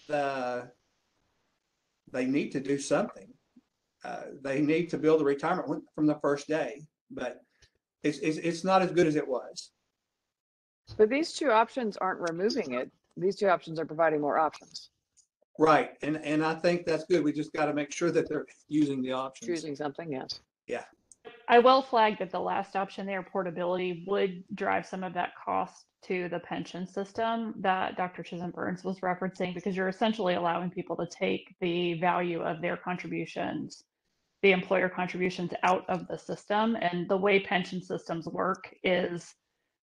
they need to do something. They need to build a retirement from the first day, but it's not as good as it was. But these two options aren't removing it. These two options are providing more options. Right, and I think that's good. We just got to make sure that they're using the options. Choosing something, yes. Yeah. I will flag that the last option there, portability, would drive some of that cost to the pension system that Dr. Chisholm-Burns was referencing, because you're essentially allowing people to take the value of their contributions, the employer contributions, out of the system. And the way pension systems work is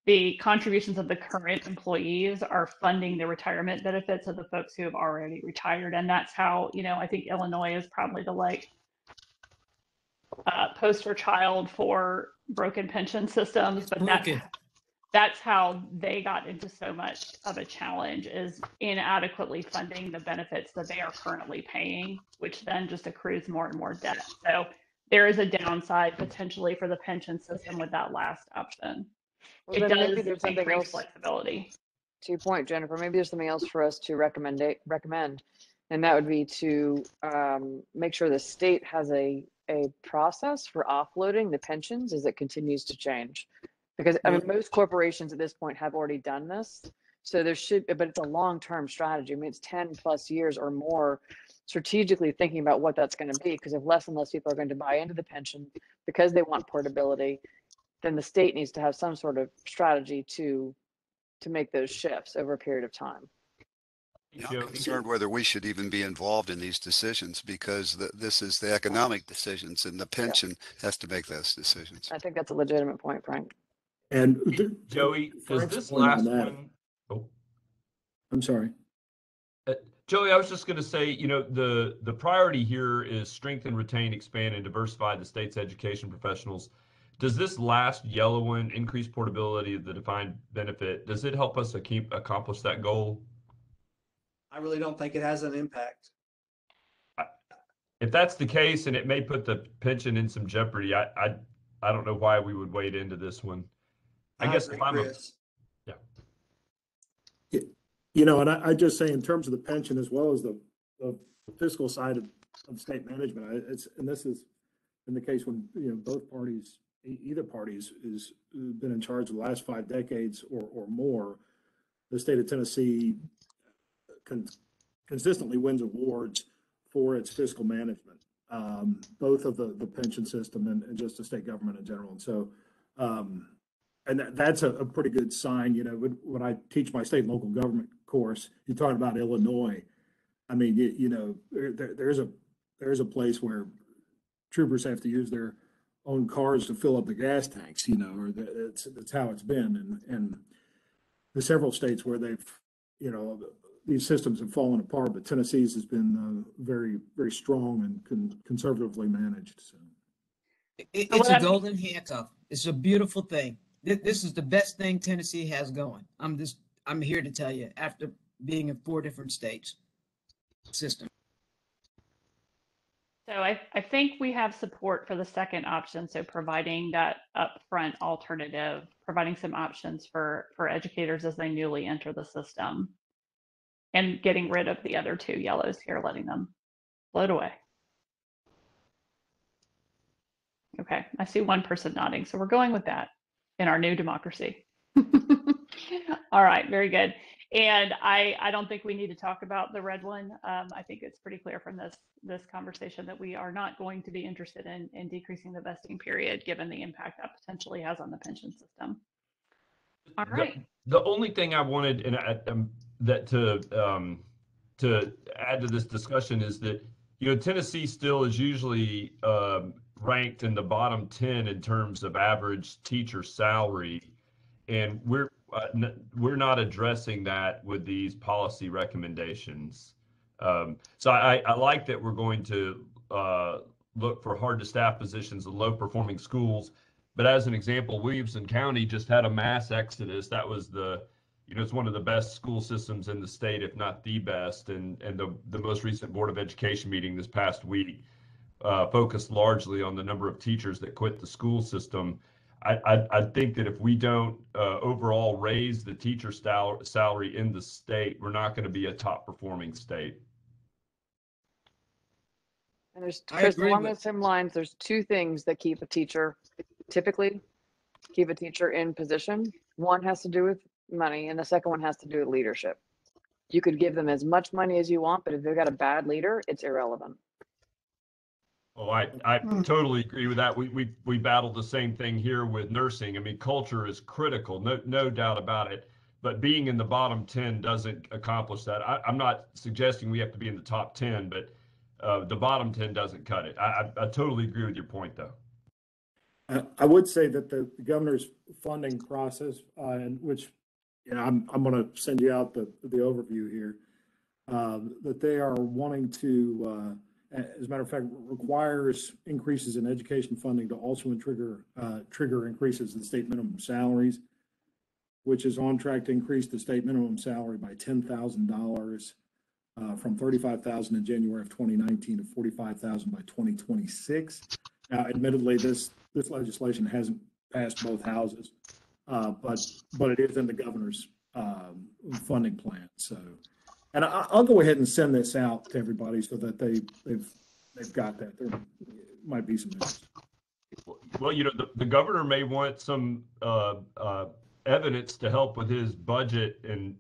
the contributions of the current employees are funding the retirement benefits of the folks who have already retired. And that's how, I think Illinois is probably the poster child for broken pension systems, It's but broken. that's how they got into so much of a challenge, is inadequately funding the benefits that they are currently paying, which then just accrues more and more debt. So there is a downside potentially for the pension system with that last option. Well, It then maybe does there's something increase else. flexibility. To your point, Jennifer, maybe there's something else for us to recommend, and that would be to make sure the state has a process for offloading the pensions as it continues to change. Because I mean, most corporations at this point have already done this. So there should, but it's a long-term strategy. I mean, it's 10 plus years or more strategically thinking about what that's going to be. Because if less and less people are going to buy into the pension because they want portability, then the state needs to have some sort of strategy to make those shifts over a period of time. I'm concerned whether we should even be involved in these decisions, because this is the economic decisions, and the pension has to make those decisions. I think that's a legitimate point, Frank. And Joey, does Frank's this point on last that- one? Oh, I'm sorry. Joey, I was just going to say, the priority here is strengthen, retain, expand, and diversify the state's education professionals. Does this last yellow one, increase portability of the defined benefit, does it help us accomplish that goal? I really don't think it has an impact. If that's the case, and it may put the pension in some jeopardy, I don't know why we would wade into this one. I guess agree, if I'm Chris. And I just say in terms of the pension as well as the fiscal side of state management, this is in the case when, both parties, either parties is been in charge of the last 5 decades or more, the state of Tennessee consistently wins awards for its fiscal management, both of the pension system and just the state government in general. And so, and that's a pretty good sign. When I teach my state and local government course, you talk about Illinois. I mean, there's a place where troopers have to use their own cars to fill up the gas tanks, or that's how it's been. And there's several states where they've, these systems have fallen apart, but Tennessee's has been very, very strong and conservatively managed. So It's a golden handcuff. It's a beautiful thing. This is the best thing Tennessee has going. I'm here to tell you, after being in 4 different states system. So I think we have support for the second option. So providing that upfront alternative, providing some options for educators as they newly enter the system, and getting rid of the other 2 yellows here, letting them float away. Okay, I see one person nodding. So we're going with that in our new democracy. All right, very good. And I don't think we need to talk about the red one. I think it's pretty clear from this conversation that we are not going to be interested in decreasing the vesting period, given the impact that potentially has on the pension system. All right. The only thing I wanted to add to this discussion is that Tennessee still is usually ranked in the bottom 10 in terms of average teacher salary, and we're not addressing that with these policy recommendations. So I like that we're going to look for hard to staff positions in low performing schools. But as an example, Williamson County just had a mass exodus. That was it's one of the best school systems in the state, if not the best. And the most recent Board of Education meeting this past week focused largely on the number of teachers that quit the school system. I think that if we don't overall raise the teacher salary in the state, we're not going to be a top performing state. And there's, Chris, along those same lines, there's 2 things that typically keep a teacher in position. One has to do with money, and the second one has to do with leadership. You could give them as much money as you want, but if they've got a bad leader, it's irrelevant. Oh, I totally agree with that. We battled the same thing here with nursing. I mean, culture is critical, no doubt about it. But being in the bottom 10 doesn't accomplish that. I'm not suggesting we have to be in the top 10, but the bottom 10 doesn't cut it. I totally agree with your point, though. I would say that the governor's funding process, and which I'm going to send you out the overview here, that they are wanting to as a matter of fact, requires increases in education funding to also trigger increases in state minimum salaries, which is on track to increase the state minimum salary by $10,000 from $35,000 in January of 2019 to $45,000 by 2026. Now, admittedly, this legislation hasn't passed both houses, but it is in the governor's funding plan. So, and I'll go ahead and send this out to everybody so that they've got that. There might be some interest. Well, the governor may want some evidence to help with his budget, and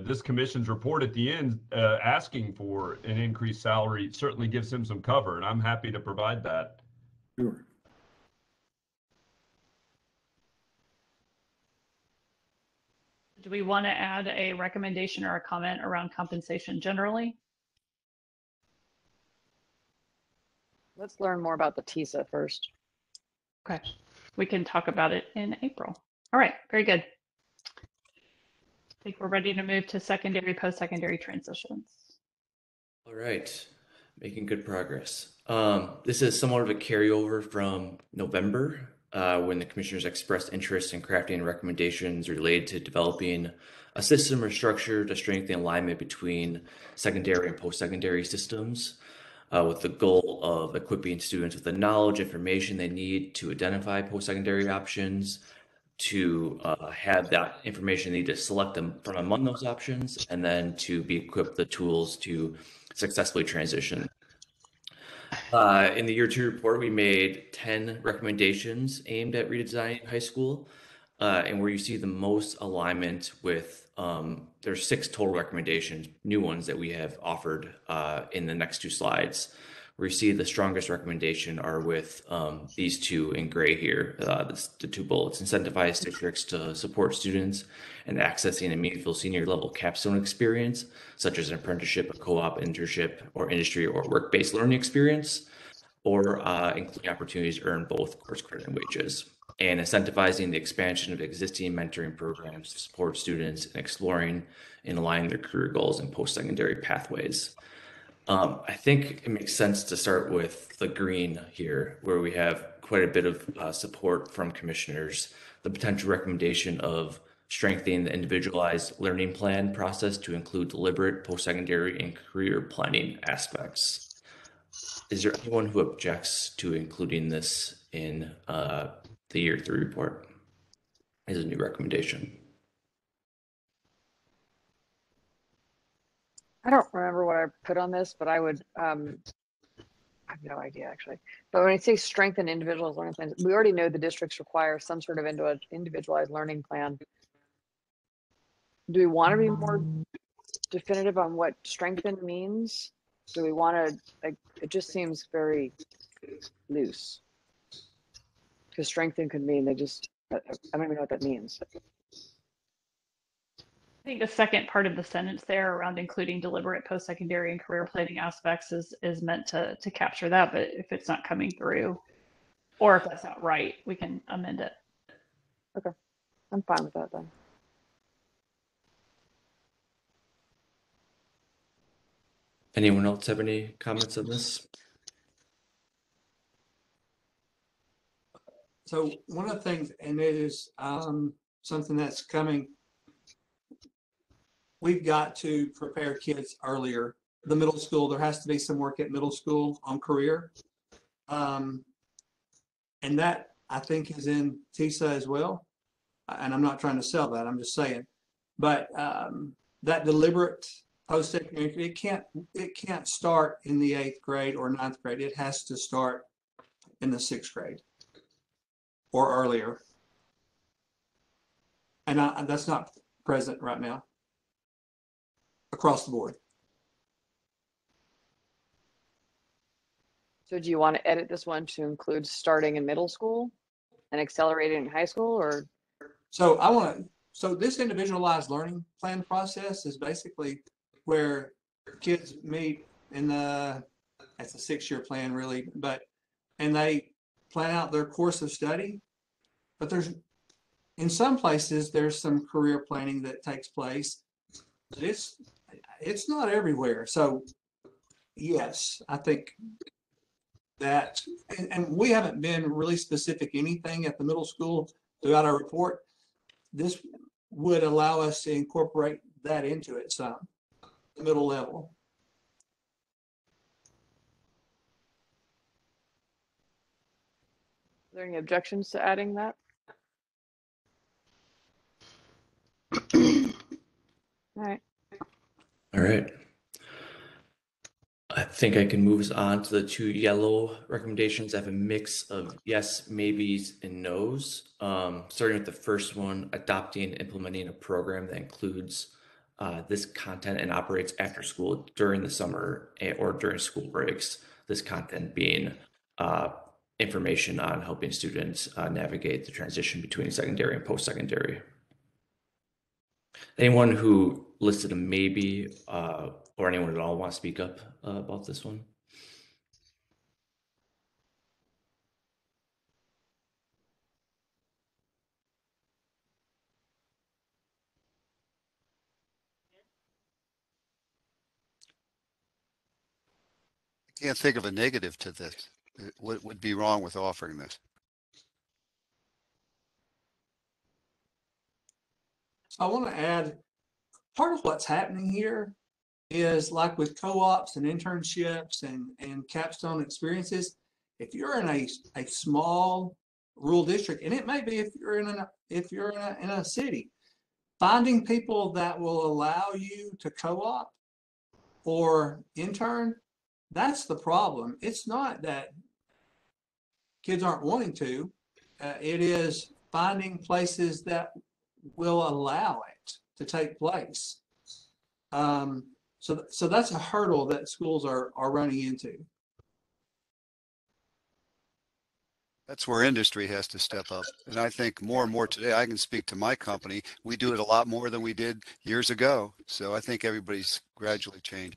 this commission's report at the end asking for an increased salary certainly gives him some cover, and I'm happy to provide that. Sure. Do we want to add a recommendation or a comment around compensation generally? Let's learn more about the TISA first. Okay, we can talk about it in April. All right, very good. I think we're ready to move to secondary, post-secondary transitions. All right, making good progress. This is somewhat of a carryover from November when the commissioners expressed interest in crafting recommendations related to developing a system or structure to strengthen alignment between secondary and post-secondary systems with the goal of equipping students with the knowledge, information they need to identify post-secondary options, to have that information they need to select them from among those options, and then to be equipped the tools to successfully transition. In the year 2 report, we made 10 recommendations aimed at redesigning high school, and where you see the most alignment with, there's 6 total recommendations, new ones that we have offered in the next 2 slides. Where you see the strongest recommendation are with these 2 in gray here, the 2 bullets: incentivize districts to support students in accessing a meaningful senior level capstone experience, such as an apprenticeship, a co-op, internship, or industry or work-based learning experience, or including opportunities to earn both course credit and wages, and incentivizing the expansion of existing mentoring programs to support students in exploring and aligning their career goals and post-secondary pathways. I think it makes sense to start with the green here, where we have quite a bit of support from commissioners. The potential recommendation of strengthening the individualized learning plan process to include deliberate post-secondary and career planning aspects. Is there anyone who objects to including this in the year 3 report as a new recommendation? I don't remember what I put on this, but I would, I have no idea actually. But when I say strengthen individuals' learning plans, we already know the districts require some sort of individualized learning plan. Do we want to be more definitive on what strengthen means? Do we want to, like, it just seems very loose. Because strengthen could mean I don't even know what that means. I think the second part of the sentence there around including deliberate post-secondary and career planning aspects is meant to capture that, but if it's not coming through, or if that's not right, we can amend it. Okay, I'm fine with that then. Anyone else have any comments on this? So one of the things, and it is something that's coming, we've got to prepare kids earlier. The middle school, there has to be some work at middle school on career. And that, I think, is in TISA as well. And I'm not trying to sell that, I'm just saying. But that deliberate post-secondary, it can't start in the 8th grade or 9th grade. It has to start in the 6th grade or earlier. And that's not present right now across the board. So do you want to edit this one to include starting in middle school and accelerating in high school, or? So this individualized learning plan process is basically where kids meet in that's a 6-year plan really, and they plan out their course of study, but in some places there's some career planning that takes place, but it's not everywhere. So yes, I think that, and we haven't been really specific anything at the middle school throughout our report. This would allow us to incorporate that into it some, the middle level. Are there any objections to adding that? All right. All right. I think I can move us on to the 2 yellow recommendations. I have a mix of yes, maybes, and no's. Starting with the first one, adopting and implementing a program that includes this content and operates after school during the summer or during school breaks. This content being information on helping students navigate the transition between secondary and post-secondary. Anyone who listed a maybe or anyone at all want to speak up about this one? I can't think of a negative to this. What would be wrong with offering this? I want to add, part of what's happening here is like with co-ops and internships and capstone experiences, if you're in a small rural district, and it may be if you're in a city, finding people that will allow you to co-op or intern, that's the problem. It's not that kids aren't wanting to, it is finding places that will allow it to take place. So that's a hurdle that schools are running into. That's where industry has to step up. And I think more and more today, I can speak to my company. We do it a lot more than we did years ago. So I think everybody's gradually changed.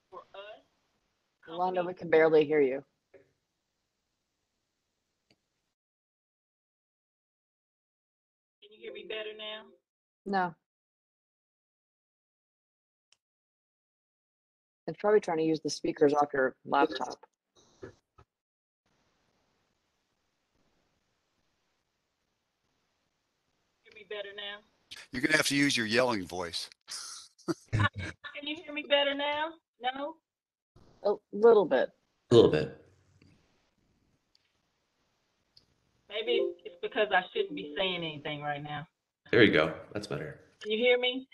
For us, Yolanda, we can barely hear you. can you hear me better now? No. It's probably trying to use the speakers off your laptop. Hear me better now? You're going to have to use your yelling voice. Can you hear me better now? No? A little bit. A little bit. Maybe it's because I shouldn't be saying anything right now. There you go. That's better. Can you hear me?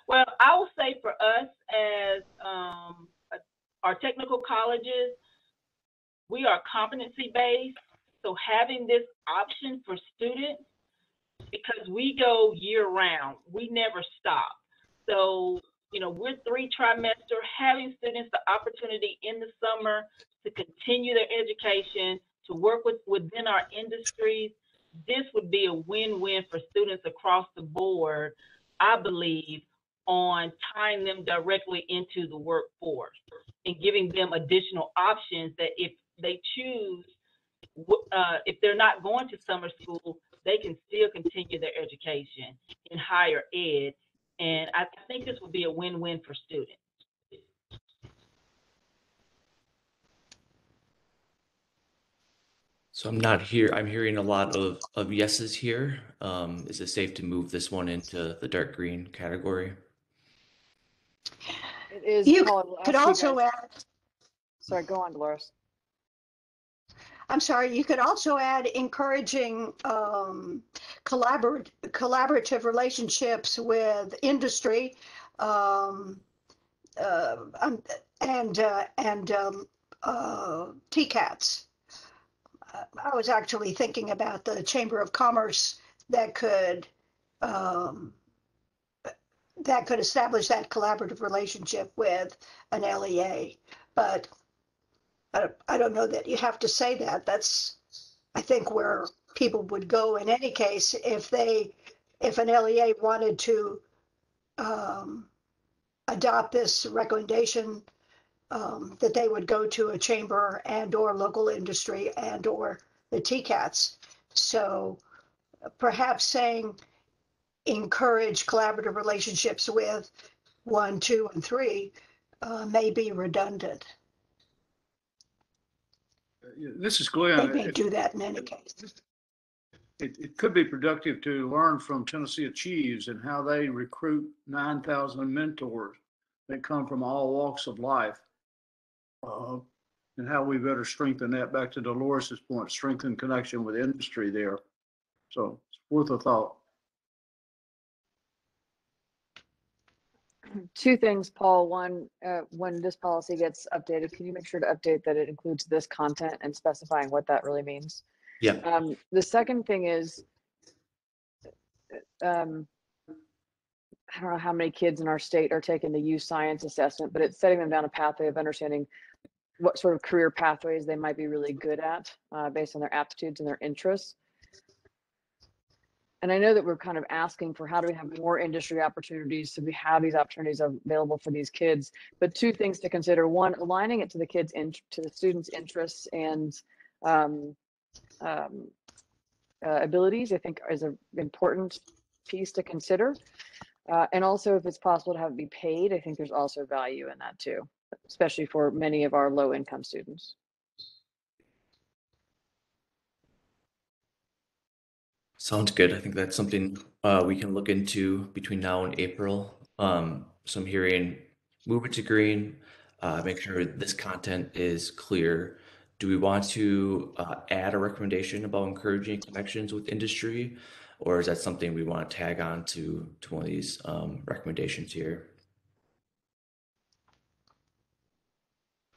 Well, I will say for us as our technical colleges, we are competency based. So having this option for students, because we go year round, we never stop. So, we're 3 trimester, having students the opportunity in the summer to continue their education, to work within our industries, this would be a win-win for students across the board, I believe, on tying them directly into the workforce and giving them additional options that if they choose, if they're not going to summer school, they can still continue their education in higher ed. And I think this would be a win-win for students. So I'm hearing a lot of yeses here. Is it safe to move this one into the dark green category? It is. You Paul, could also add, sorry, go on, Dolores. I'm sorry, you could also add encouraging collaborative relationships with industry and TCATs. I was actually thinking about the Chamber of Commerce that could establish that collaborative relationship with an LEA, but I don't know that you have to say that. That's, I think, where people would go in any case if an LEA wanted to adopt this recommendation, that they would go to a chamber and or local industry and or the TCATs. So perhaps saying encourage collaborative relationships with 1, 2, and 3 may be redundant. This is They Glenn. may do that in any case. It could be productive to learn from Tennessee Achieves and how they recruit 9,000 mentors that come from all walks of life. And how we better strengthen that, back to Dolores's point, strengthen connection with industry there. So it's worth a thought. Two things, Paul. One, when this policy gets updated, can you make sure to update that it includes this content and specifying what that really means? Yeah. The second thing is, I don't know how many kids in our state are taking the youth science assessment, but it's setting them down a pathway of understanding what sort of career pathways they might be really good at based on their aptitudes and their interests. And I know that we're kind of asking for how do we have more industry opportunities so we have these opportunities available for these kids. But two things to consider: one, aligning it to the kids' to the students' interests and abilities, I think, is an important piece to consider. And also, if it's possible to have it be paid, I think there's also value in that too, especially for many of our low-income students. Sounds good. I think that's something we can look into between now and April. So I'm hearing move it to green, make sure this content is clear. Do we want to add a recommendation about encouraging connections with industry, or is that something we want to tag on to one of these recommendations here?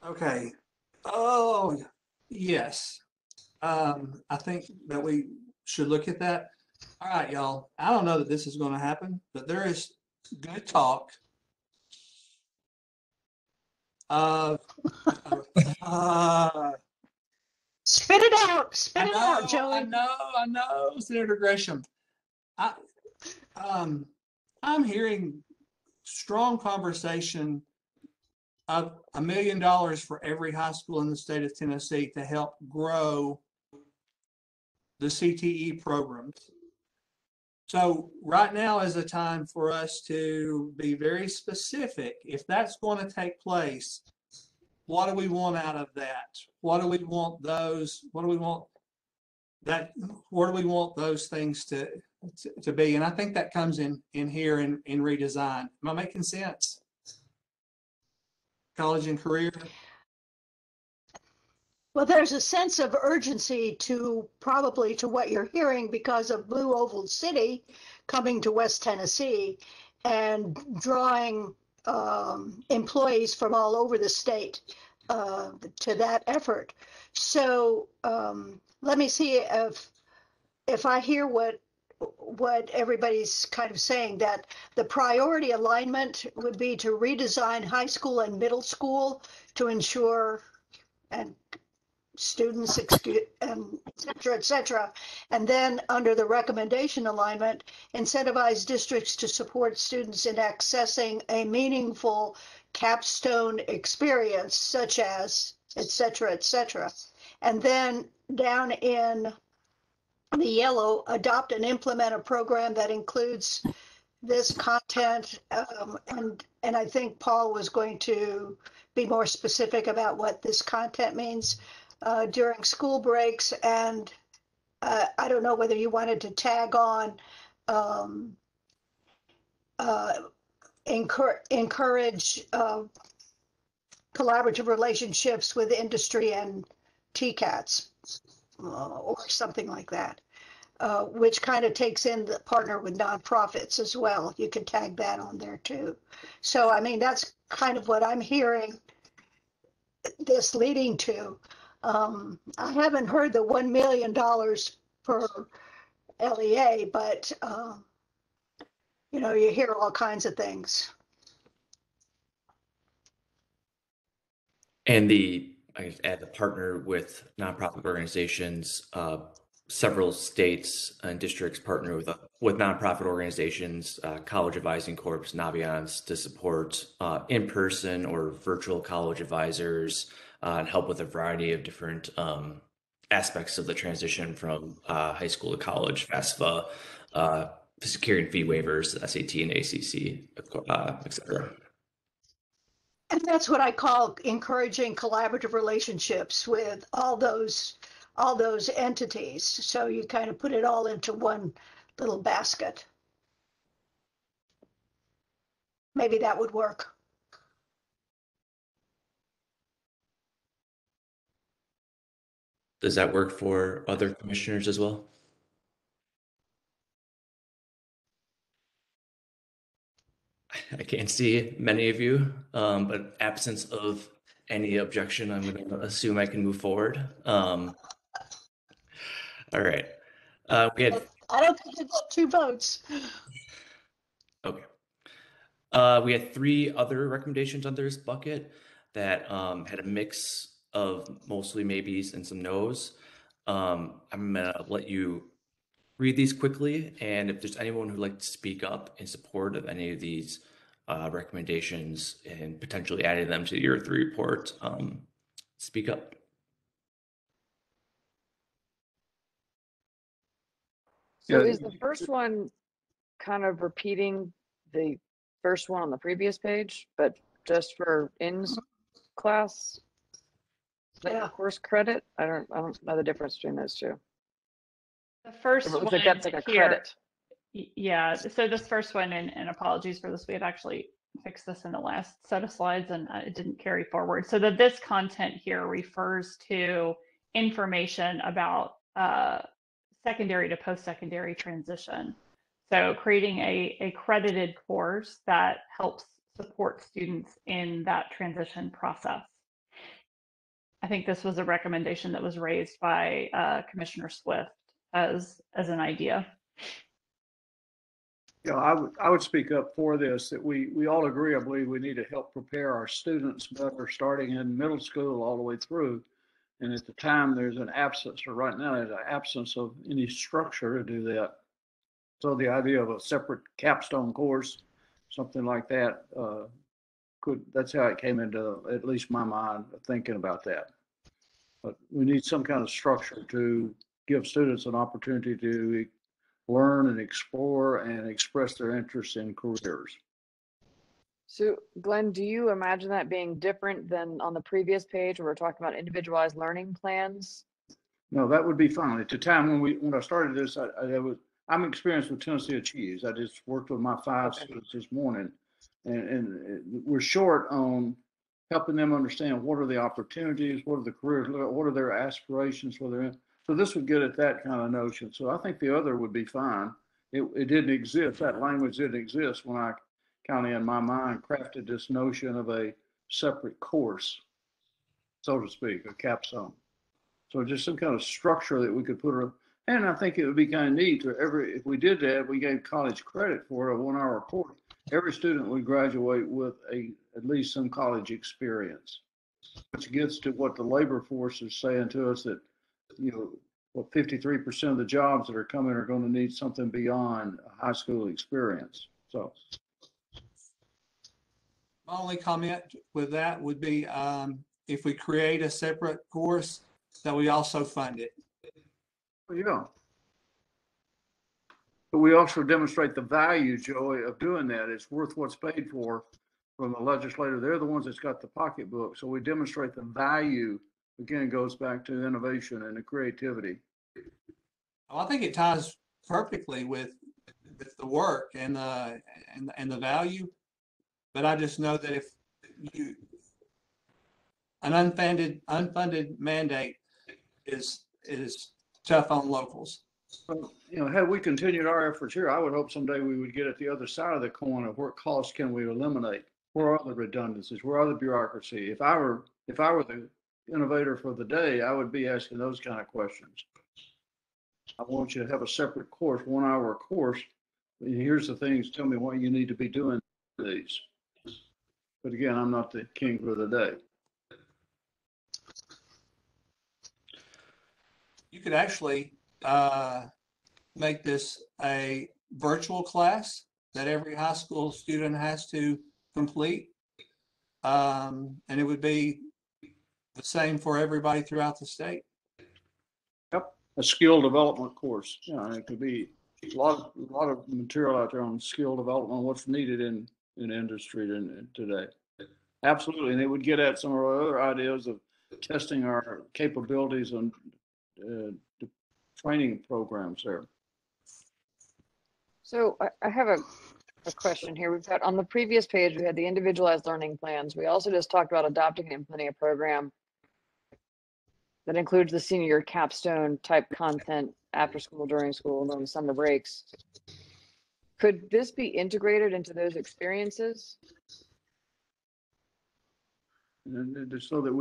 Okay. Oh, yes. I think that we should look at that. All right, y'all. I don't know that this is going to happen, but there is good talk of Spit it out. Spit it out, Joey. I know, Senator Gresham. I'm hearing strong conversation of $1 million for every high school in the state of Tennessee to help grow the CTE programs. So right now is a time for us to be very specific. If that's going to take place, what do we want out of that? What do we want those? What do we want that? Where do we want those things to be? And I think that comes in here in redesign. Am I making sense? College and career. Well, there's a sense of urgency to probably to what you're hearing because of Blue Oval City coming to West Tennessee and drawing employees from all over the state to that effort. So let me see if I hear what everybody's kind of saying, that the priority alignment would be to redesign high school and middle school to ensure and students and et cetera. And then under the recommendation alignment, incentivize districts to support students in accessing a meaningful capstone experience, such as et cetera. And then down in the yellow, adopt and implement a program that includes this content. And I think Paul was going to be more specific about what this content means during school breaks. And I don't know whether you wanted to tag on encourage collaborative relationships with industry and TCATs or something like that, which kind of takes in the partner with nonprofits as well. You can tag that on there too. So, I mean, that's kind of what I'm hearing this leading to. I haven't heard the $1 million per LEA, but you know, you hear all kinds of things. And I guess, add the partner with nonprofit organizations. Several states and districts partner with nonprofit organizations, college advising corps, Naviance, to support in-person or virtual college advisors and help with a variety of different aspects of the transition from high school to college, FAFSA, security fee waivers, SAT and ACC, et cetera. And that's what I call encouraging collaborative relationships with all those entities. So you kind of put it all into one little basket. Maybe that would work. Does that work for other commissioners as well? I can't see many of you, but absence of any objection, I'm going to assume I can move forward. All right. We had I don't think you got 2 votes. Okay. We had 3 other recommendations under this bucket that had a mix of mostly maybes and some no's. I'm gonna let you read these quickly, and if there's anyone who'd like to speak up in support of any of these recommendations and potentially adding them to your 3 report, speak up. So Yeah. is the first one kind of repeating the first one on the previous page, but just for ins class? Yeah. Course credit? I don't know the difference between those two. The first It looks one like that's like a here, credit. yeah. So this first one, and apologies for this, we had actually fixed this in the last set of slides and it didn't carry forward. So that this content here refers to information about secondary to post-secondary transition. So creating a credited course that helps support students in that transition process. I think this was a recommendation that was raised by Commissioner Swift as an idea. Yeah, I would speak up for this, that we all agree, I believe we need to help prepare our students better, starting in middle school all the way through. And at the time, there's an absence, or right now, there's an absence of any structure to do that. So the idea of a separate capstone course, something like that, that's how it came into at least my mind, thinking about that. But we need some kind of structure to give students an opportunity to learn and explore and express their interest in careers. So Glenn, do you imagine that being different than on the previous page where we're talking about individualized learning plans? No, that would be fine. At the time when I started this, I'm experienced with Tennessee Achieves. I just worked with my 5 students this morning, and we're short on helping them understand what are the opportunities, what are the careers, what are their aspirations for their. So this would get at that kind of notion. So I think the other would be fine. It didn't exist. That language didn't exist when I kind of in my mind crafted this notion of a separate course, so to speak, a capstone. So just some kind of structure that we could put and I think it would be kind of neat to if we did that, we gave college credit for a 1-hour course. Every student would graduate with at least some college experience, which gets to what the labor force is saying to us that, 53% of the jobs that are coming are going to need something beyond a high school experience. So My only comment with that would be if we create a separate course, that we also fund it. yeah. But we also demonstrate the value, Joey, of doing that. It's worth what's paid for from the legislator. They're the ones that's got the pocketbook. So we demonstrate the value. Again, goes back to innovation and the creativity. Well, I think it ties perfectly with the work and the value. But I just know that if an unfunded mandate is tough on locals. So, had we continued our efforts here, I would hope someday we would get at the other side of the coin of what costs can we eliminate? Where are the redundancies? Where are the bureaucracy? If I were the innovator for the day, I would be asking those kind of questions. I want you to have a separate course, 1-hour course. Here's the things, tell me what you need to be doing these. But again, I'm not the king for the day. You could actually make this a virtual class that every high school student has to complete. And it would be the same for everybody throughout the state. Yep, a skill development course. It could be a lot of material out there on skill development, what's needed in industry today. Absolutely, and it would get at some of our other ideas of testing our capabilities and the training programs there. So I have a question here. We've got on the previous page, we had the individualized learning plans. We also just talked about adopting and implementing a program that includes the senior capstone type content after school, during school, and during summer breaks. Could this be integrated into those experiences? And just so that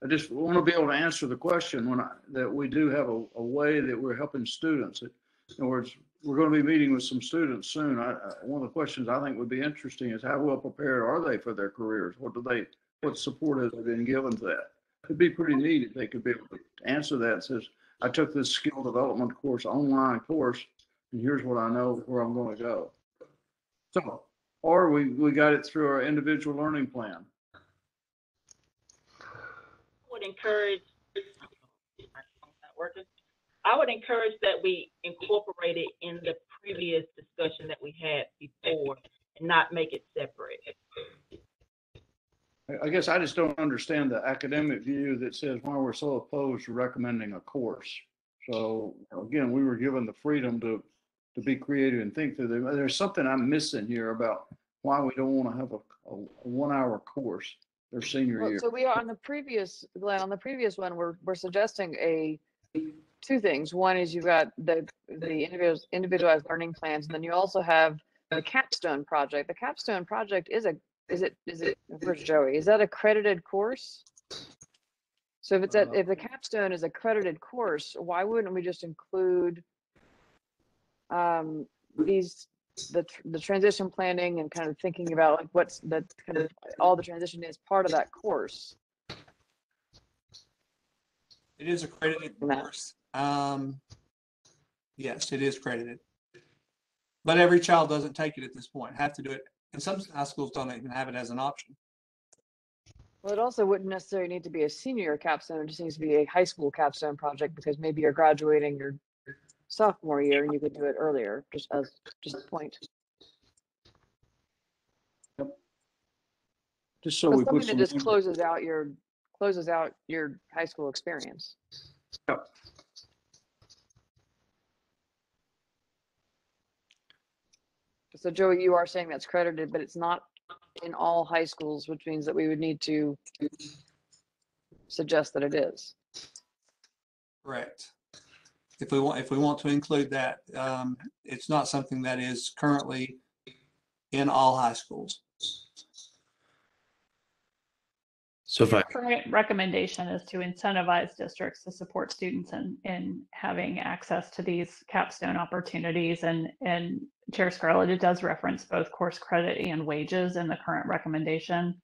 I just want to be able to answer the question that we do have a way that we're helping students. In other words, we're going to be meeting with some students soon. One of the questions I think would be interesting is how well prepared are they for their careers? What support has they been given to that? It'd be pretty neat if they could be able to answer that. It says, I took this skill development course, online course, and here's what I know where I'm going to go. So, or we got it through our individual learning plan. I would encourage that we incorporate it in the previous discussion that we had before and not make it separate. I guess I just don't understand the academic view that says why we're so opposed to recommending a course. So again, we were given the freedom to be creative and think through them. There's something I'm missing here about why we don't want to have a 1 hour course their senior year. So we are on the previous, Glenn, on the previous one, we're suggesting two things. One is you've got the individualized learning plans, and then you also have the capstone project. The capstone project is it where's Joey? Is that accredited course? So if the capstone is accredited course, why wouldn't we just include the transition planning and kind of thinking about like what's the kind of all the transition is part of that course? It is accredited course. Yes, it is credited. But every child doesn't take it at this point, have to do it. And some high schools don't even have it as an option. Well, it also wouldn't necessarily need to be a senior capstone. It just needs to be a high school capstone project because maybe you're graduating your sophomore year and you could do it earlier, just a point. Yep. Just so we put something that just closes out your high school experience. Yep. So Joey, you are saying that's credited, but it's not in all high schools, which means that we would need to suggest that it is. Correct. If we want to include that, it's not something that is currently in all high schools. So if I Current recommendation is to incentivize districts to support students in having access to these capstone opportunities. And Chair Scarlett, it does reference both course credit and wages in the current recommendation.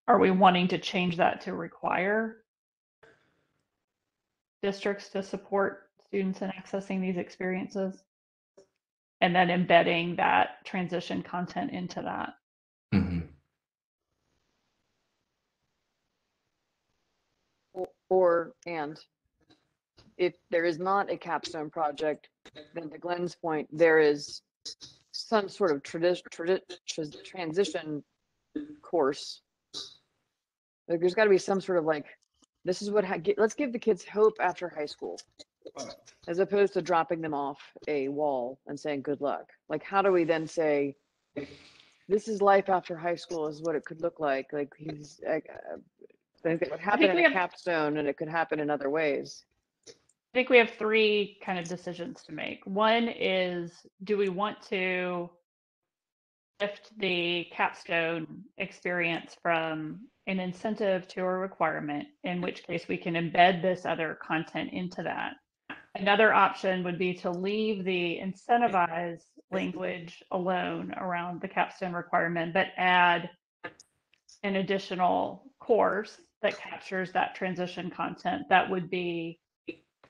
Are we wanting to change that to require districts to support students in accessing these experiences? And then embedding that transition content into that? mm-hmm. And if there is not a capstone project, then to Glenn's point, there is some sort of transition course. Like there's got to be some sort of like, this is what, let's give the kids hope after high school, as opposed to dropping them off a wall and saying good luck. Like, how do we then say, this is life after high school is what it could look like? Like he's, I think it would happen in a capstone and it could happen in other ways. I think we have three kind of decisions to make. One is, do we want to shift the capstone experience from an incentive to a requirement, in which case we can embed this other content into that. Another option would be to leave the incentivized language alone around the capstone requirement, but add an additional course that captures that transition content that would be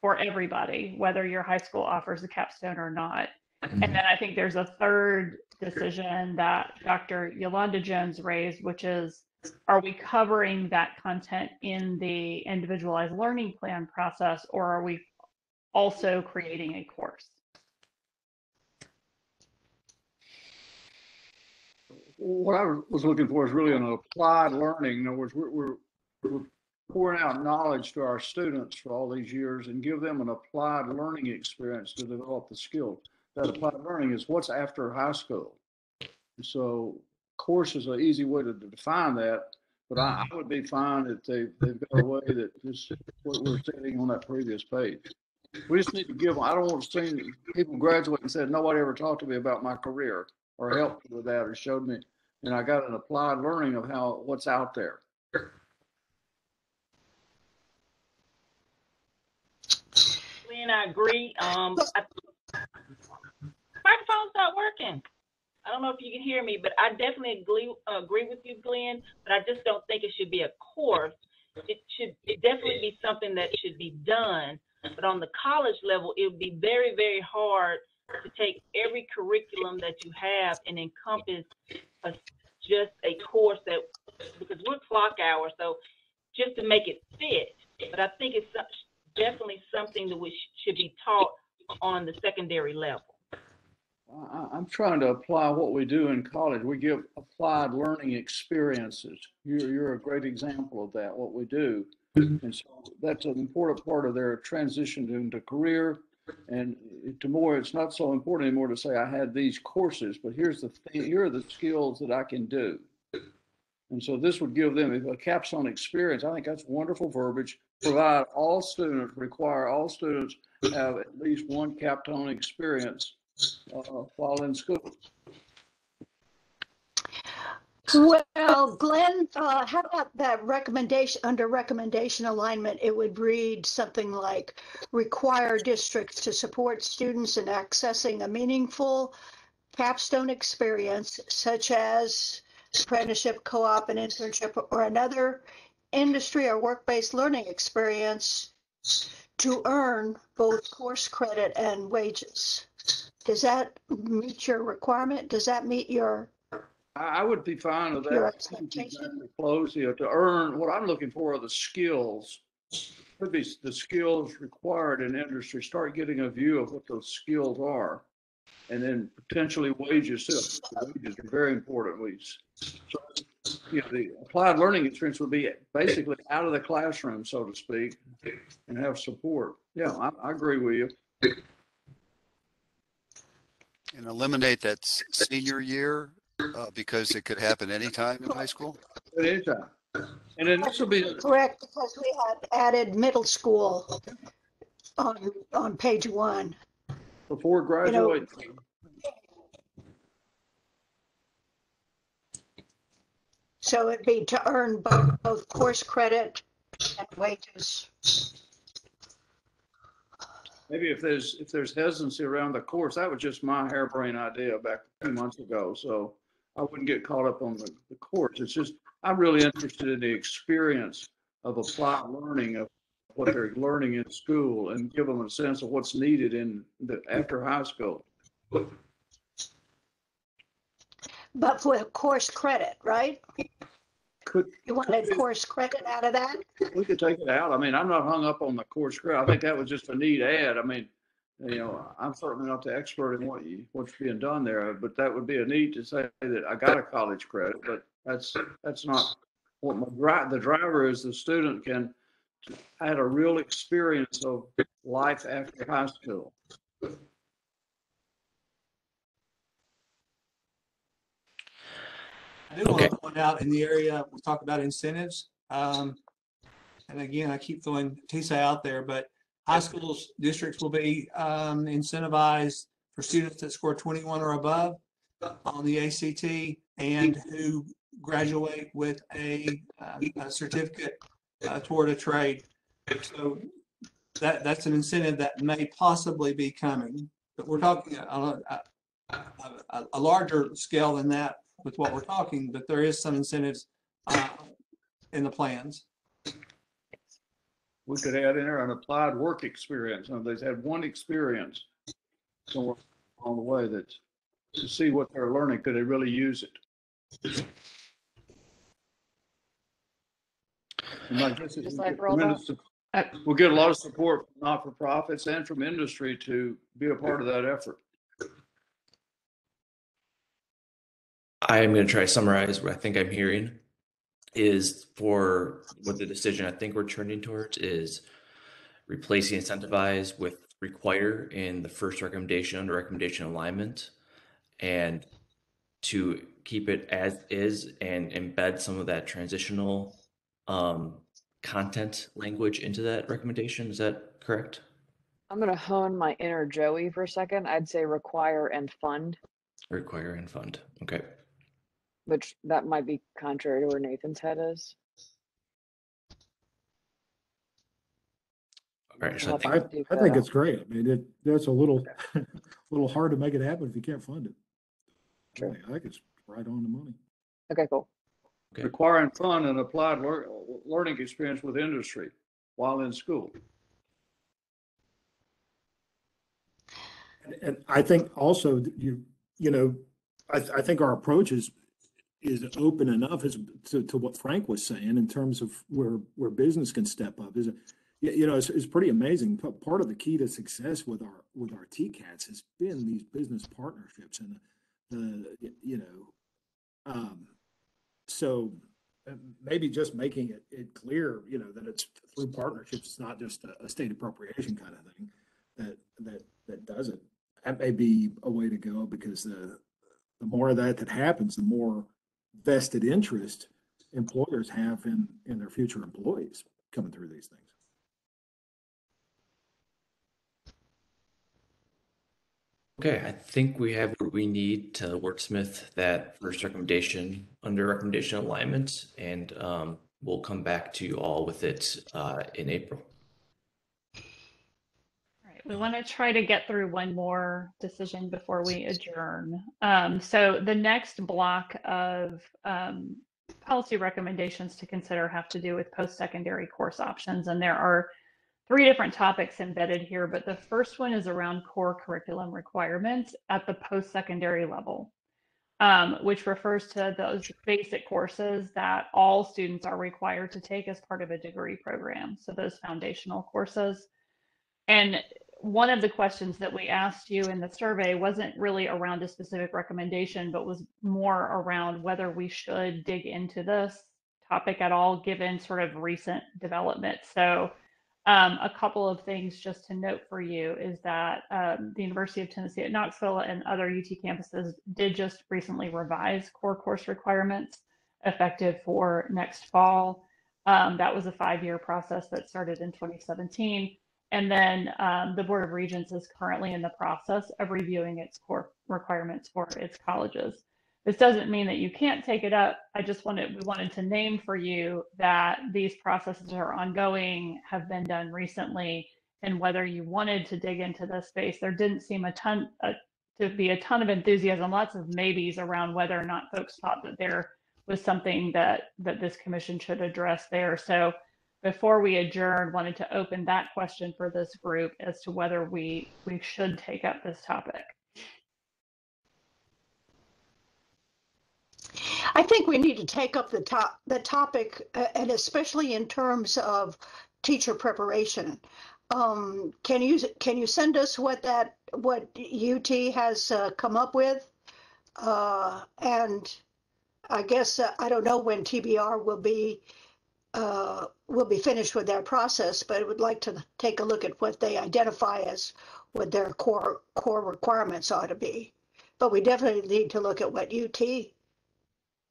for everybody, whether your high school offers a capstone or not. And then I think there's a third decision that Dr. Yolanda Jones raised, which is, are we covering that content in the individualized learning plan process, or are we also creating a course? What I was looking for is really an applied learning. In other words, we're pouring out knowledge to our students for all these years and give them an applied learning experience to develop the skills. That applied learning is what's after high school. So course is an easy way to define that, but I would be fine if they've got a way that just what we're stating on that previous page. We just need to give them, I don't want to see people graduate and said, nobody ever talked to me about my career or helped me with that or showed me. And I got an applied learning of what's out there. Glenn, I agree. Microphone's not working. I don't know if you can hear me, but I definitely agree with you, Glenn, but I just don't think it should be a course. It should definitely be something that should be done, but on the college level, it would be very, very hard to take every curriculum that you have and encompass just a course that, because we're clock hour, so just to make it fit. But I think it's definitely something that we should be taught on the secondary level. I'm trying to apply what we do in college. We give applied learning experiences. You're a great example of that, what we do. And so that's an important part of their transition into career. And it's not so important anymore to say I had these courses, but here are the skills that I can do. And so this would give them a capstone experience. I think that's wonderful verbiage. Require all students have at least one capstone experience while in school. Well, Glenn, how about that recommendation, under recommendation alignment, it would read something like require districts to support students in accessing a meaningful capstone experience such as apprenticeship, co-op, an internship, or another industry or work-based learning experience to earn both course credit and wages. Does that meet your requirement? Does that meet your I would be fine with that. your expectation? Close here to earn. What I'm looking for are the skills. Could be the skills required in industry. Start getting a view of what those skills are, and then potentially wages too. Wages are very important. So, the applied learning experience would be basically out of the classroom, so to speak, and have support. Yeah, I agree with you. And eliminate that senior year because it could happen anytime in high school. Anytime. And then this will be correct, because we had added middle school on page 1. Before graduating. So it'd be to earn both course credit and wages. Maybe if there's hesitancy around the course, that was just my harebrained idea back a few months ago. So I wouldn't get caught up on the course. It's just, I'm really interested in the experience of applied learning of what they're learning in school and give them a sense of what's needed after high school. But for course credit, right? You wanted course credit out of that? We could take it out. I mean, I'm not hung up on the course credit. I think that was just a neat add. I mean, I'm certainly not the expert in what's being done there, but that would be a need to say that I got a college credit, but that's not what the driver is. The student can add a real experience of life after high school. I do want to point out in the area, we talk about incentives. And again, I keep throwing TISA out there, but high schools districts will be incentivized for students that score 21 or above on the ACT and who graduate with a certificate toward a trade. So that's an incentive that may possibly be coming, but we're talking on a larger scale than that with what we're talking, but there is some incentives in the plans. We could add in there an applied work experience. They've had one experience somewhere along the way that to see what they're learning, could they really use it? And I guess we'll get a lot of support from not-for-profits and from industry to be a part of that effort. I'm going to try to summarize what I think I'm hearing is for what the decision I think we're trending towards is replacing incentivize with require in the first recommendation under recommendation alignment, and to keep it as is and embed some of that transitional content language into that recommendation. Is that correct? I'm going to hone my inner Joey for a second. I'd say require and fund, Require and fund. Okay. which that might be contrary to where Nathan's head is. All right. So We'll I think have to duke I that think out. it's great. I mean, that's a little, little hard to make it happen if you can't fund it. True. I think it's right on the money. Okay, cool. Okay. Requiring fun and applied learning experience with industry while in school. And I think also that I think our approach is open enough as to what Frank was saying in terms of where business can step up. It's pretty amazing. Part of the key to success with our TCATs has been these business partnerships and so maybe just making it clear, that it's through partnerships. It's not just a state appropriation kind of thing that does it. That may be a way to go, because the more of that happens, the more vested interest employers have in their future employees coming through these things. Okay, I think we have what we need to wordsmith that first recommendation under recommendation alignment, and we'll come back to you all with it in April. All right, we want to try to get through one more decision before we adjourn. So the next block of policy recommendations to consider have to do with post-secondary course options, and there are 3 different topics embedded here, but the first one is around core curriculum requirements at the post-secondary level, which refers to those basic courses that all students are required to take as part of a degree program. So those foundational courses. And one of the questions that we asked you in the survey wasn't really around a specific recommendation, but was more around whether we should dig into this topic at all, given sort of recent development. So a couple of things just to note for you is that the University of Tennessee at Knoxville and other UT campuses did just recently revise core course requirements effective for next fall. That was a 5-year process that started in 2017. And then the Board of Regents is currently in the process of reviewing its core requirements for its colleges. This doesn't mean that you can't take it up. We wanted to name for you that these processes are ongoing, have been done recently, and whether you wanted to dig into this space, there didn't seem to be a ton of enthusiasm, lots of maybes around whether or not folks thought that there was something that this commission should address there. So before we adjourn, wanted to open that question for this group as to whether we should take up this topic. I think we need to take up the topic, and especially in terms of teacher preparation. Can you send us what UT has come up with? And I guess I don't know when TBR will be finished with their process, but I would like to take a look at what they identify as what their core requirements ought to be. But we definitely need to look at what UT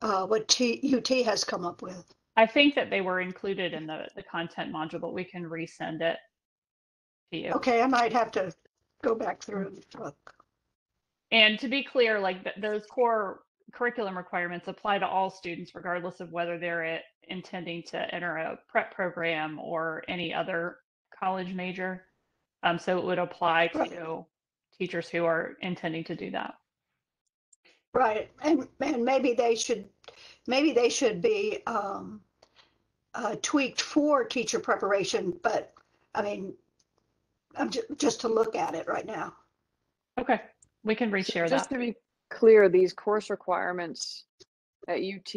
has come up with. I think that they were included in the content module, but we can resend it to you. Okay, I might have to go back through and look. And to be clear, like those core curriculum requirements apply to all students, regardless of whether they're intending to enter a prep program or any other college major. So it would apply to teachers who are intending to do that. Right, and maybe they should be tweaked for teacher preparation, but I mean, I'm just to look at it right now. Okay, we can reshare that. Just to be clear, these course requirements at UT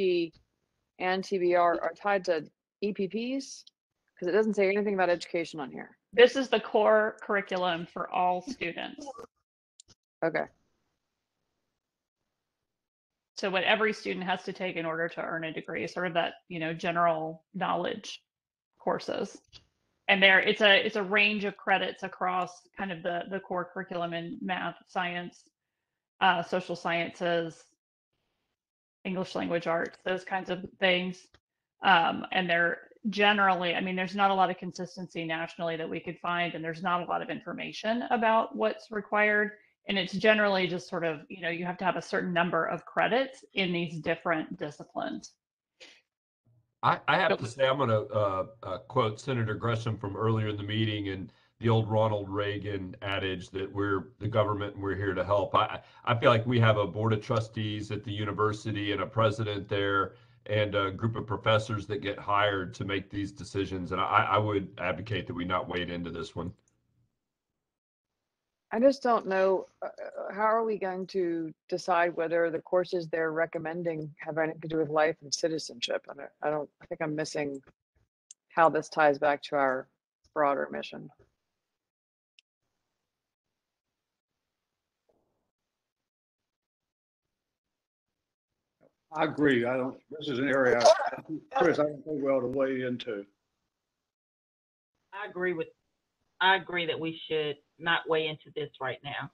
and TBR are tied to EPPs, because it doesn't say anything about education on here. This is the core curriculum for all students. Okay. So what every student has to take in order to earn a degree, sort of that, general knowledge courses. And it's a range of credits across kind of the core curriculum in math, science, social sciences, English language arts, those kinds of things. And they're generally, I mean, there's not a lot of consistency nationally that we could find, and there's not a lot of information about what's required. And it's generally just sort of, you have to have a certain number of credits in these different disciplines. I have to say, I'm going to quote Senator Gresham from earlier in the meeting and the old Ronald Reagan adage that we're the government and we're here to help. I feel like we have a board of trustees at the university and a president there and a group of professors that get hired to make these decisions. And I would advocate that we not wade into this one. I just don't know, how are we going to decide whether the courses they're recommending have anything to do with life and citizenship? I think I'm missing how this ties back to our broader mission. I agree. This is an area, Chris, I don't think we ought to wade into. I agree that we should not weigh into this right now.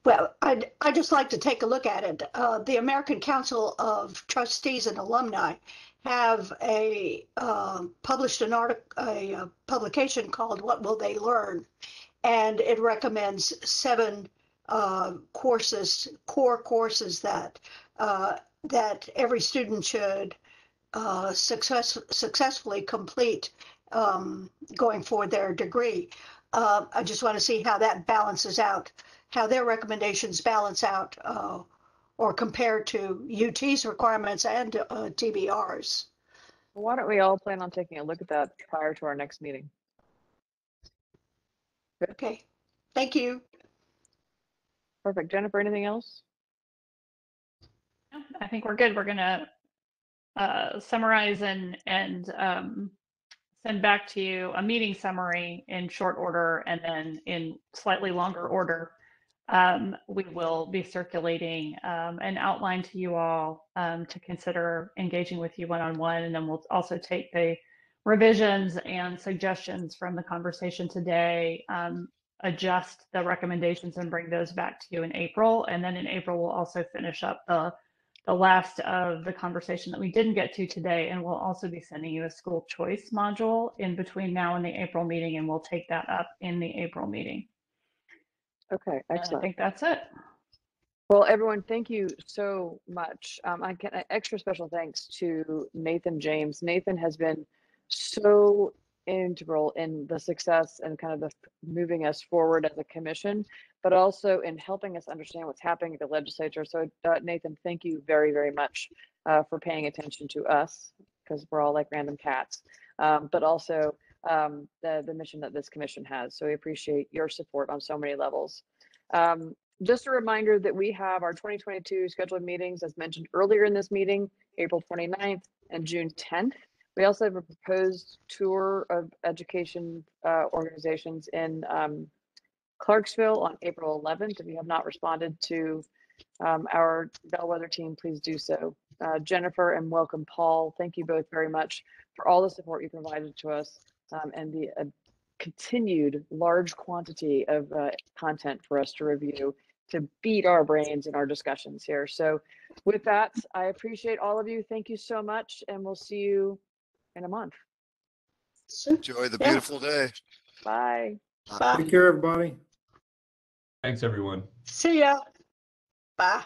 Well, I'd just like to take a look at it. The American Council of Trustees and Alumni have published a publication called "What Will They Learn?" and it recommends 7 core courses that every student should successfully complete going for their degree. I just want to see how that balances out, how their recommendations balance out or compare to UT's requirements and TBR's. Well, why don't we all plan on taking a look at that prior to our next meeting? Good. Okay, thank you. Perfect. Jennifer, anything else? I think we're good. We're going to summarize and send back to you a meeting summary in short order, and then in slightly longer order, we will be circulating an outline to you all to consider engaging with you one-on-one, and then we'll also take the revisions and suggestions from the conversation today, adjust the recommendations and bring those back to you in April. And then in April, we'll also finish up the last of the conversation that we didn't get to today, and we'll also be sending you a school choice module in between now and the April meeting, and we'll take that up in the April meeting. Okay, excellent. I think that's it. Well, everyone, thank you so much. I get an extra special thanks to Nathan James. Nathan has been so integral in the success and kind of the moving us forward as a commission, but also in helping us understand what's happening at the legislature. So Nathan, thank you very, very much for paying attention to us, because we're all like random cats, but also the mission that this commission has. So we appreciate your support on so many levels. Just a reminder that we have our 2022 scheduled meetings, as mentioned earlier in this meeting, April 29th and June 10th. We also have a proposed tour of education organizations in Clarksville on April 11th. If you have not responded to our Bellwether team, please do so. Jennifer and welcome Paul. Thank you both very much for all the support you provided to us and the continued large quantity of content for us to review to beat our brains in our discussions here. So with that, I appreciate all of you. Thank you so much, and we'll see you in a month. Enjoy the beautiful day. Bye. Bye. Take care, everybody. Thanks, everyone. See ya. Bye.